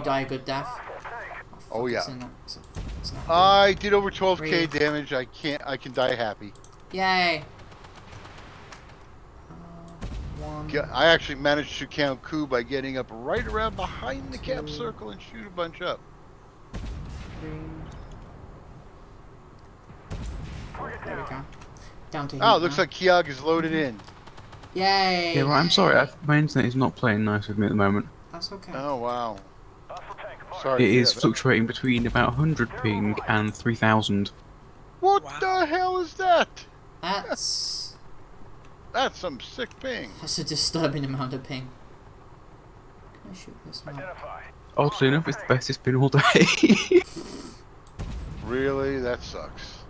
die a good death? Oh yeah. It's not good. I did over 12k damage. I can die happy. Yay! I actually managed to count coup by getting up right around behind the cap circle and shoot a bunch up. 3. There we go. Down to Oh, looks like Kiag is loaded in. Yay! Yeah, well, I'm sorry. My internet is not playing nice with me at the moment. That's okay. Oh wow. Hostile tank. Sorry. It is fluctuating between about 100 ping and 3000. What the hell is that? That's some sick ping. That's a disturbing amount of ping. Can I shoot this now? Identify. Oddly enough, it's the best it's been all day. Really? That sucks.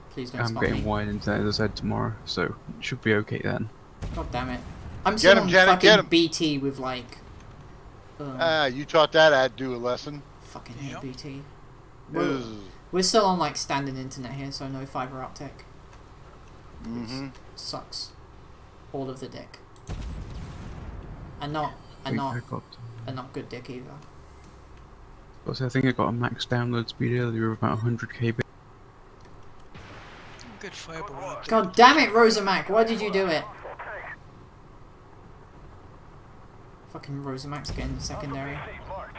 Please don't I'm spot getting me. wide into the Z tomorrow, so it should be okay then. God damn it. I'm Get still him, on Janet, fucking get him. BT with like... You taught that ad do a lesson. fucking hate BT. Ugh. We're still on like standard internet here, so no fiber optic. Mm-hmm. Sucks. All of the dick. And not good dick either. Also, I think I got a max download speed earlier of about 100 KB. Good fiber optic. God damn it, Rosamac, why did you do it? Fucking Rosamac's getting secondary.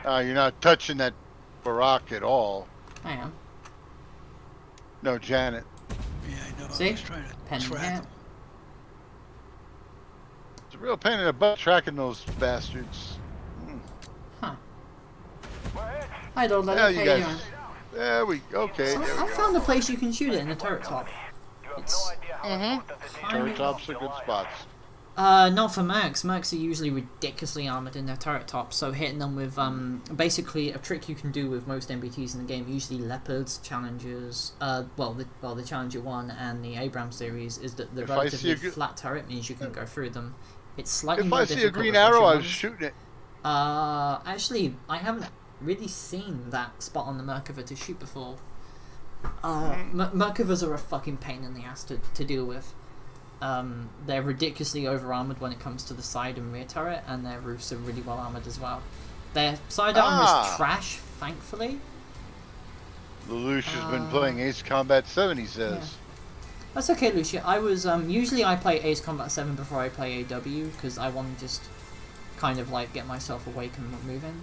You're not touching that Barack at all. I am. No, Janet. Yeah, I know. See? I was trying to Pen in track hand. him. It's a real pain in the butt tracking those bastards. Huh. Hi, Lord Lenny, Yeah, how you you guys. doing? There we okay. So, There I we go. found a place you can shoot it in the turret top. It's Turret tops are good spots. not for Max. Max are usually ridiculously armored in their turret tops, so hitting them with basically a trick you can do with most MBTs in the game, usually Leopards, Challengers, the Challenger 1 and the Abrams series, is that the If I relatively see a flat turret means you can go through them. It's slightly If more I see a difficult green with Russian arrow, I was ones. shooting it. Actually, I haven't really seen that spot on the Merkava to shoot before. Merkavas are a fucking pain in the ass to deal with. They're ridiculously over-armoured when it comes to the side and rear turret, and their roofs are really well-armoured as well. Their side armour is trash, thankfully. Lelouch has been playing Ace Combat 7, he says. Yeah. That's okay, Lucia. I was, usually I play Ace Combat 7 before I play AW, because I want to just kind of like get myself awake and moving.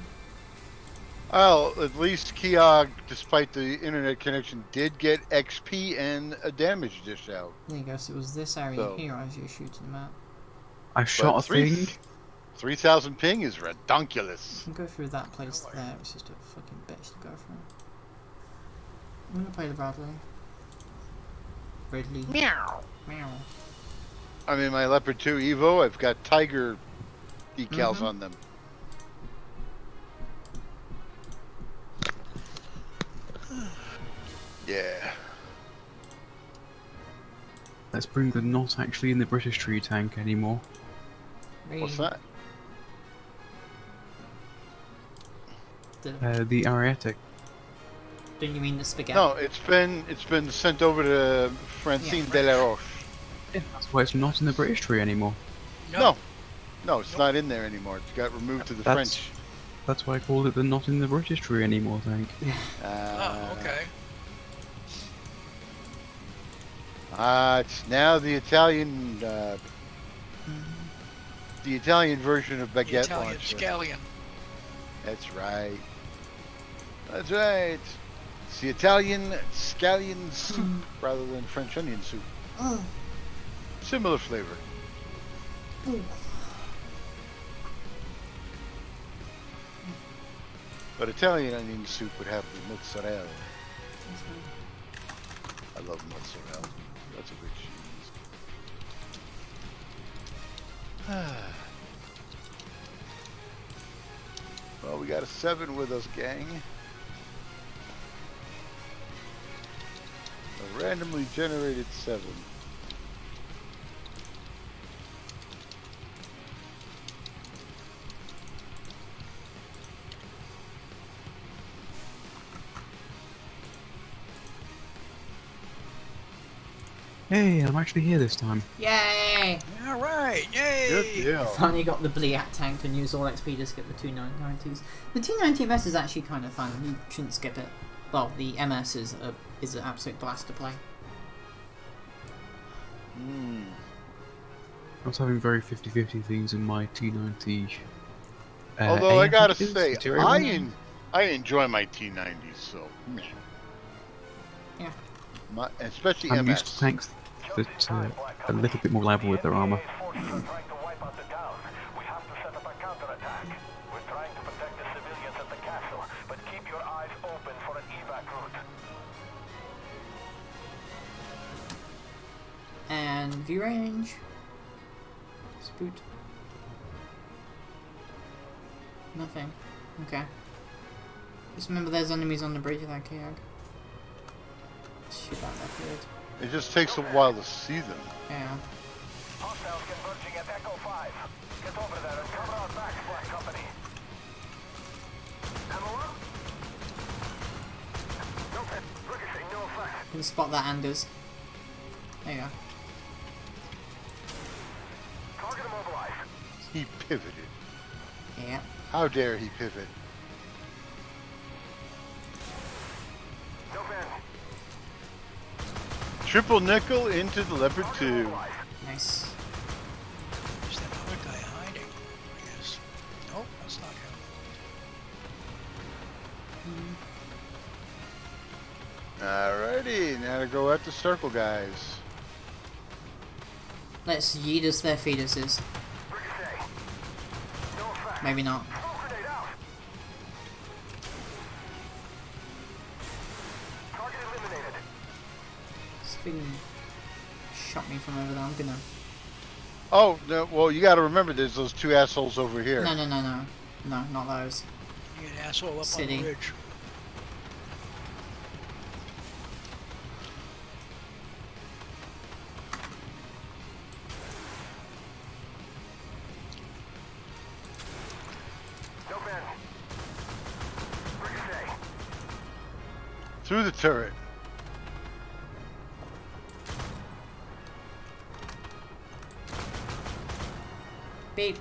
Well, at least Kiog, despite the internet connection, did get XP and a damage dish out. There you go, so it was this area So- here I was just shooting them at. I shot a thing. 3,000 ping is You redonkulous. can go through that place there, it's just a fucking bitch to go through. I'm gonna play the Bradley. Ridley. Meow. Meow. I mean, my Leopard 2 Evo, I've got tiger decals on them. Yeah. Let's bring the not actually in the British tree tank anymore. What's that? The Ariete. Don't you mean the spaghetti? No, it's been sent over to Francine Yeah. de la Roche. Yeah, that's why it's not in the British tree anymore. No, it's not in there anymore. It got removed to the French. That's why I called it the not in the British tree anymore tank. Oh, okay. It's now the Italian version of The baguette Italian launcher. scallion. That's right. That's right. It's the Italian scallion soup rather than French onion soup. Similar flavor. But Italian onion soup would have the mozzarella. I love mozzarella. That's a good cheese. Well, we got a 7 with us, gang. A randomly generated 7. Hey, I'm actually here this time. Yay! All right, yay! Good deal. Finally got the Bliat tank and used all XP to skip the 290s. The 290 MS is actually kind of fun. You shouldn't skip it. Well, the MS is an absolute blast to play. I was having very 50-50 things in my T90. Although I gotta say, I I enjoy my T90s, so meh. Yeah. Especially I'm MS. used to tanks that are a little bit more level with their armor. Forces are trying to wipe out the town. We have to set up a counterattack. We're trying to protect the civilians at the castle, but keep your eyes open for an evac route. And view range. Spoot. Nothing. Okay. Just remember there's enemies on the bridge of that Kiag. Shoot out that field. It just takes a while to see them. Yeah. Hostiles converging at Echo 5. Get over there and cover our backs, Black Company. Ammo up? No hit. Ricochet, no effect. You can spot that Anders. There you go. Target immobilized. He pivoted. Yeah. How dare he pivot? No van. Triple nickel into the Leopard 2. Nice. Is that other guy hiding? I guess. Nope, that's not him. Alrighty, now to go at the circle guys. Let's yeet us their fetuses. Ricochet. No effect. Maybe not. Smoke grenade out. Target eliminated. This thing shot me from over there. I'm gonna. Oh, no, well, you gotta remember there's those two assholes over here. No, not those. You an asshole up City. on the ridge. No van. Ricochet. Through the turret. Beep.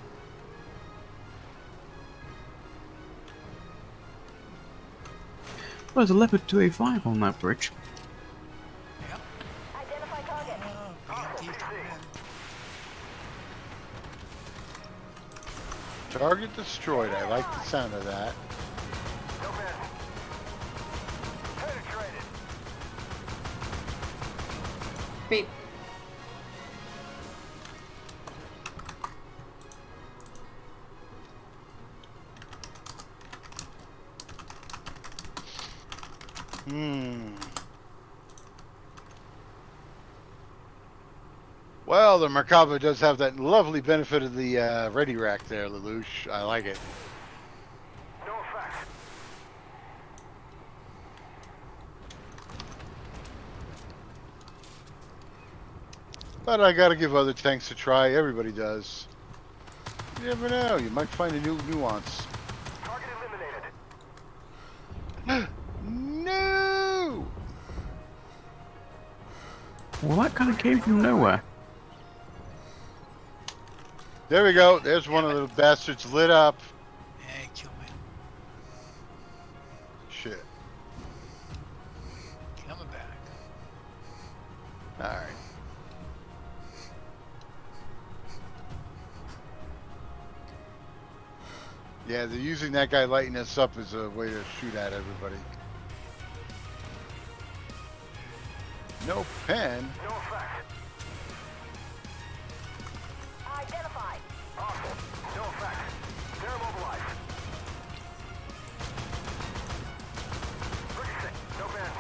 Well, there's a Leopard 2A5 on that bridge. Identify target. BMT coming in. Target destroyed. I like the sound of that. No van. Beep. Well, the Merkaba does have that lovely benefit of the ready rack there, Lelouch. I like it. No effect. But I gotta give other tanks a try. Everybody does. You never know. You might find a new nuance. Target eliminated. No! Well, that kind of came from nowhere. There we go. There's one of the bastards lit up. Hey, kill me. Shit. Coming back. Alright. Yeah, they're using that guy lighting us up as a way to shoot at everybody. No pen. No effect. Identified. Awesome. No effect. They're immobilized. Ricochet. No bend.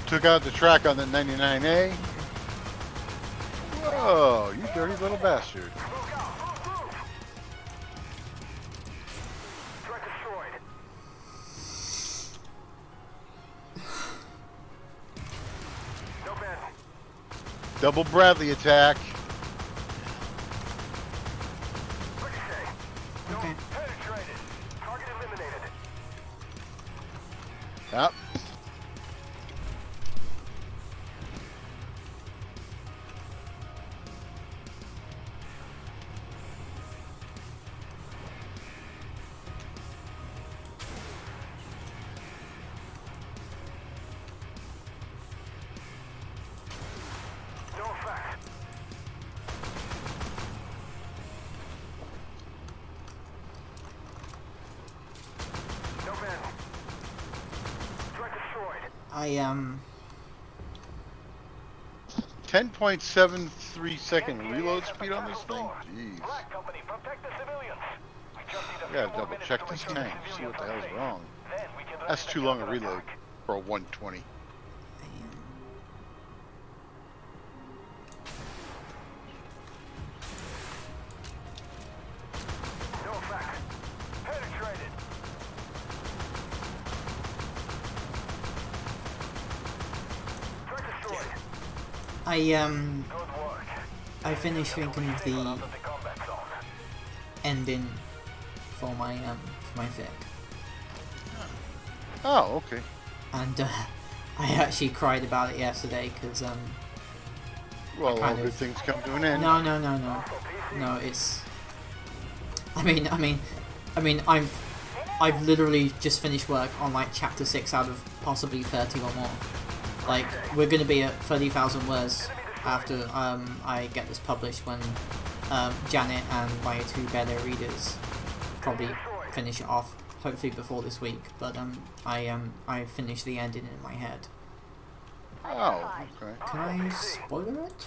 Took out the track on the 99A. Whoa, you dirty little bastard. Move out. Move. Threat destroyed. No bend. Double Bradley attack. Ricochet. No. Okay. Penetrated. Target eliminated. Yep. No effect. No bend. Threat destroyed. 10.73 second reload speed on this thing? Jeez. Black Company, protect the civilians. We just need a I few gotta more double minutes check to this secure tank, see what the hell's civilian wrong. Then we can That's launch too a long a reload counterattack. for a 120. No effect. Penetrated. Threat destroyed. I Good work. I finished thinking of the Under the combat zone. ending for my fic, Oh, okay. and I actually cried about it yesterday because Well, all kind good of- things come to an end. no, it's. I mean, I've literally just finished work on like chapter 6 out of possibly 30 or more. Like we're gonna be at 30,000 words after I get this published when Janet and my 2 beta readers probably finish it off. Hopefully before this week, but I finished the ending in my head. Oh, okay. Can I spoiler it?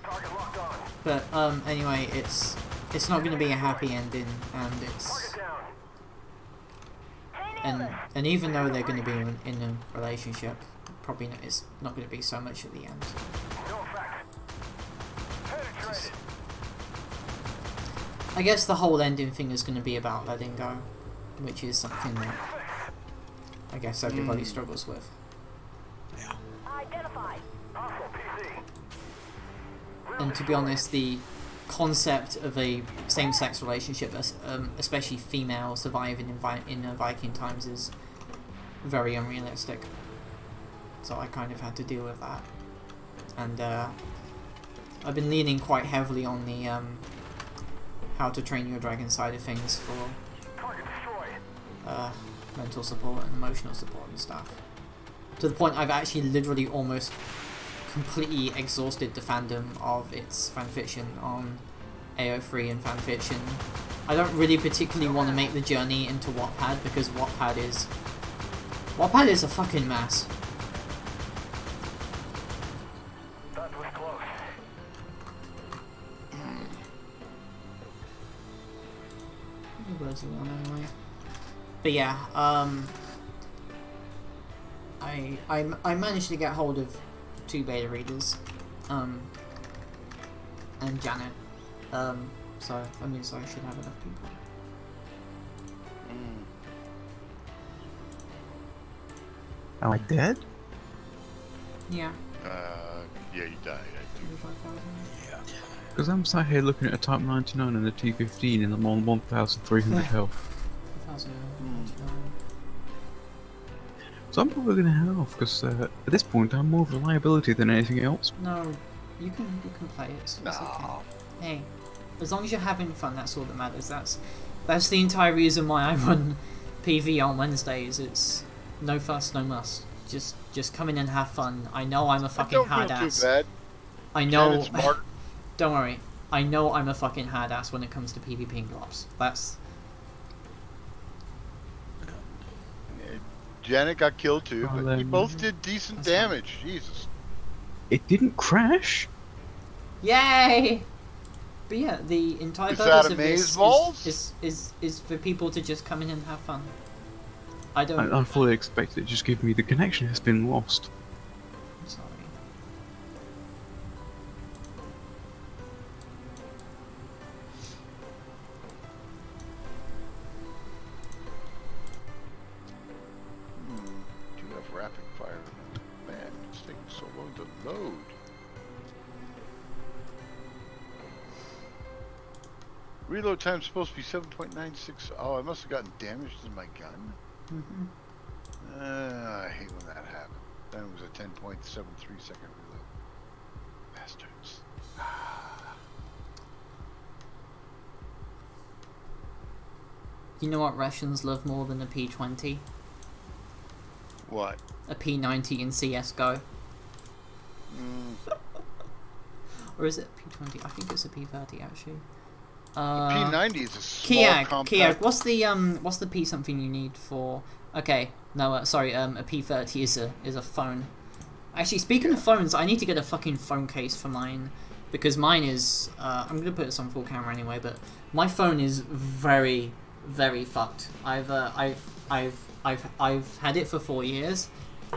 Target locked on. But anyway, it's not going to be a happy ending, and it's Down. and even though they're going to be in a relationship, probably not, it's not going to be so much at the end. No effect. Penetrated. I guess the whole ending thing is going to be about letting go, which is something that I guess everybody struggles with. Identified. Hostile PC. And to be honest, the concept of a same-sex relationship, especially female surviving in Viking times, is very unrealistic. So I kind of had to deal with that. And I've been leaning quite heavily on the How to Train Your Dragon side of things for Target destroyed. mental support and emotional support and stuff. To the point I've actually literally almost completely exhausted the fandom of its fanfiction on AO3 and fanfiction I don't really particularly want to make the journey into Wattpad because Wattpad is a fucking mess. That was close. Where's the one anyway? But yeah, I managed to get hold of 2 beta readers, and Janet, so I mean, so I should have enough people. Am I dead? Yeah. Yeah, you died. 35,000. Yeah. Because I'm sat here looking at a Type 99 and a T15 and I'm on 1,300 health. 1,099. So I'm probably going to head off because at this point I'm more of a liability than anything else. No, you can play it. It's okay. No. Hey, as long as you're having fun, that's all that matters. That's the entire reason why I run PvE on Wednesdays. It's no fuss, no muss. Just come in and have fun. I know I'm a fucking Don't hard feel ass. too bad. I know. Janet's smart. Don't worry. I know I'm a fucking hard ass when it comes to PvP drops. That's. Janet got killed too, Well, but you both did decent that's fine. damage. Jesus. It didn't crash. Yay! But yeah, the entire Is purpose that of amaze this balls? is for people to just come in and have fun. I don't. I fully expected it. Just give me the connection has been lost. I'm sorry. Do you have rapid fire? Man, it's taking so long to load. Reload time's supposed to be 7.96. Oh, I must have gotten damaged in my gun. I hate when that happens. Then it was a 10.73 second reload. Bastards. You know what Russians love more than a P20? What? A P90 in CSGO. Or is it a P20? I think it's a P30 actually. P90 is a small Kiag, compact. what's the P something you need for? Okay, no, sorry, a P30 is a phone. Actually, speaking of phones, I need to get a fucking phone case for mine because mine is. I'm gonna put this on full camera anyway, but my phone is very, very fucked. I've had it for 4 years,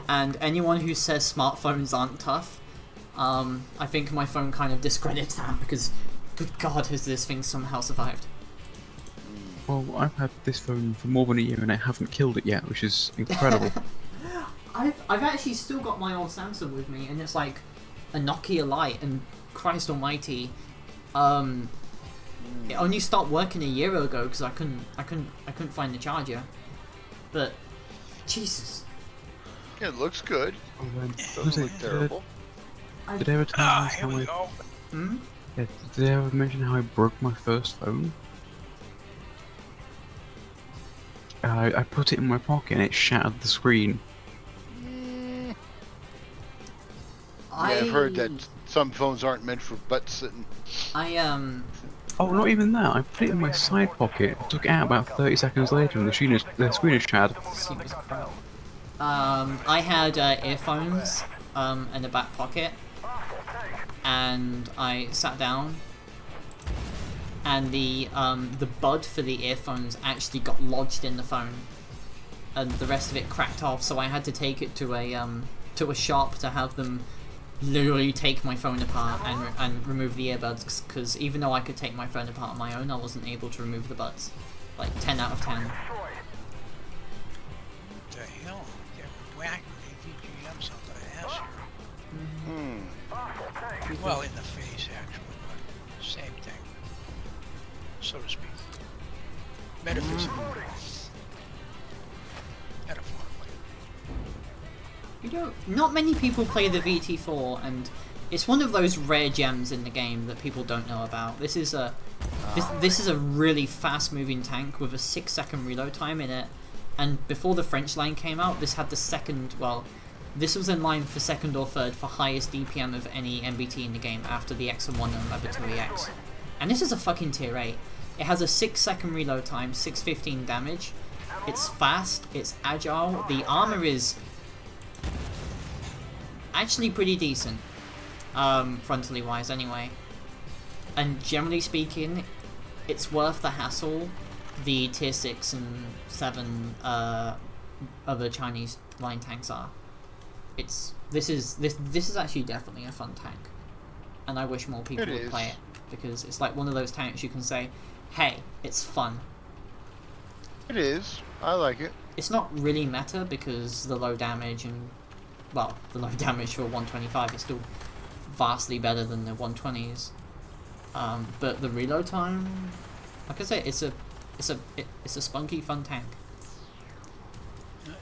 and anyone who says smartphones aren't tough, I think my phone kind of discredits that because. Good God, has this thing somehow survived? Well, I've had this phone for more than a year and I haven't killed it yet, which is incredible. I've actually still got my old Samsung with me, and it's like a Nokia Lite, and Christ Almighty, it only stopped working a year ago because I couldn't find the charger. But Jesus, Yeah, it looks good. Was Doesn't look terrible. Did I ever tell you guys Here how we I... go. Yeah, did I ever mention how I broke my first phone? I put it in my pocket and it shattered the screen. Yeah, I've heard that some phones aren't meant for butt sitting. Oh, not even that. I put it in my side pocket, took it out about 30 seconds later, and the screen is shattered. I had earphones in the back pocket, and I sat down, and the bud for the earphones actually got lodged in the phone, and the rest of it cracked off. So I had to take it to a shop to have them literally take my phone apart and remove the earbuds, because even though I could take my phone apart on my own, I wasn't able to remove the buds. Like 10 out of 10. What the hell? Get whacked with AVGMs on the ass here. Well, in the face, actually, but same thing, so to speak. Metaphysically. Metaphorically. You know, not many people play the VT4, and it's one of those rare gems in the game that people don't know about. This is a this is a really fast-moving tank with a 6-second reload time in it, and before the French line came out, this had the second. Well, this was in line for second or third for highest DPM of any MBT in the game after the X1 and Lever 2EX. And this is a fucking tier 8. It has a 6-second reload time, 615 damage. It's fast, it's agile. The armor is actually pretty decent, frontally wise anyway. And generally speaking, it's worth the hassle. The tier 6 and 7 other Chinese line tanks are. This is actually definitely a fun tank, and I wish more people would play it, because it's like one of those tanks you can say, hey, it's fun. It is. I like it. It's not really meta because the low damage the low damage for 125 is still vastly better than the 120s. But the reload time, like I say, it's a spunky, fun tank.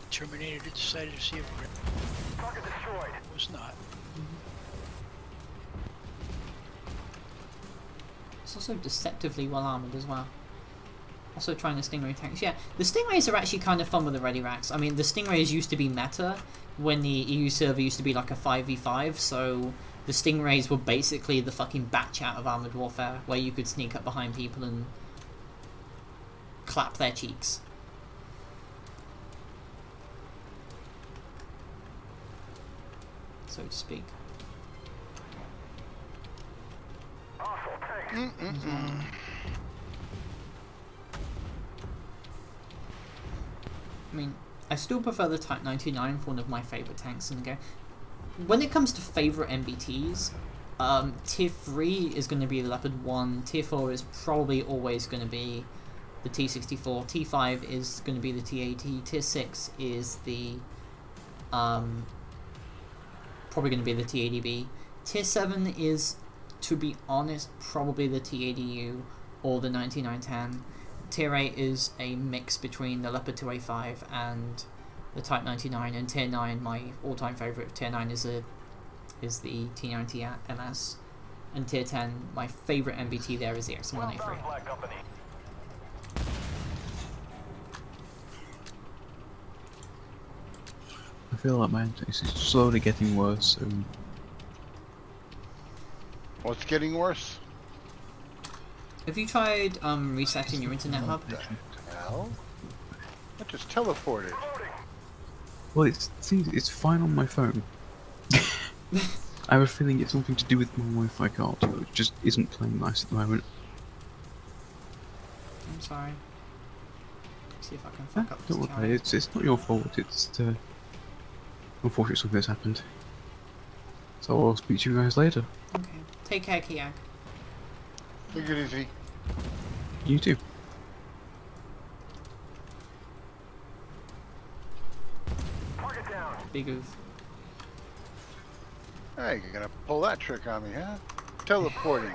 Terminator decided to see a Target destroyed. It was not. It's also deceptively well armored as well. Also trying the Stingray tanks. Yeah, the Stingrays are actually kind of fun with the ready racks. I mean, the Stingrays used to be meta when the EU server used to be like a 5v5, so the Stingrays were basically the fucking batch out of Armored Warfare, where you could sneak up behind people and clap their cheeks. So to speak. I mean, I still prefer the Type 99 for one of my favourite tanks in the game. When it comes to favourite MBTs, Tier 3 is going to be the Leopard 1, Tier 4 is probably always going to be the T64, T5 is going to be the T80, Tier 6 is the probably going to be the T80B, Tier 7 is, to be honest, probably the T80U or the 9910. Tier 8 is a mix between the Leopard 2A5 and the Type 99, and Tier 9, my all-time favourite of Tier 9 is the T90 MS, and Tier 10, my favourite MBT there is the X1A3. I feel like my internet is slowly getting worse. So... What's getting worse? Have you tried resetting your internet hub? Hell? I just teleported. Well, it's fine on my phone. I have a feeling it's something to do with my Wi-Fi card, but it just isn't playing nice at the moment. I'm sorry. See if I can fuck up this Don't worry, it's not your fault, it's unfortunately something that's happened. So I'll speak to you guys later. Okay. Take care, Kiak. Take it easy. You too. Target down. Big oof. Hey, you're gonna pull that trick on me, huh? Teleporting.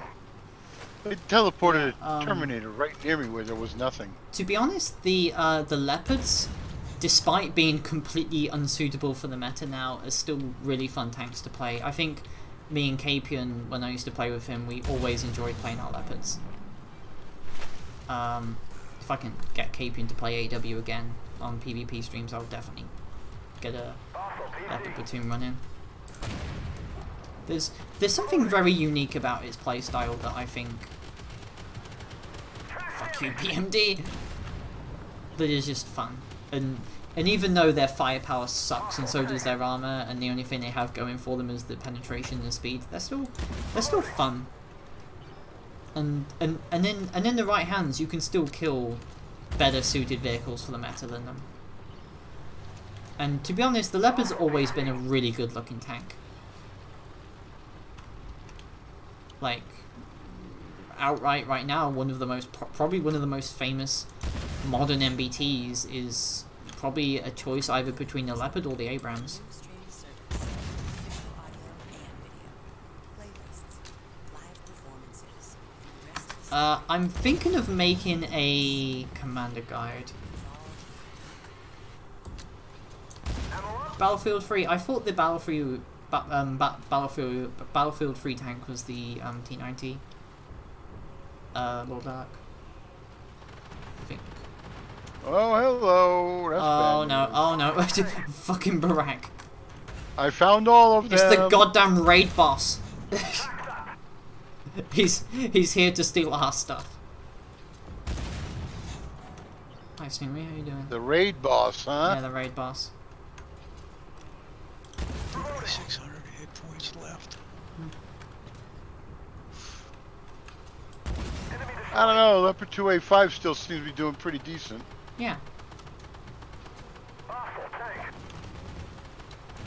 It teleported a Terminator right near me where there was nothing. To be honest, the Leopards, despite being completely unsuitable for the meta now, are still really fun tanks to play. I think me and Capian, when I used to play with him, we always enjoyed playing our Leopards. If I can get Capian to play AW again on PvP streams, I'll definitely get a Leopard platoon running. There's something very unique about its playstyle that I think... Fuck you, PMD! That is just fun. And even though their firepower sucks and so does their armor, and the only thing they have going for them is the penetration and speed, they're still fun. And in the right hands, you can still kill better suited vehicles for the meta than them. And to be honest, the Leopard's always been a really good looking tank. Like, outright right now, one of the most, probably one of the most famous modern MBTs is probably a choice either between the Leopard or the Abrams. I'm thinking of making a commander guide. Battlefield 3, I thought the Battlefield 3 tank was the T90. Lord Dark. I think. Oh, hello. That's Oh bad no, news. oh no. Fucking Barack. I found all of them. It's the goddamn raid boss. He's here to steal our stuff. Hi, Stingray, how you doing? The raid boss, huh? Yeah, the raid boss. 3,600 hit points left. I don't know. Leopard 2A5 still seems to be doing pretty decent. Yeah.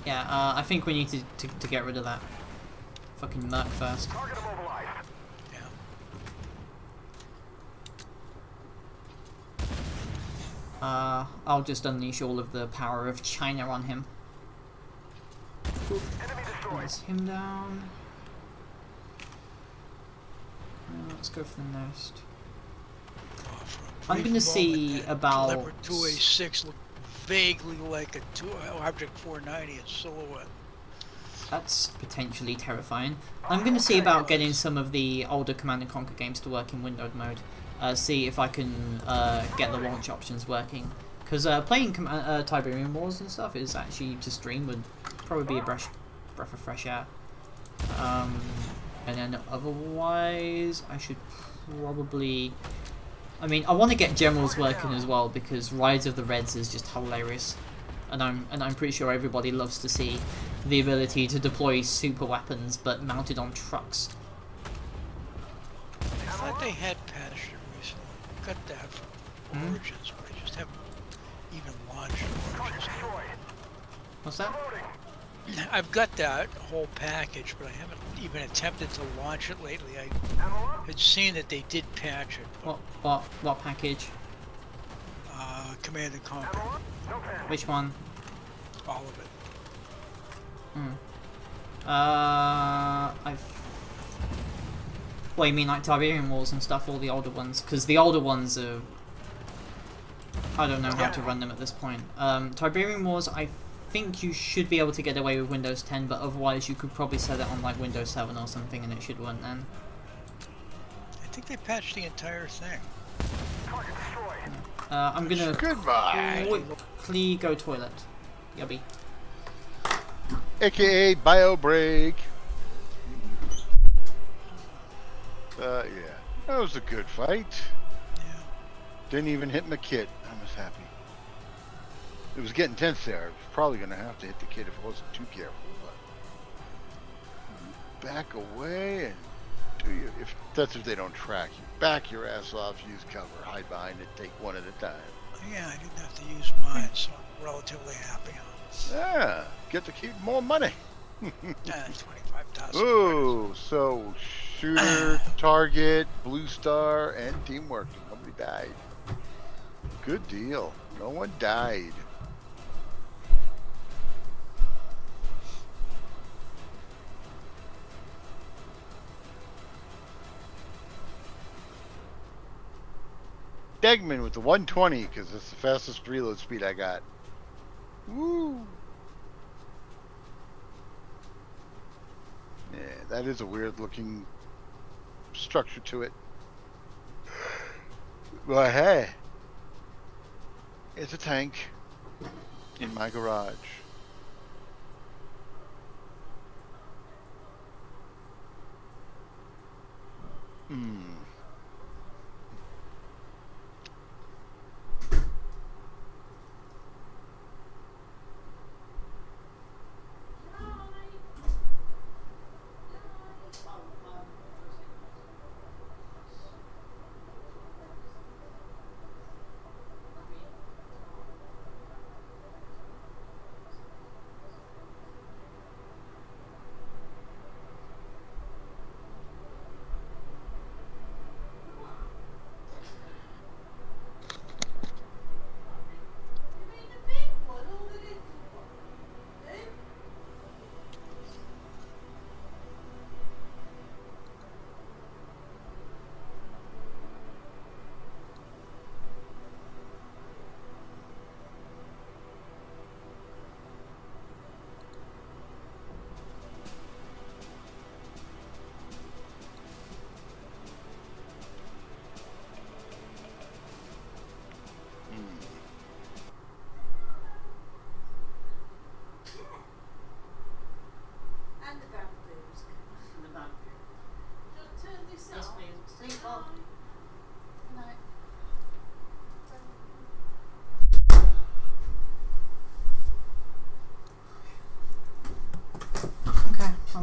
Yeah, I think we need to get rid of that fucking merc first. I'll just unleash all of the power of China on him. There's him down. Let's go for the nest. I'm gonna see about. Leopard 2A6 looked vaguely like a Object 490 in silhouette. That's potentially terrifying. I'm gonna see about getting some of the older Command & Conquer games to work in windowed mode. See if I can get the launch options working. Because playing Tiberium Wars and stuff is actually, to stream, would probably be a breath of fresh air. And then otherwise, I should probably... I mean, I want to get Generals working as well, because Rise of the Reds is just hilarious. And I'm pretty sure everybody loves to see the ability to deploy super weapons, but mounted on trucks. I thought they had patched it recently. Got that from Origins, but I just haven't even launched Origins. What's that? I've got that whole package, but I haven't even attempted to launch it lately. I had seen that they did patch it. What package? Command & Conquer. Which one? All of it. Well, you mean like Tiberium Wars and stuff, all the older ones? Because the older ones are... I don't know how to run them at this point. Tiberium Wars, I think you should be able to get away with Windows 10, but otherwise you could probably set it on like Windows 7 or something and it should run then. I think they patched the entire thing. I'm gonna quickly go toilet. Yubby. AKA bio break. Yeah, that was a good fight. Yeah. Didn't even hit my kid. I was happy. It was getting tense there. I was probably gonna have to hit the kid if I wasn't too careful. But back away and if that's if they don't track you. Back your ass off, use cover, hide behind it, take one at a time. Yeah, I didn't have to use mine, so I'm relatively happy. Yeah, get to keep more money. 25,000. Ooh, so shooter, target, blue star, and teamwork. Nobody died. Good deal. No one died. Degman with the 120 because it's the fastest reload speed I got. Woo! Yeah, that is a weird looking structure to it. But hey, it's a tank in my garage.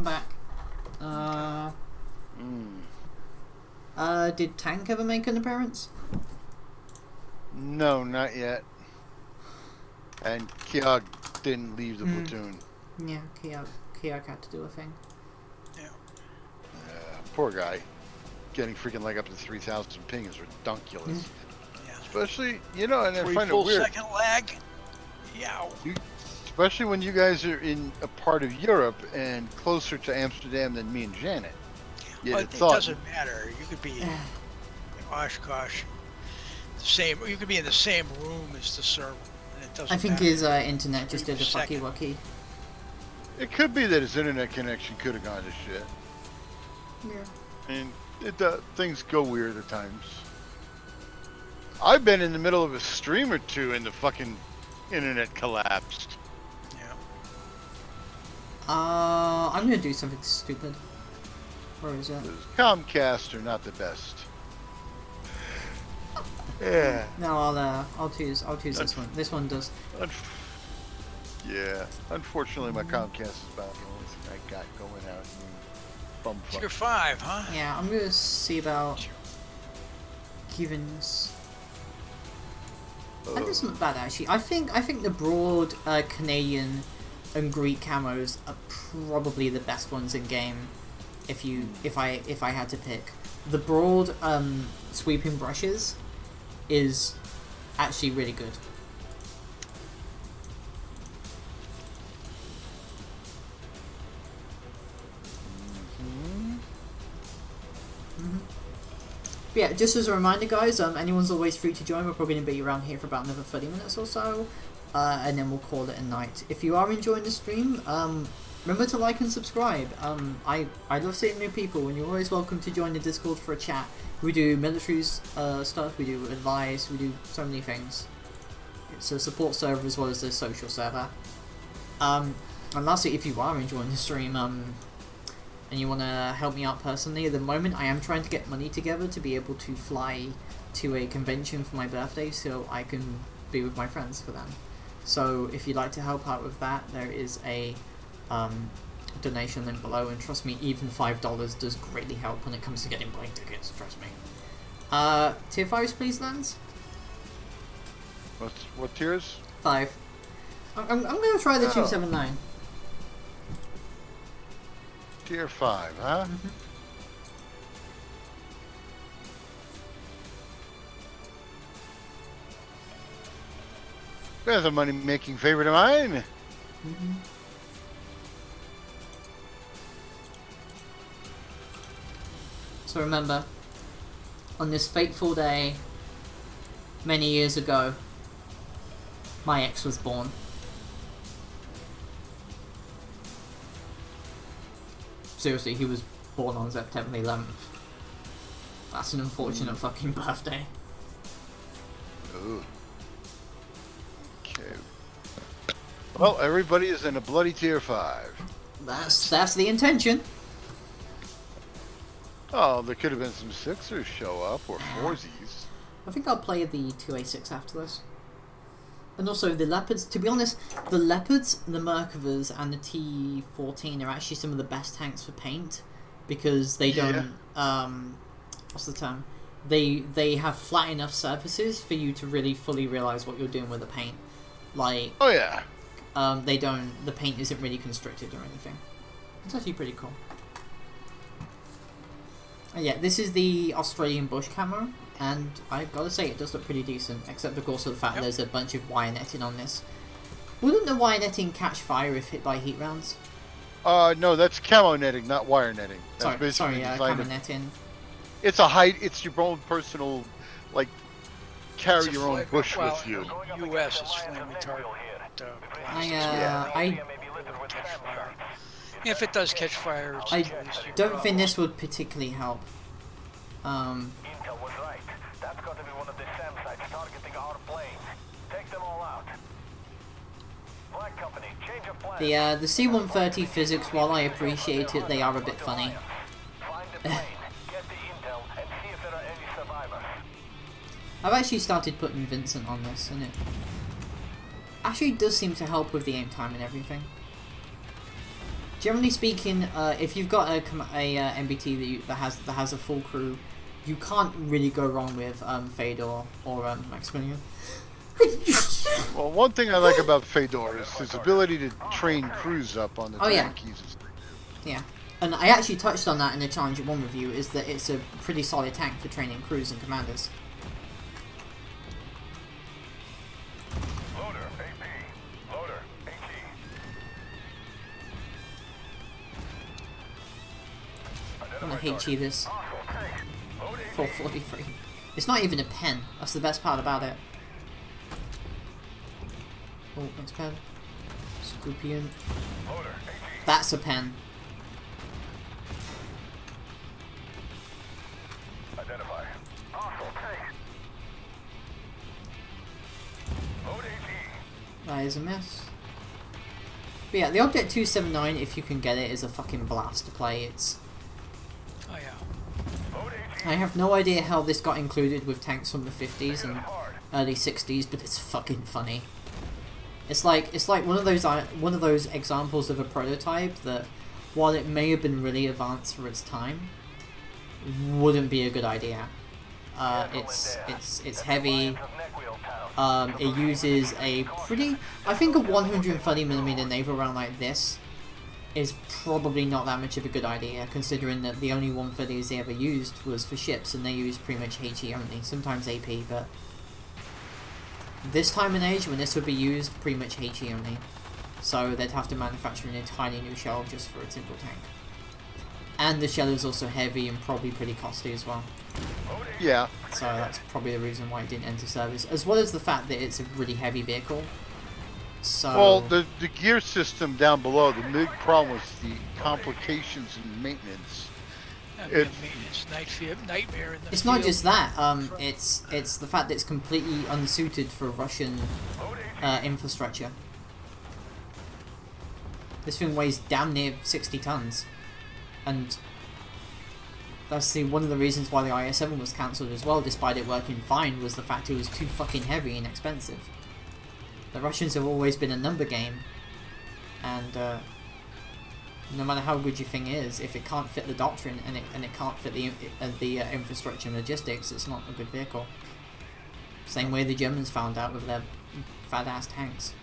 I'm back. Did Tank ever make an appearance? No, not yet. And Kiog didn't leave the Mm. platoon. Yeah, Kiok had to do a thing. Poor guy. Getting freaking like up to 3,000 ping is redunculous. Yeah. Especially, you know, and I 3 find it full weird. second lag. Yow. Especially when you guys are in a part of Europe and closer to Amsterdam than me and Janet. You'd But have it thought. doesn't matter. You could be in Oshkosh, the same. You could be in the same room as the server, and it doesn't. I think matter. his internet just Every did a fucky second. wucky. It could be that his internet connection could have gone to shit. Yeah. And things go weird at times. I've been in the middle of a stream or two and the fucking internet collapsed. Yeah. I'm gonna do something stupid. Where is it? Comcast are not the best. Yeah. No, I'll choose this one. This one does. Yeah. Unfortunately, my Comcast is about the only thing I got going out here. Tier Bumfuck. 5, huh? Yeah, I'm gonna see about giving this. That doesn't look bad actually. I think the broad Canadian and Greek camos are probably the best ones in game. If I had to pick, the broad sweeping brushes is actually really good. But yeah, just as a reminder, guys, anyone's always free to join. We're probably going to be around here for about another 30 minutes or so, and then we'll call it a night. If you are enjoying the stream, remember to like and subscribe. I love seeing new people, and you're always welcome to join the Discord for a chat. We do military stuff, we do advice, we do so many things. It's a support server as well as a social server. And lastly, if you are enjoying the stream, and you want to help me out personally, at the moment I am trying to get money together to be able to fly to a convention for my birthday so I can be with my friends for them. So if you'd like to help out with that, there is a donation link below, and trust me, even $5 does greatly help when it comes to getting plane tickets, trust me. Tier 5s please, Lance? What tiers? 5. I'm going to try the 279. Tier 5, huh? There's a money-making favorite of mine. So remember, on this fateful day, many years ago, my ex was born. Seriously, he was born on September 11th. That's an unfortunate fucking birthday. Ooh. Okay. Well, everybody is in a bloody tier 5. That's the intention. Oh, there could have been some 6ers show up, or 4s. I think I'll play the 2A6 after this. And also the Leopards, to be honest, the Leopards, the Merkavas, and the T14 are actually some of the best tanks for paint. Because they don't, what's the term? They have flat enough surfaces for you to really fully realise what you're doing with the paint. Like, oh yeah. The paint isn't really constricted or anything. It's actually pretty cool. Yeah, this is the Australian bush camo, and I've got to say it does look pretty decent, except of course for the fact there's a bunch of wire netting on this. Wouldn't the wire netting catch fire if hit by heat rounds? No, that's camo netting, not wire netting. That's Sorry, camo netting. It's a height. It's your own personal, like, carry your own bush with you. U.S. is flame retardant. If it does catch fire, it's I don't think this would particularly help. Intel was right. That's got to be one of the SAM sites targeting our planes. Take them all out. Black Company, change of plan. The C-130 physics, while I appreciate it, they are a bit funny. Find the plane, get the intel, and see if there are any survivors. I've actually started putting Vincent on this, and it actually does seem to help with the aim time and everything. Generally speaking, if you've got a MBT that has a full crew, you can't really go wrong with Fedor or Maximilian. Well, one thing I like about Fedor is his ability to train crews up on the tank he uses. Yeah, and I actually touched on that in the Challenger 1 review, is that it's a pretty solid tank for training crews and commanders. Loader, AP. Loader, AT. I'm gonna HE this. 443. It's not even a pen. That's the best part about it. Oh, next pen. Scorpion. That's a pen. Identify. That is a miss. But yeah, the Object 279, if you can get it, is a fucking blast to play. It's... Oh yeah. I have no idea how this got included with tanks from the 50s and early 60s, but it's fucking funny. It's like one of those examples of a prototype that, while it may have been really advanced for its time, wouldn't be a good idea. It's heavy. It uses a pretty... I think a 130mm naval round like this is probably not that much of a good idea, considering that the only 130s they ever used was for ships, and they used pretty much HE only, sometimes AP, but this time and age when this would be used, pretty much HE only. So they'd have to manufacture an entirely new shell just for a single tank. And the shell is also heavy and probably pretty costly as well. Yeah. So that's probably the reason why it didn't enter service, as well as the fact that it's a really heavy vehicle. So... Well, the gear system down below, the big problem was the complications in maintenance. That'd be a maintenance nightmare in the It's field. not just that, it's the fact that it's completely unsuited for Russian infrastructure. This thing weighs damn near 60 tons, and that's one of the reasons why the IS-7 was cancelled as well, despite it working fine, was the fact it was too fucking heavy and expensive. The Russians have always been a number game, and no matter how good your thing is, if it can't fit the doctrine and it can't fit the infrastructure and logistics, it's not a good vehicle. Same way the Germans found out with their fat ass tanks.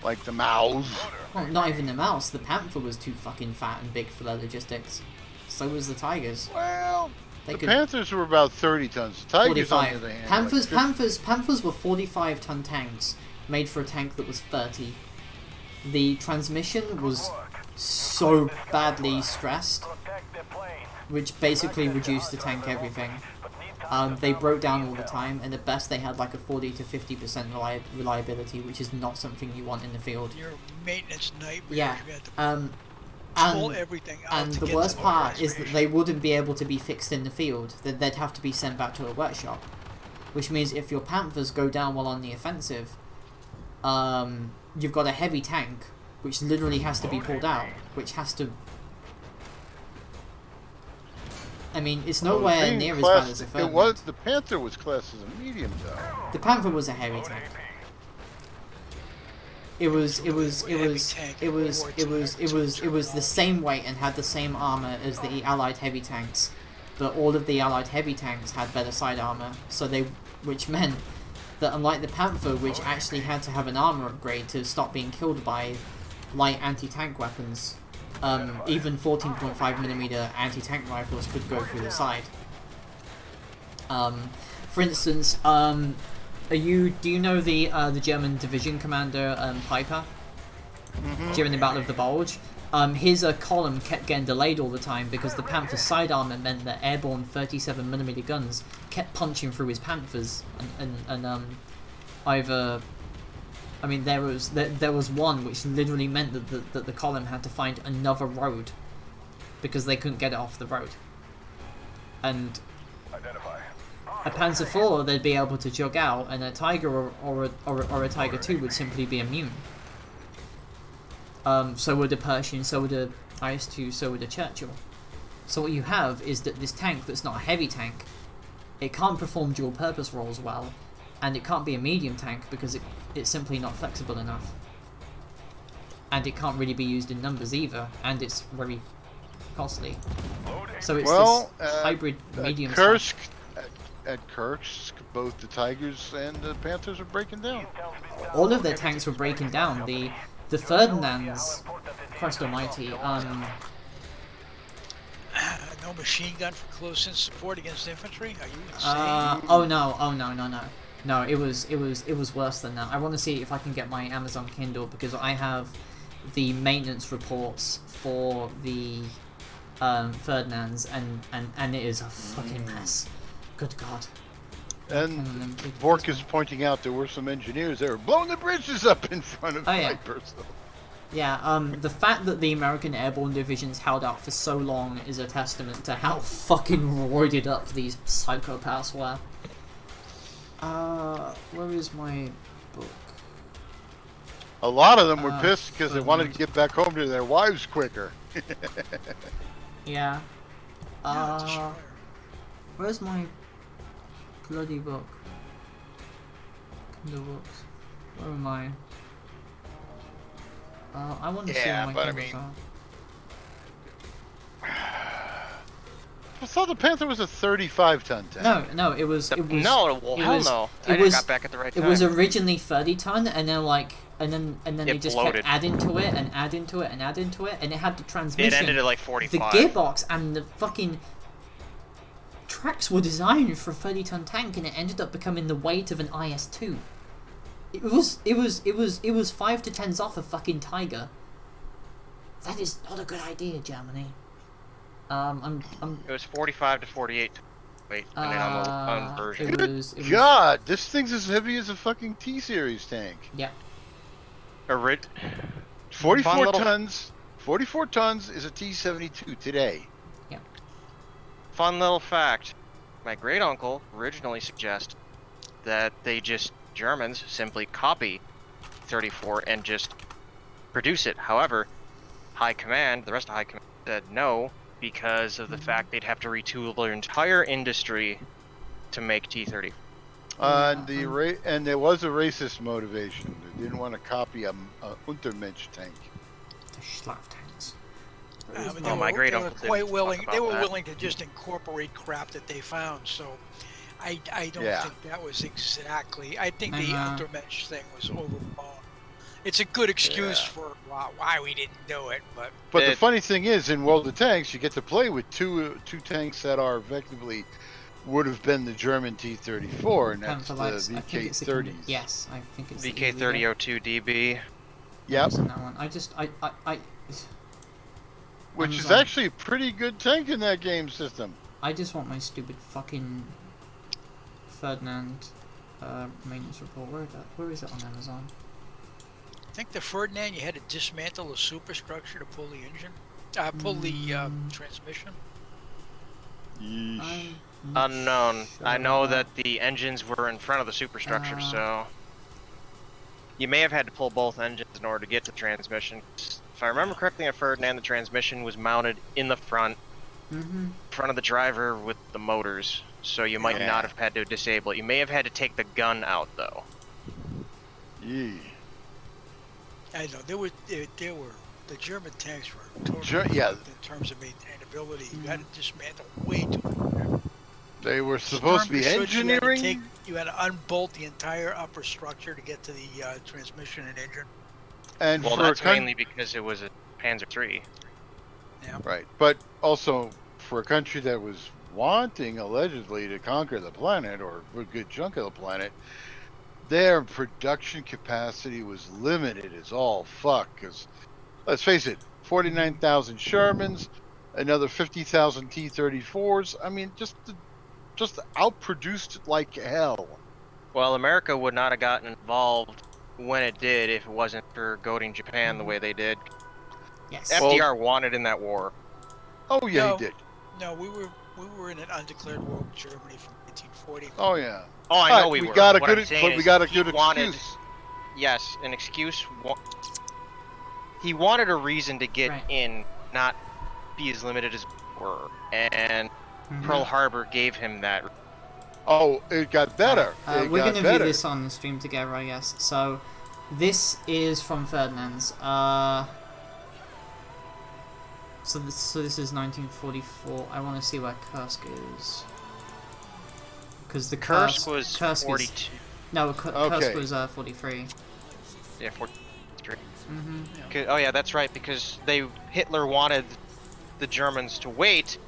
Like the Maus. Well, not even the Mouse. The Panther was too fucking fat and big for their logistics. So was the Tigers. Well, the Panthers were about 30 tons. The Tigers, 45. on the other hand, Panthers were 45-ton tanks, made for a tank that was 30. The transmission was so badly stressed, which basically reduced the tank everything. They broke down all the time, and at best they had like a 40 to 50% reliability, which is not something you want in the field. Your maintenance nightmare. Yeah. You had to pull everything out and to the get worst some part is that organization. they wouldn't be able to be fixed in the field. They'd have to be sent back to a workshop, which means if your Panthers go down while on the offensive, you've got a heavy tank which literally has to be pulled out, which has to... I mean, it's nowhere near as bad as a Ferdinand. The Panther was classed as a medium though. The Panther was a heavy tank. It was the same weight and had the same armor as the Allied heavy tanks, but all of the Allied heavy tanks had better side armor, which meant that unlike the Panther, which actually had to have an armor upgrade to stop being killed by light anti-tank weapons, even 14.5mm anti-tank rifles could go through the side. For instance, do you know the German division commander Piper? During the Battle of the Bulge? His column kept getting delayed all the time because the Panther's side armor meant that airborne 37mm guns kept punching through his Panthers, and either... I mean, there was one which literally meant that the column had to find another road because they couldn't get it off the road. And a Panzer IV they'd be able to jog out, and a Tiger or a Tiger II would simply be immune. So would a Pershing, so would a IS-2, so would a Churchill. So what you have is that this tank that's not a heavy tank, it can't perform dual purpose roles well, and it can't be a medium tank because it's simply not flexible enough. and it can't really be used in numbers either, and it's very costly. So it's Well, this hybrid medium. Kursk, at Kursk, both the Tigers and the Panthers are breaking down. All of their tanks were breaking down. The Ferdinands, Christ Almighty. No machine gun for close-in support against infantry? Are you insane? Oh no! No, it was worse than that. I want to see if I can get my Amazon Kindle because I have the maintenance reports for the Ferdinands, and it is a fucking mess. Good God. And Vork is pointing out there were some engineers that were blowing the bridges up in front of Vipers. So. Yeah, the fact that the American Airborne Divisions held out for so long is a testament to how fucking roided up these psychopaths were. Where is my book? A lot of them were pissed because they wanted to get back home to their wives quicker. Yeah. Where's my bloody book? Kindle books. Where am I? I want to see where my Kindles are. I thought the Panther was a 35-ton tank. No, it was. Hell no. I got back at the right time. It was originally 30-ton, and then they just bloated. kept adding to it and adding to it and adding to it, and it had the transmission. It ended at like 45. The gearbox and the fucking tracks were designed for a 30-ton tank, and it ended up becoming the weight of an IS-2. It was 5 to 10s off a fucking Tiger. That is not a good idea, Germany. It was 45 to 48 weight, depending on the version. God, this thing's as heavy as a fucking T-Series tank. Yeah. 44 tons. 44 tons is a T-72 today. Yeah. Fun little fact: my great uncle originally suggested that Germans simply copy 34 and just produce it. However, the rest of High Command said no, because of the fact they'd have to retool their entire industry to make T-30. And there was a racist motivation. They didn't want to copy a Untermensch tank. The Schlaf tanks. My great uncle were quite willing. They were willing to just incorporate crap that they found. So, I don't think that was exactly. I think the Untermensch thing was overblown. It's a good excuse for why we didn't do it, but the funny thing is, in World of Tanks, you get to play with two tanks that are effectively would have been the German T-34, and that's the VK-30s. Yes, I think it's VK-3002 DB. Yep. That one. Which is actually a pretty good tank in that game system. I just want my stupid fucking Ferdinand maintenance report. Where is it on Amazon? I think the Ferdinand, you had to dismantle the superstructure to pull the engine, pull the transmission. Unknown. I know that the engines were in front of the superstructure, so you may have had to pull both engines in order to get to the transmission. If I remember correctly, on Ferdinand, the transmission was mounted in the front of the driver with the motors, so you might not have had to disable it. You may have had to take the gun out, though. Yeah. I know the German tanks were totally in terms of maintainability. You had to dismantle way too much. They were supposed to be engineering. You had to unbolt the entire upper structure to get to the transmission and engine. And that's mainly because it was a Panzer III. Yeah. Right, but also for a country that was wanting allegedly to conquer the planet, or a good chunk of the planet, their production capacity was limited as all fuck. Because let's face it, 49,000 Shermans, another 50,000 T-34s. I mean, just outproduced like hell. Well, America would not have gotten involved when it did if it wasn't for goading Japan the way they did. Yes. FDR wanted in that war. Oh yeah, he did. No, we were in an undeclared war with Germany from 1940. Oh yeah. Oh, I know we were. We got a good excuse. Yes, an excuse. He wanted a reason to get in, not be as limited as we were, and Pearl Harbor gave him that. Oh, it got better. We're going to view this on the stream together, I guess. So, This is from Ferdinand's. So this is 1944. I want to see where Kursk is. Because the Kursk was Kursk 42. Is, no, Kursk was 43. Yeah, 43. Mm-hmm. Oh yeah, that's right. Because Hitler wanted the Germans to wait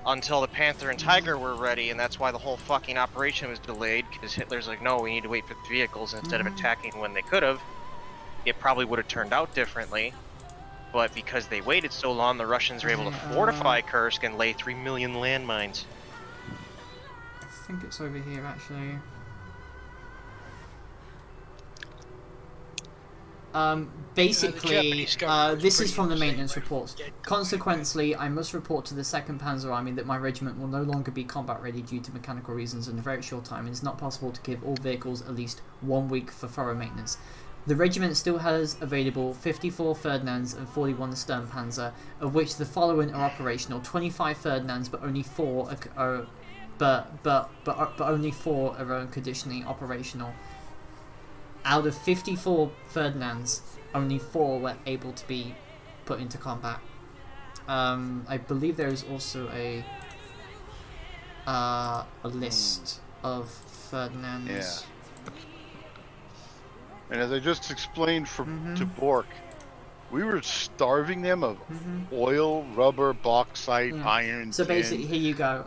until the Panther and Tiger were ready, and that's why the whole fucking operation was delayed. Because Hitler's like, no, we need to wait for the vehicles instead of attacking when they could have. It probably would have turned out differently. But because they waited so long, the Russians were able to fortify Kursk and lay 3 million landmines. I think it's over here, actually. Basically, this is from the maintenance reports. Consequently, I must report to the 2nd Panzer Army that my regiment will no longer be combat ready due to mechanical reasons in a very short time. It is not possible to give all vehicles at least 1 week for thorough maintenance. The regiment still has available 54 Ferdinands and 41 Sturmpanzer, of which the following are operational: 25 Ferdinands, but only 4 are only 4 are unconditionally operational. Out of 54 Ferdinands, only 4 were able to be put into combat. I believe there is also a list of Ferdinands. Yeah. And as I just explained to Bork, we were starving them of oil, rubber, bauxite, iron. So basically, here you go.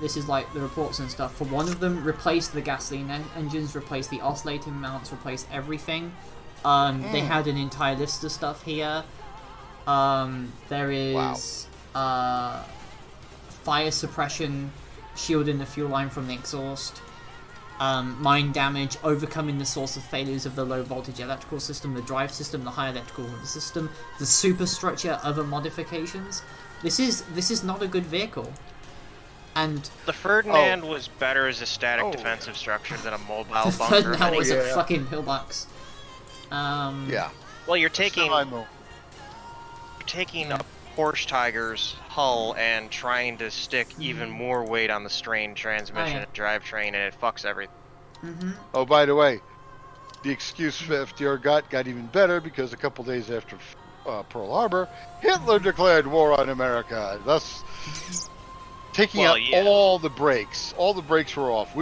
This is like the reports and stuff. For one of them, replace the gasoline engines, replace the oscillating mounts, replace everything. They had an entire list of stuff here. There is fire suppression, shielding the fuel line from the exhaust. Mine damage, overcoming the source of failures of the low voltage electrical system, the drive system, the high electrical system, the superstructure, other modifications. This is not a good vehicle. And the Ferdinand was better as a static defensive structure than a mobile the bunker. Ferdinand was a fucking pillbox. Well, you're taking a Porsche Tiger's hull and trying to stick even more weight on the strained transmission and drivetrain, and it fucks everything. Oh, by the way, the excuse for FDR got even better because a couple days after Pearl Harbor, Hitler declared war on America, thus taking out all the brakes. All the brakes were off.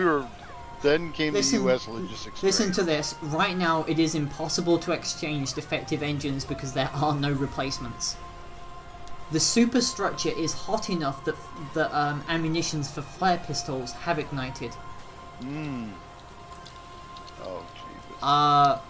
Then came the U.S. logistics. Listen to this. Right now, it is impossible to exchange defective engines because there are no replacements. The superstructure is hot enough that the ammunitions for flare pistols have ignited. Oh, Jesus.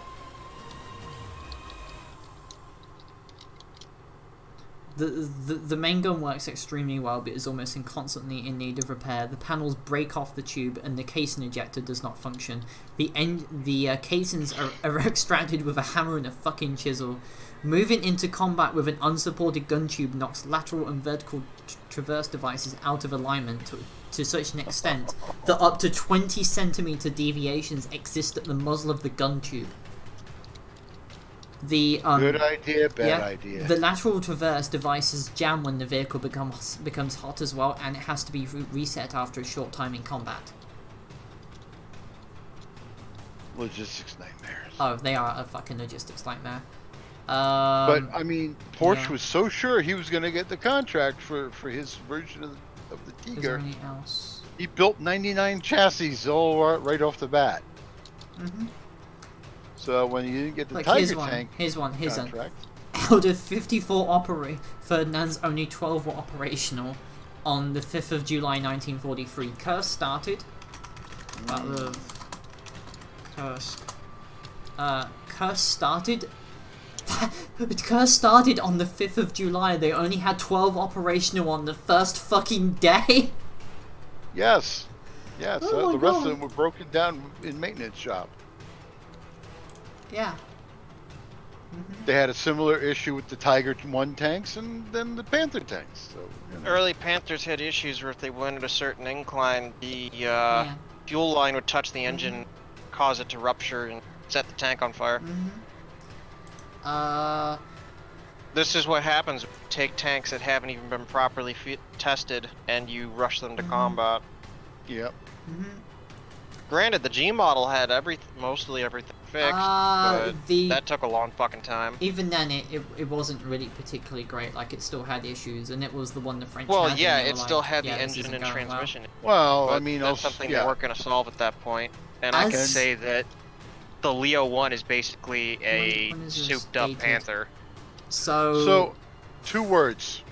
The main gun works extremely well, but is almost constantly in need of repair. The panels break off the tube, and the casing ejector does not function. The casings are extracted with a hammer and a fucking chisel. Moving into combat with an unsupported gun tube knocks lateral and vertical traverse devices out of alignment to such an extent that up to 20 centimeter deviations exist at the muzzle of the gun tube. Good idea, bad idea. The lateral traverse devices jam when the vehicle becomes hot as well, and it has to be reset after a short time in combat. Logistics nightmares. Oh, they are a fucking logistics nightmare. But I mean, Porsche was so sure he was going to get the contract for his version of the Tiger. Is there anything else? He built 99 chassis all right off the bat. So when you didn't get the Tiger tank contract, out of 54 Ferdinands, only 12 were operational on the 5th of July 1943. Kursk started. Battle of Kursk. Kursk started. Kursk started on the 5th of July. They only had 12 operational on the first fucking day. Yes. So the rest of them were broken down in maintenance shop. Yeah. They had a similar issue with the Tiger 1 tanks and then the Panther tanks. So, Early Panthers had issues where if they went at a certain incline, the fuel line would touch the engine, cause it to rupture, and set the tank on fire. This is what happens when you take tanks that haven't even been properly tested and you rush them to combat. Yep. Granted, the G model had mostly everything fixed, but that took a long fucking time. Even then, it wasn't really particularly great. Like, it still had issues, and it was the one the French Well, had. yeah, And it still had the engine and transmission. Well, I But mean, that's also, something yeah. they weren't going to solve at that point. And I can As- say that the Leo 1 is basically a When is this souped-up dated? Panther. So, 2 words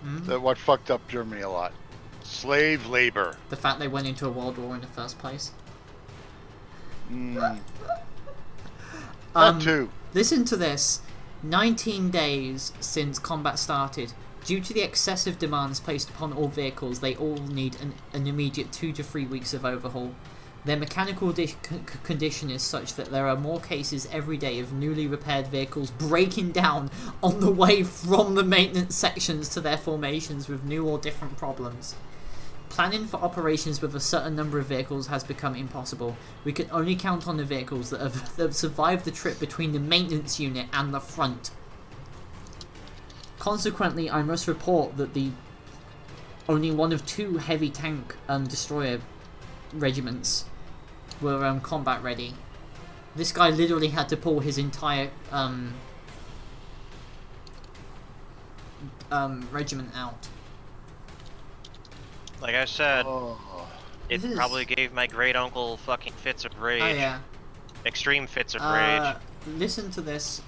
Mhm. that what fucked up Germany a lot: slave labor. The fact they went into a world war in the first place. That too. Listen to this. 19 days since combat started. Due to the excessive demands placed upon all vehicles, they all need an immediate 2 to 3 weeks of overhaul. Their mechanical condition is such that there are more cases every day of newly repaired vehicles breaking down on the way from the maintenance sections to their formations with new or different problems. Planning for operations with a certain number of vehicles has become impossible. We can only count on the vehicles that have survived the trip between the maintenance unit and the front. Consequently, I must report that only one of 2 heavy tank destroyer regiments were combat ready. This guy literally had to pull his entire regiment out. Like I said, it This is- probably gave my great uncle fucking fits of rage. Oh yeah. Extreme fits of rage. Listen to this.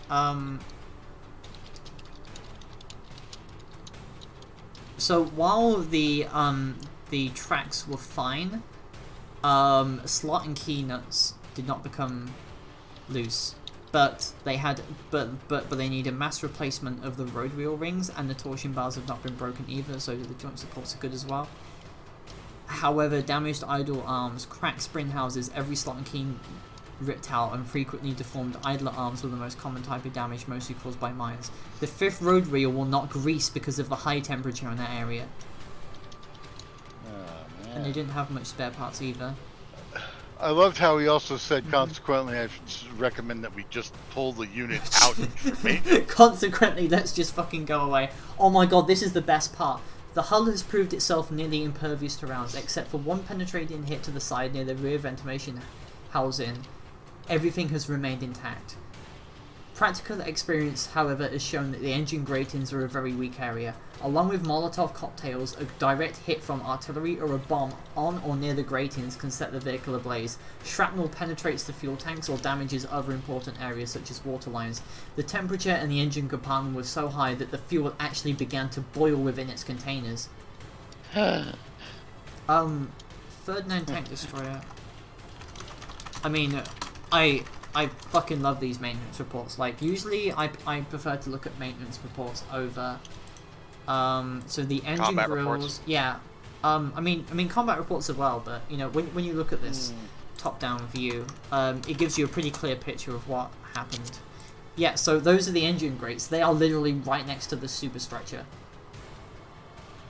So while the tracks were fine, slot and key nuts did not become loose. But they had, but they need a mass replacement of the road wheel rings, and the torsion bars have not been broken either, so the joint supports are good as well. However, damaged idle arms, cracked spring houses, every slot and key ripped out, and frequently deformed idler arms were the most common type of damage, mostly caused by mines. The 5th road wheel will not grease because of the high temperature in that area. And they didn't have much spare parts either. I loved how he also said, consequently, I should recommend that we just pull the unit out for maintenance. Consequently, let's just fucking go away. Oh my god, this is the best part. The hull has proved itself nearly impervious to rounds, except for one penetrating hit to the side near the rear ventilation housing. Everything has remained intact. Practical experience, however, has shown that the engine gratings are a very weak area. Along with Molotov cocktails, a direct hit from artillery or a bomb on or near the gratings can set the vehicle ablaze. Shrapnel penetrates the fuel tanks or damages other important areas such as water lines. The temperature in the engine compartment was so high that the fuel actually began to boil within its containers. Ferdinand tank destroyer. I mean, I fucking love these maintenance reports. Like, usually I prefer to look at maintenance reports over so the engine Combat grills, reports. yeah. I mean combat reports as well, but you know, when you look at this top-down view, it gives you a pretty clear picture of what happened. Yeah, so those are the engine grates. They are literally right next to the superstructure.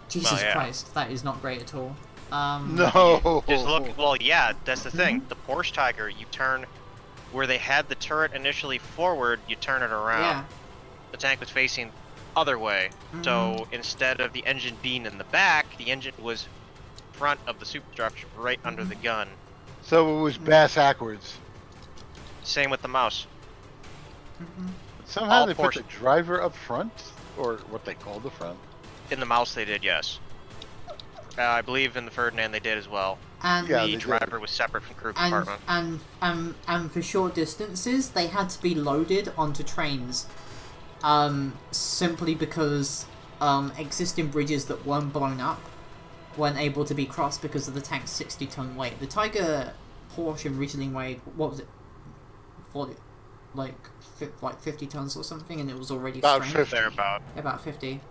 Jesus Well, yeah. Christ, that is not great at all. No. Just look. Well, yeah, that's the thing. The Porsche Tiger, you turn where they had the turret initially forward, you turn it around. Yeah. The tank was facing other way. So instead of the engine being in the back, the engine was front of the superstructure, right under the gun. So it was bass backwards. Same with the mouse. Somehow All they put the Porsche- driver up front, or what they call the front. In the mouse, they did, yes. I believe in the Ferdinand they did as well. And Yeah, the they did. driver was separate from crew compartment. and for short distances, they had to be loaded onto trains, simply because existing bridges that weren't blown up weren't able to be crossed because of the tank's 60-ton weight. The Tiger Porsche originally weighed, what was it, 40, like 50 tons or something, and it was already About strained. 50. They're about About 50.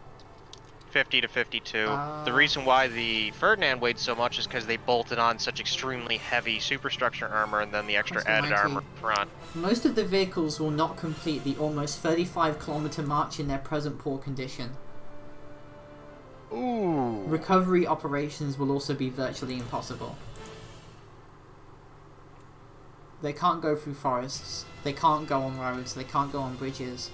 50 to 52. The reason why the Ferdinand weighed so much is because they bolted on such extremely heavy superstructure armor and then the extra That's added 90. armor front. Most of the vehicles will not complete the almost 35-kilometer march in their present poor condition. Ooh. Recovery operations will also be virtually impossible. They can't go through forests, they can't go on roads, they can't go on bridges.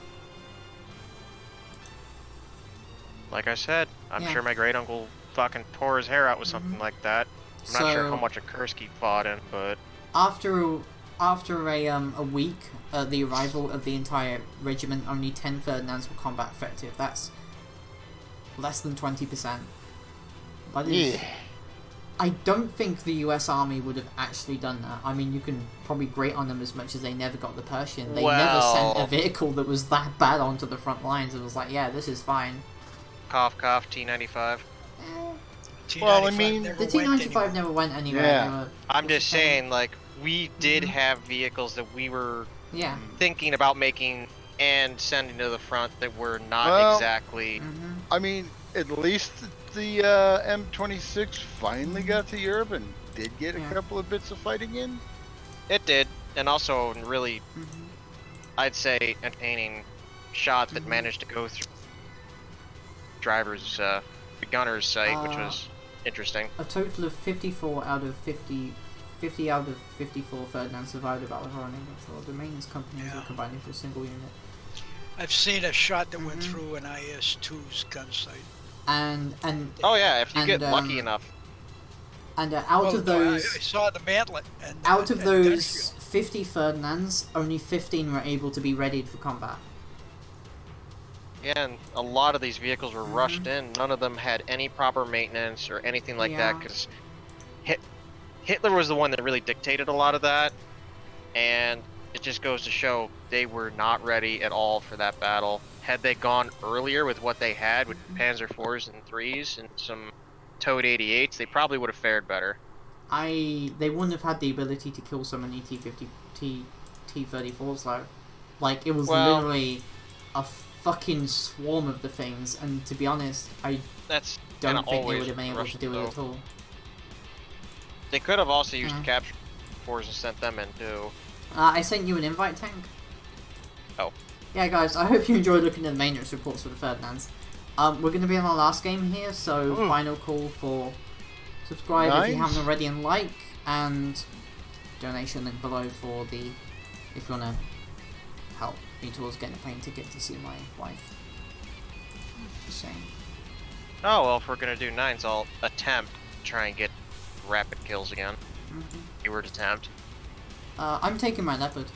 Like I said, I'm Yeah. sure my great uncle fucking tore his hair out with something like that. I'm not sure how much a Kursky fought in, but after a week at the arrival of the entire regiment, only 10 Ferdinands were combat effective. That's less than 20%. That is. Yeah. I don't think the US Army would have actually done that. I mean, you can probably grate on them as much as they never got the Pershing. They never sent a vehicle that was that bad onto the front lines. It was like, yeah, this is fine. Cough, cough, T-95. Well, I mean, The T-95 never went anywhere. Yeah. I'm just saying, like, we did have vehicles that we were Yeah. thinking about making and sending to the front that were not Well, exactly... I mean, at least the M26 finally got to Europe and did get a couple of bits of fighting in. It did, and also really, I'd say, entertaining shot that managed to go through driver's, the gunner's sight, which was interesting. A total of 54 out of 50 out of 54 Ferdinand survived the Battle of Oron. The maintenance companies were combined into a single unit. I've seen a shot that went through an IS-2's gun sight. And oh yeah, if you get lucky enough. And out of those, I saw the mantlet. And, out of those 50 Ferdinands, only 15 were able to be readied for combat. Yeah, and a lot of these vehicles were rushed in. None of them had any proper maintenance or anything like that, because Hitler was the one that really dictated a lot of that, and it just goes to show they were not ready at all for that battle. Had they gone earlier with what they had, with Panzer IVs and 3s and some towed 88s, they probably would have fared better. They wouldn't have had the ability to kill so many T-34s though. Like, it was literally a fucking swarm of the things, and to be honest, I don't think they would have been able to do it at all. They could have also used the capture force and sent them in too. I sent you an invite, Tank. Oh. Yeah, guys, I hope you enjoyed looking at the maintenance reports for the Ferdinands. We're going to be on our last game here, so final call for subscribe if you haven't already, and like, and donation link below for the, if you want to help me towards getting a plane ticket to see my wife. Just saying. Oh, well, if we're going to do 9s, I'll attempt to try and get rapid kills again. Keyword attempt. I'm taking my Leopard.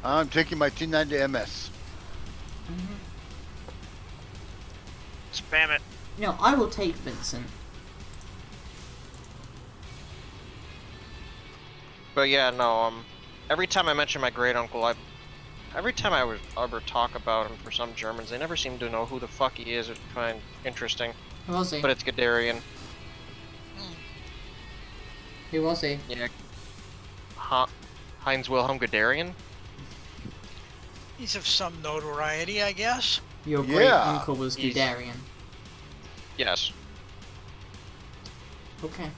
I'm taking my T90 MS. Spam it. You know, I will take Vincent. But yeah, no, every time I mention my great uncle, every time I would ever talk about him for some Germans, they never seem to know who the fuck he is or find interesting. Who was he? But it's Guderian. Who was he? Yeah. Heinz Wilhelm Guderian? He's of some notoriety, I guess. Your great uncle was Guderian. Yes. Okay.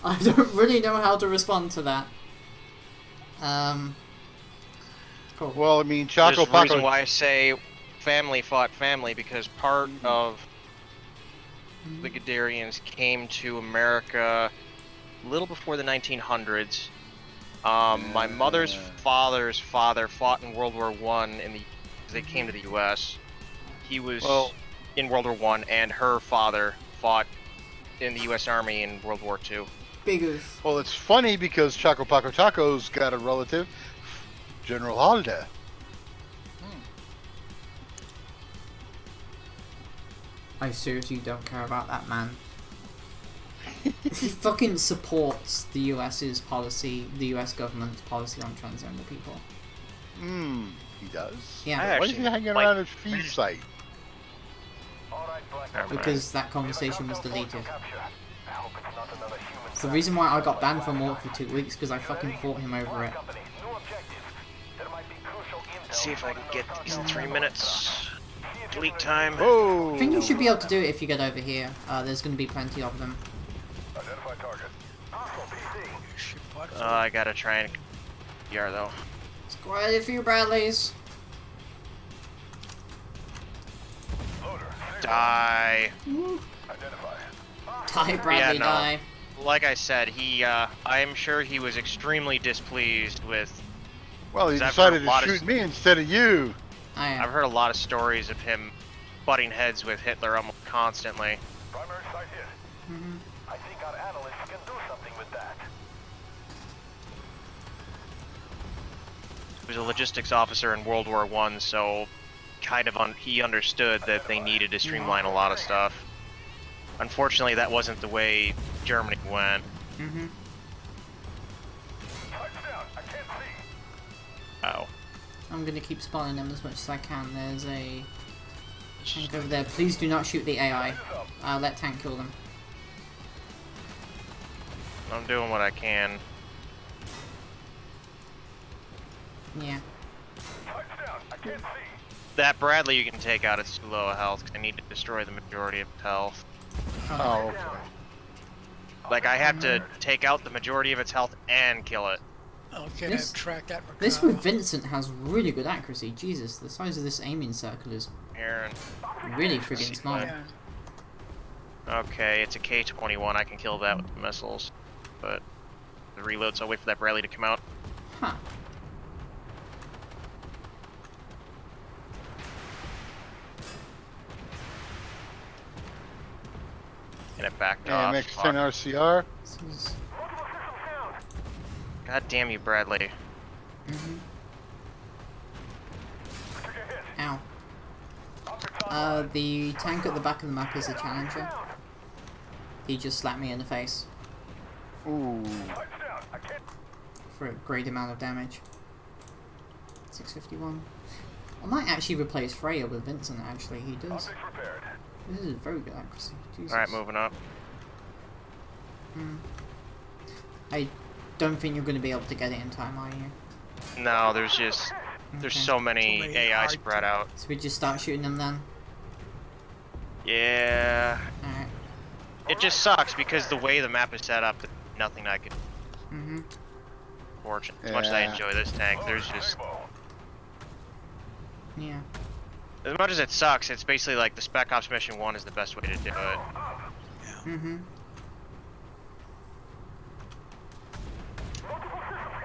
I don't really know how to respond to that. Cool. Well, I mean, There's a reason why I say family fought family, because part of the Guderians came to America a little before the 1900s. My mother's father's father fought in World War I, they came to the U.S. He was in World War I, and her father fought in the U.S. Army in World War II. Big oof. Well, it's funny because Chaco Paco Taco's got a relative, General Halder. I seriously don't care about that man. He fucking supports the US's policy, the US government's policy on transgender people. He does? Yeah. Why is he hanging around at Feed site? Because that conversation was deleted. It's the reason why I got banned from WoT for 2 weeks, because I fucking fought him over it. Let's see if I can get these 3 minutes. Delete time. I think you should be able to do it if you get over here. There's going to be plenty of them. I gotta try and PR though. It's quite a few Bradleys. Die. Die, Bradley, die. Like I said, I am sure he was extremely displeased with. Well, he decided to shoot me instead of you. I've heard a lot of stories of him butting heads with Hitler almost constantly. I think our analysts can do something with that. He was a logistics officer in World War I, so kind of he understood that they needed to streamline a lot of stuff. Unfortunately, that wasn't the way Germany went. Mm-hmm. Touchdown! I can't see. Oh. I'm gonna keep spawning them as much as I can. There's a tank over there. Please do not shoot the AI. Let tank kill them. I'm doing what I can. Yeah. Touchdown! I can't see. That Bradley you can take out, it's too low a health, 'cause I need to destroy the majority of its health. Oh, okay. Like, I have to take out the majority of its health and kill it. Okay, This- track that. This with Vincent has really good accuracy. Jesus, the size of this aiming circle is Aaron. really friggin' small. Yeah. Okay, it's a K-21, I can kill that with the missiles. But the reload, so I'll wait for that Bradley to come out. Huh. And it backed off. AMX-10 RCR. This is... God damn you, Bradley. Ow. The tank at the back of the map is a challenger. He just slapped me in the face Ooh. for a great amount of damage. 651. I might actually replace Freya with Vincent, actually. He does. This is very good accuracy. Jesus. Alright, moving up. I don't think you're going to be able to get it in time, are you? No, there's just... There's Okay. so many Too many AI hard spread out. So we just start shooting them then? Yeah... Alright. It just sucks because the way the map is set up, there's nothing I could... Fortune. As much as I Yeah. enjoy this tank, there's just... Yeah. As much as it sucks, it's basically like the Spec Ops Mission 1 is the best way to do it.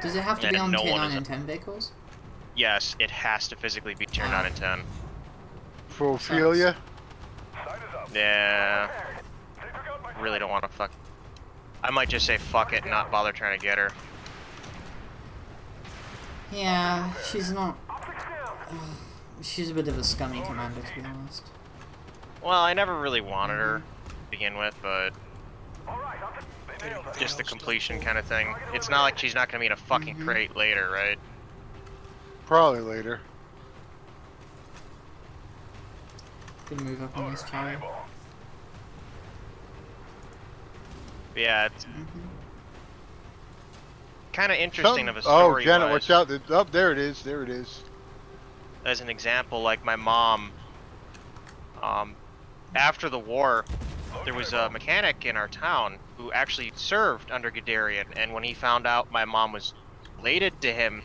Does it have to Yeah, be on no tier one 9 is and 10 vehicles? Yes, it has to physically be tier 9 and 10. For Ophelia. Yeah... Really don't want to fuck... I might just say fuck it and not bother trying to get her. Yeah, she's not... she's a bit of a scummy commander, to be honest. Well, I never really wanted her to begin with, but... Just the completion kind of thing. It's not like she's not going to be in a fucking crate later, right? Probably later. Good move up on this chariot. Yeah, it's... Kind of interesting of a story. Oh, Janet, watch out. Oh, there it is. There it is. As an example, like my mom, after the war, there was a mechanic in our town who actually served under Guderian, and when he found out my mom was related to him,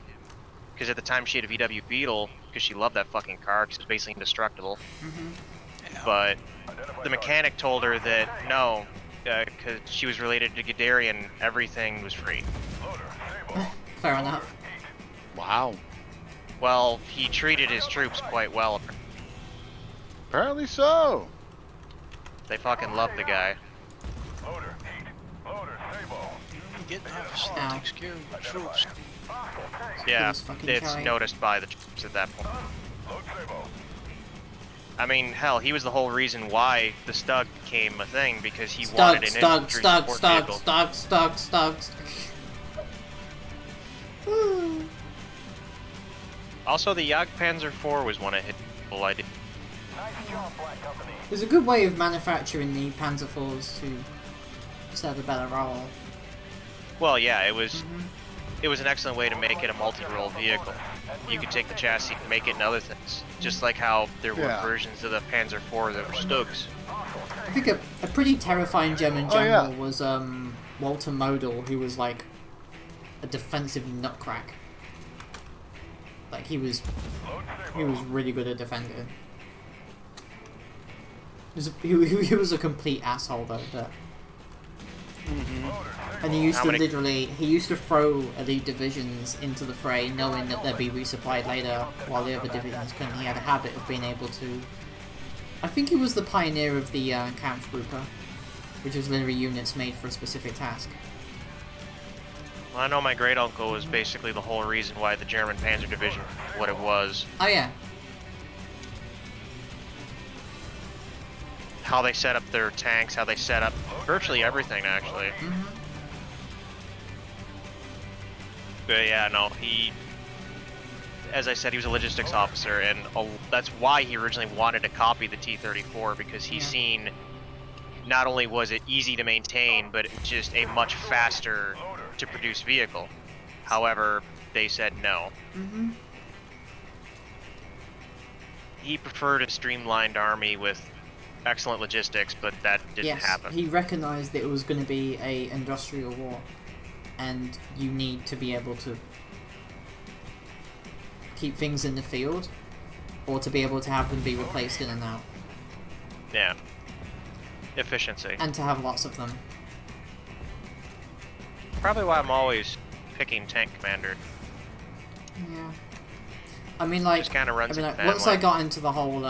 because at the time she had a VW Beetle, because she loved that fucking car, because it was basically indestructible. But the mechanic told her that no, because she was related to Guderian, everything was free. Fair enough. Wow. Well, he treated his troops quite well. Apparently so. They fucking loved the guy. Getting half a stuff takes care of your troops. Yeah, This fucking it's guy. noticed by the troops at that point. I mean, hell, he was the whole reason why the Stug became a thing, because he wanted an infantry support vehicle. Stug. Also, the Jagdpanzer IV was one of his people I did. There's a good way of manufacturing the Panzer IVs to serve a better role. Well, yeah, it was an excellent way to make it a multi-role vehicle. You could take the chassis and make it into other things, just like how there were versions of the Panzer IV that were Stugs. I think a pretty terrifying German general was Walter Model, who was like a defensive nutcrack. Like he was really good at defending. He was a complete asshole though, but... And he used he used to throw elite divisions into the fray, knowing that they'd be resupplied later, while the other divisions couldn't. He had a habit of being able to... I think he was the pioneer of the Kampfgruppe. which is literally units made for a specific task. Well, I know my great uncle was basically the whole reason why the German Panzer Division was what it was. Oh yeah. How they set up their tanks, how they set up virtually everything, actually. But yeah, no, he, as I said, he was a logistics officer, and that's why he originally wanted to copy the T-34, because he's seen not only was it easy to maintain, but it's just a much faster to produce vehicle. However, they said no. He preferred a streamlined army with excellent logistics, but that didn't happen. He recognized that it was going to be a industrial war, and you need to be able to keep things in the field, or to be able to have them be replaced in and out. Yeah. Efficiency. And to have lots of them. Probably why I'm always picking tank commander. Yeah. I mean, like, Just kind of runs once I got into the whole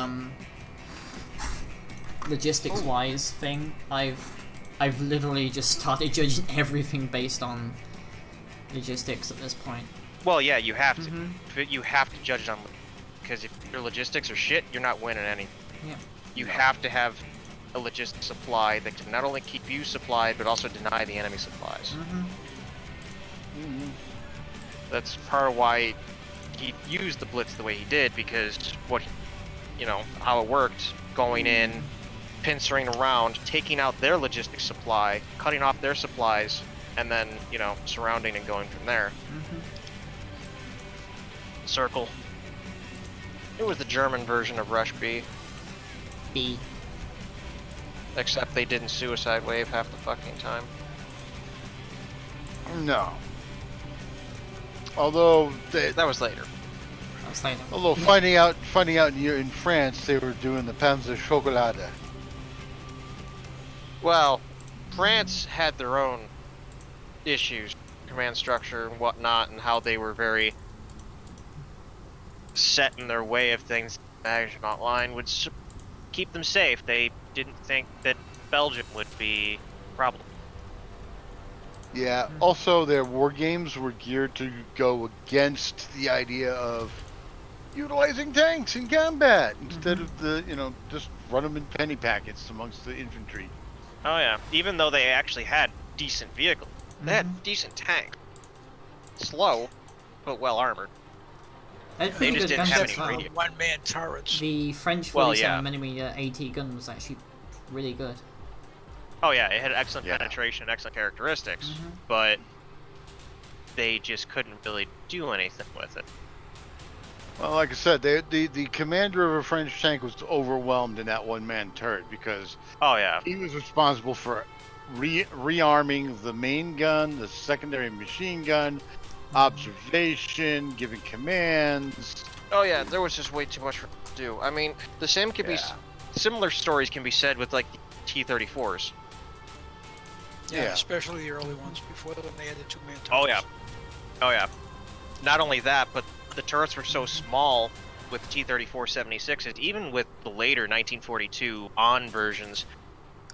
logistics-wise thing, I've literally just started judging everything based on logistics at this point. Well, yeah, you have to. But you have to judge it on, because if your logistics are shit, you're not winning any. Yeah. You have to have a logistics supply that can not only keep you supplied, but also deny the enemy supplies. That's part of why he used the Blitz the way he did, because how it worked, going in, pincering around, taking out their logistics supply, cutting off their supplies, and then, surrounding and going from there. Circle. It was the German version of Rush B. B. Except they didn't suicide wave half the fucking time. No. Although that was later. Although finding out in France they were doing the Panzer Chocolade. Well, France had their own issues, command structure and whatnot, and how they were very set in their way of things. Management Online would keep them safe. They didn't think that Belgium would be a problem. Yeah, also their war games were geared to go against the idea of utilizing tanks in combat instead of just run them in penny packets amongst the infantry. Oh yeah, even though they actually had decent vehicles. They had decent tank. Slow, but well armored. They just didn't have any radio. One-man turrets. The French 47mm AT gun was actually really good. Oh yeah, it had excellent penetration, excellent characteristics, but they just couldn't really do anything with it. Well, like I said, the commander of a French tank was overwhelmed in that one-man turret because he was responsible for rearming the main gun, the secondary machine gun, observation, giving commands. Oh yeah, there was just way too much to do. I mean, the same can be similar stories can be said with like the T-34s. Yeah, especially the early ones before when they had the two-man turrets. Oh yeah. Not only that, but the turrets were so small with T-34-76s, even with the later 1942 on versions,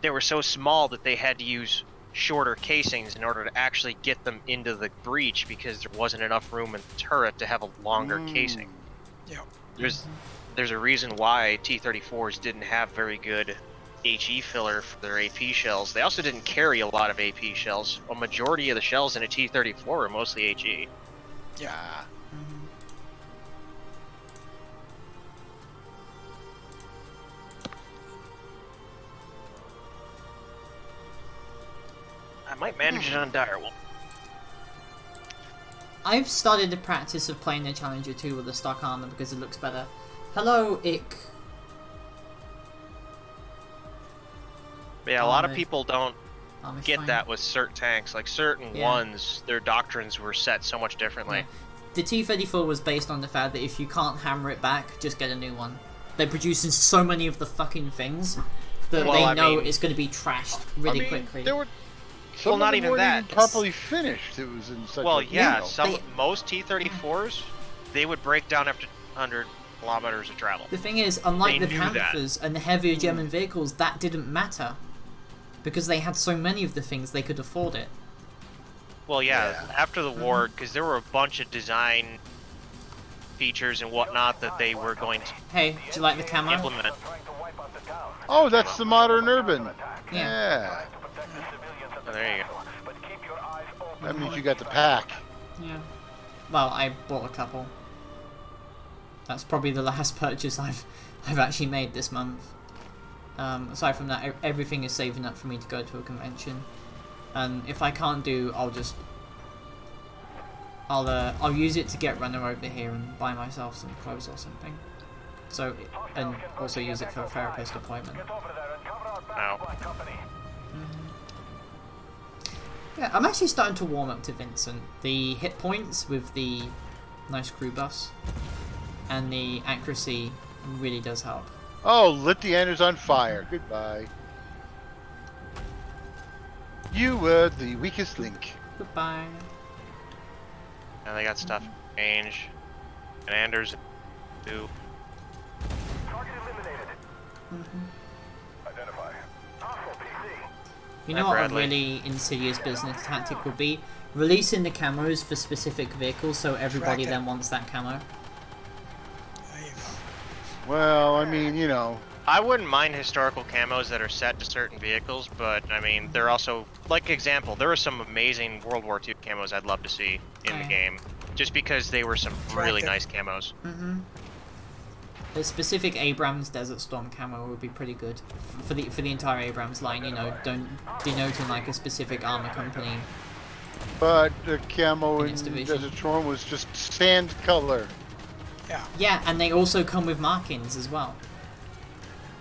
they were so small that they had to use shorter casings in order to actually get them into the breach because there wasn't enough room in the turret to have a longer casing. Yeah. There's a reason why T-34s didn't have very good HE filler for their AP shells. They also didn't carry a lot of AP shells. A majority of the shells in a T-34 were mostly HE. Yeah. I might manage it on Direwolf. I've started the practice of playing the Challenger 2 with the stock armor because it looks better. Hello, Ick. Yeah, a lot of people don't get that with certain tanks. Like certain ones, their doctrines were set so much differently. Yeah. The T-34 was based on the fact that if you can't hammer it back, just get a new one. They're producing so many of the fucking things that they know it's going to be trashed really quickly. There were not even that. Properly finished. It was in such most T-34s, they would break down after 100 kilometers of travel. The thing is, unlike the Panthers and the heavier German vehicles, that didn't matter. because they had so many of the things they could afford it. Well, yeah, after the war, because there were a bunch of design features and whatnot that they were going to Hey, do you like the camo? implement. Oh, that's the modern urban. Yeah. Oh, there you go. That means you got the pack. Yeah. Well, I bought a couple. That's probably the last purchase I've actually made this month. Aside from that, everything is saving up for me to go to a convention. And if I can't do, I'll use it to get Runner over here and buy myself some clothes or something. So, and also use it for a therapist appointment. Ow. Yeah, I'm actually starting to warm up to Vincent. The hit points with the nice crew bus and the accuracy really does help. Oh, lit the Anders on fire. Goodbye. You were the weakest link. Goodbye. And they got stuff change. And Anders too. Target eliminated. Identify. Hostile PC. You know Hi, what a Bradley. really insidious business tactic would be? Releasing the camos for specific vehicles so everybody Track it. then wants that camo. There you go. Well, I mean, you know. I wouldn't mind historical camos that are set to certain vehicles, but I mean, they're also, like example, there are some amazing World War II camos I'd love to see in the game, just because they were some really nice camos. The specific Abrams Desert Storm camo would be pretty good for the entire Abrams line. You know, don't denoting like a specific armor company. But the camo In in its division. Desert Storm was just sand color. Yeah. Yeah, and they also come with markings as well.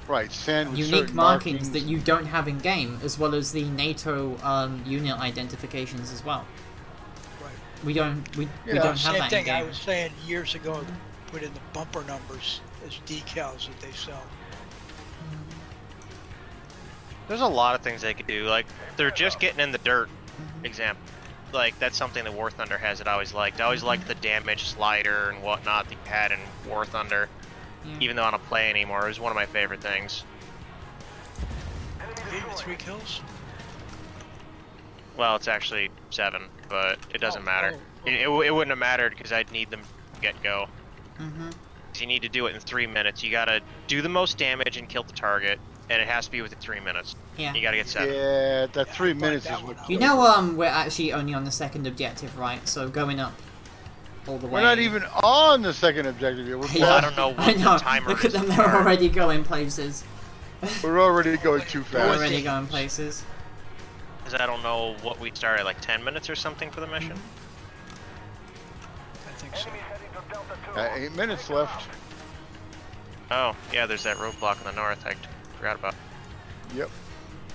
Right, sand with Unique certain markings that you don't have in game, as well as the NATO unit identifications as well. Right. We don't Yeah, don't have Same that in thing I game. was saying years ago. Put in the bumper numbers as decals that they sell. There's a lot of things they could do, like, they're just getting in the dirt, example. Like, that's something that War Thunder has that I always liked. I always liked the damage slider and whatnot that you had in War Thunder. Yeah. Even though I don't play anymore, it was one of my favorite things. Gave you 3 kills? Well, it's actually 7, but it doesn't matter. oh. It wouldn't have mattered because I'd need them to get go. Mm-hmm. You need to do it in 3 minutes. You gotta do the most damage and kill the target, and it has to be within 3 minutes. Yeah. You gotta get 7. Yeah, that 3 thought minutes that is one what. out. You know, we're actually only on the second objective, right? So going up all the way. We're not even on the second objective yet. We're, Yeah. I don't know what I know. the timer Look at is them; to they're start. already going places. we're already going too They're fast. already going places. Because I don't know what we started, like 10 minutes or something for the mission. I think so. Enemies heading to Delta 2. 8 minutes left. Oh, yeah, there's that roadblock in the north. I forgot about. Yep.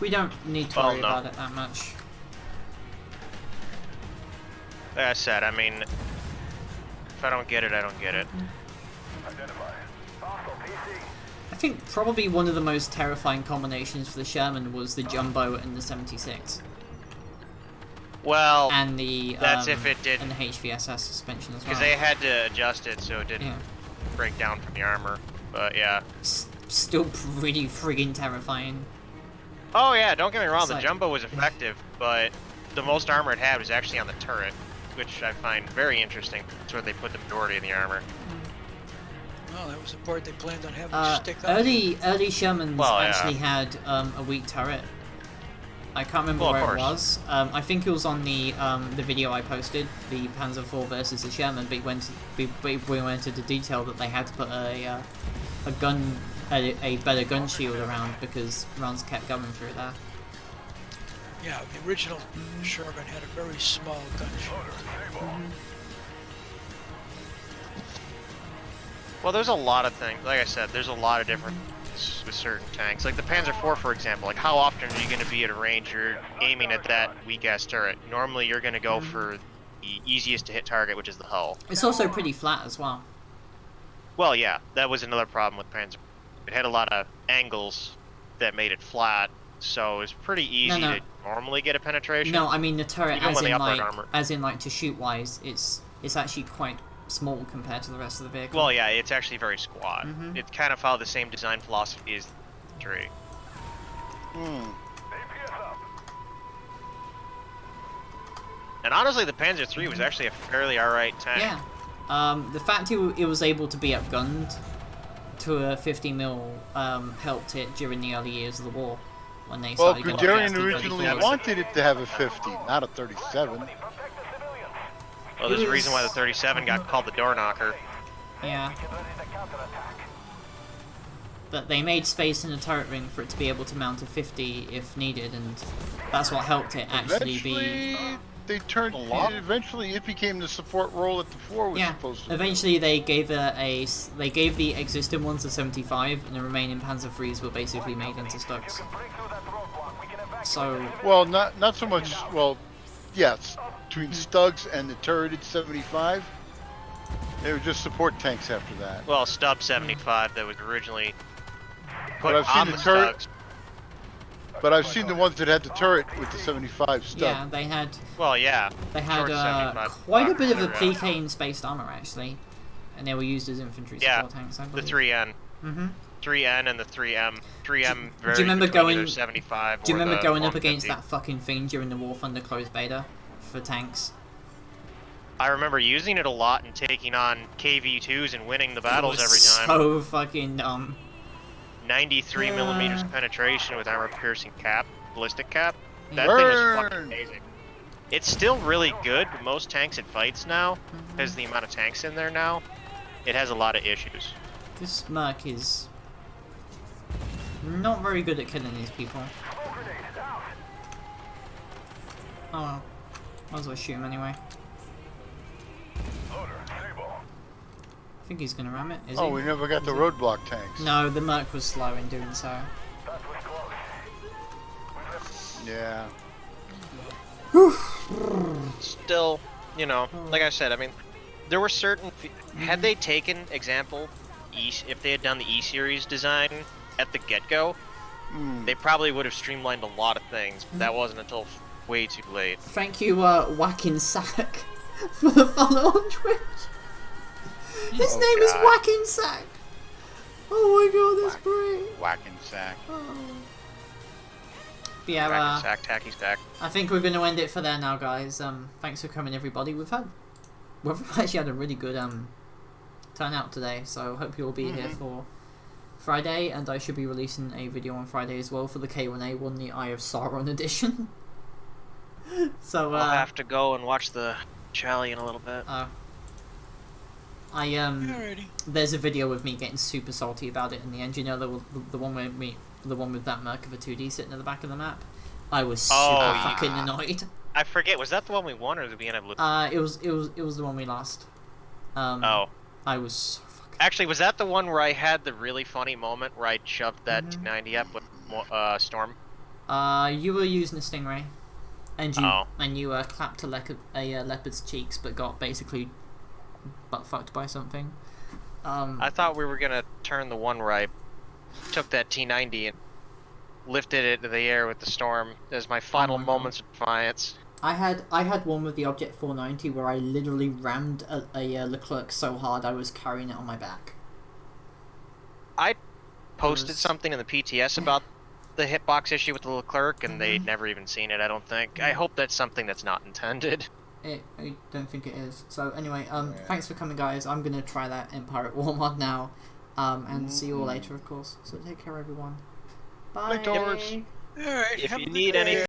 We don't need to Well, worry no. about it that much. Like I said, I mean, if I don't get it, I don't get it. Identify. Hostile PC. I think probably one of the most terrifying combinations for the Sherman was the Jumbo and the 76, Well, and the that's if it did, and the HVSS suspension as well. because they had to adjust it so it didn't Yeah. break down from the armor. But yeah. Still pretty friggin' terrifying. Oh yeah, don't get me wrong, It's the like- Jumbo was effective, but the most armor it had was actually on the turret, which I find very interesting. That's where they put the majority of the armor. Well, that was the part they planned on having to stick up. Early Shermans Well, yeah. actually had a weak turret. I can't remember Well, of where it course. was. I think it was on the video I posted, the Panzer IV versus the Sherman. But we went into detail that they had to put a better gun shield around because rounds kept going through there. Yeah, the original Sherman had a very small gun shield. Well, there's a lot of things. Like I said, there's a lot of different things with certain tanks. Like the Panzer IV, for example. Like how often are you going to be at a range you're aiming at that weak-ass turret? Normally, you're going to go for the easiest to hit target, which is the hull. It's also pretty flat as well. Well, yeah, that was another problem with Panzer. It had a lot of angles that made it flat, so it's pretty easy No. to normally get a penetration. No, I mean the turret, Even as when in they upright like, armor. as in like to shoot wise, it's actually quite small compared to the rest of the vehicle. Well, yeah, it's actually very squat. Mhm. It kind of followed the same design philosophy as the tree. Hmm. APSI And honestly, the Panzer III was actually a fairly alright tank. Yeah. The fact it was able to be upgunned to a 50 mil helped it during the early years of the war. When they Well, started getting Guderian nasty originally 34s. wanted it to have a 50, not a 37. Well, there's a reason why the 37 got called the door knocker. Yeah. But they made space in the turret ring for it to be able to mount a 50 if needed, and that's what helped it actually Eventually, be... they turned eventually it became the support role that the 4 was supposed to Eventually they gave they gave the existing ones a 75, and the remaining Panzer IIIs were basically made into Stugs. So... Well, not so much, well, yes, between Stugs and the turreted 75, they were just support tanks after that. Well, Stub 75 that was originally put But I've seen on the the turret. Stugs. But I've seen the ones that had the turret with the 75 Stug. Yeah, they had... Well, yeah. They had quite a bit of a PK in spaced armor, actually. And they were used as infantry support tanks, I the believe. 3N. Mm-hmm. 3N and the 3M. 3M Do you remember going? 75 Do you remember going up 150. against that fucking thing during the War Thunder closed beta for tanks? I remember using it a lot and taking on KV2s and winning the battles It was every time. so fucking dumb. 93 millimeters penetration with armor-piercing cap, ballistic cap. That Burn! thing is fucking amazing. It's still really good, but most tanks it fights now, because of the amount of tanks in there now, it has a lot of issues. This Merc is not very good at killing these people. Oh well. Might as well shoot him anyway. I think he's gonna ram it, is he? Oh, we never got the roadblock tanks. No, the Merc was slow in doing so. Yeah. Still, you know, like I said, I mean, there were certain... Had they taken, example, if they had done the E-Series design at the get-go, they probably would have streamlined a lot of things, but that wasn't until way too late. Thank you, Whacking Sack, for the follow on Twitch. His name is Whacking Sack. Oh my god, that's great. Whacking Sack. Oh. Yeah, Whacking sack, tacky sack. I think we're going to end it for there now, guys. Thanks for coming, everybody. We've actually had a really good turnout today, so hope you'll be here for Friday, and I should be releasing a video on Friday as well for the K1A1, the Eye of Sauron edition. So I'll have to go and watch the Chally in a little bit. There's a video of me getting super salty about it in the end. You know, the one with that Merc of a 2D sitting at the back of the map. I was super fucking annoyed. I forget, was that the one we won or did we end up losing? It was the one we lost. I was so fucking... Actually, was that the one where I had the really funny moment where I shoved that 290 up with Storm? You were using a Stingray, and you clapped a leopard's cheeks, but got basically butt fucked by something. I thought we were gonna turn the one where I took that T90 and lifted it into the air with the Storm as my final moments of defiance. I had one with the Object 490 where I literally rammed a Leclerc so hard I was carrying it on my back. I posted something in the PTS about the hitbox issue with the Leclerc, and they'd never even seen it, I don't think. I hope that's something that's not intended. I don't think it is. So anyway, thanks for coming, guys. I'm gonna try that Empire at War mod now, and see you all later, of course. So take care, everyone. Bye. Alright, If you need anything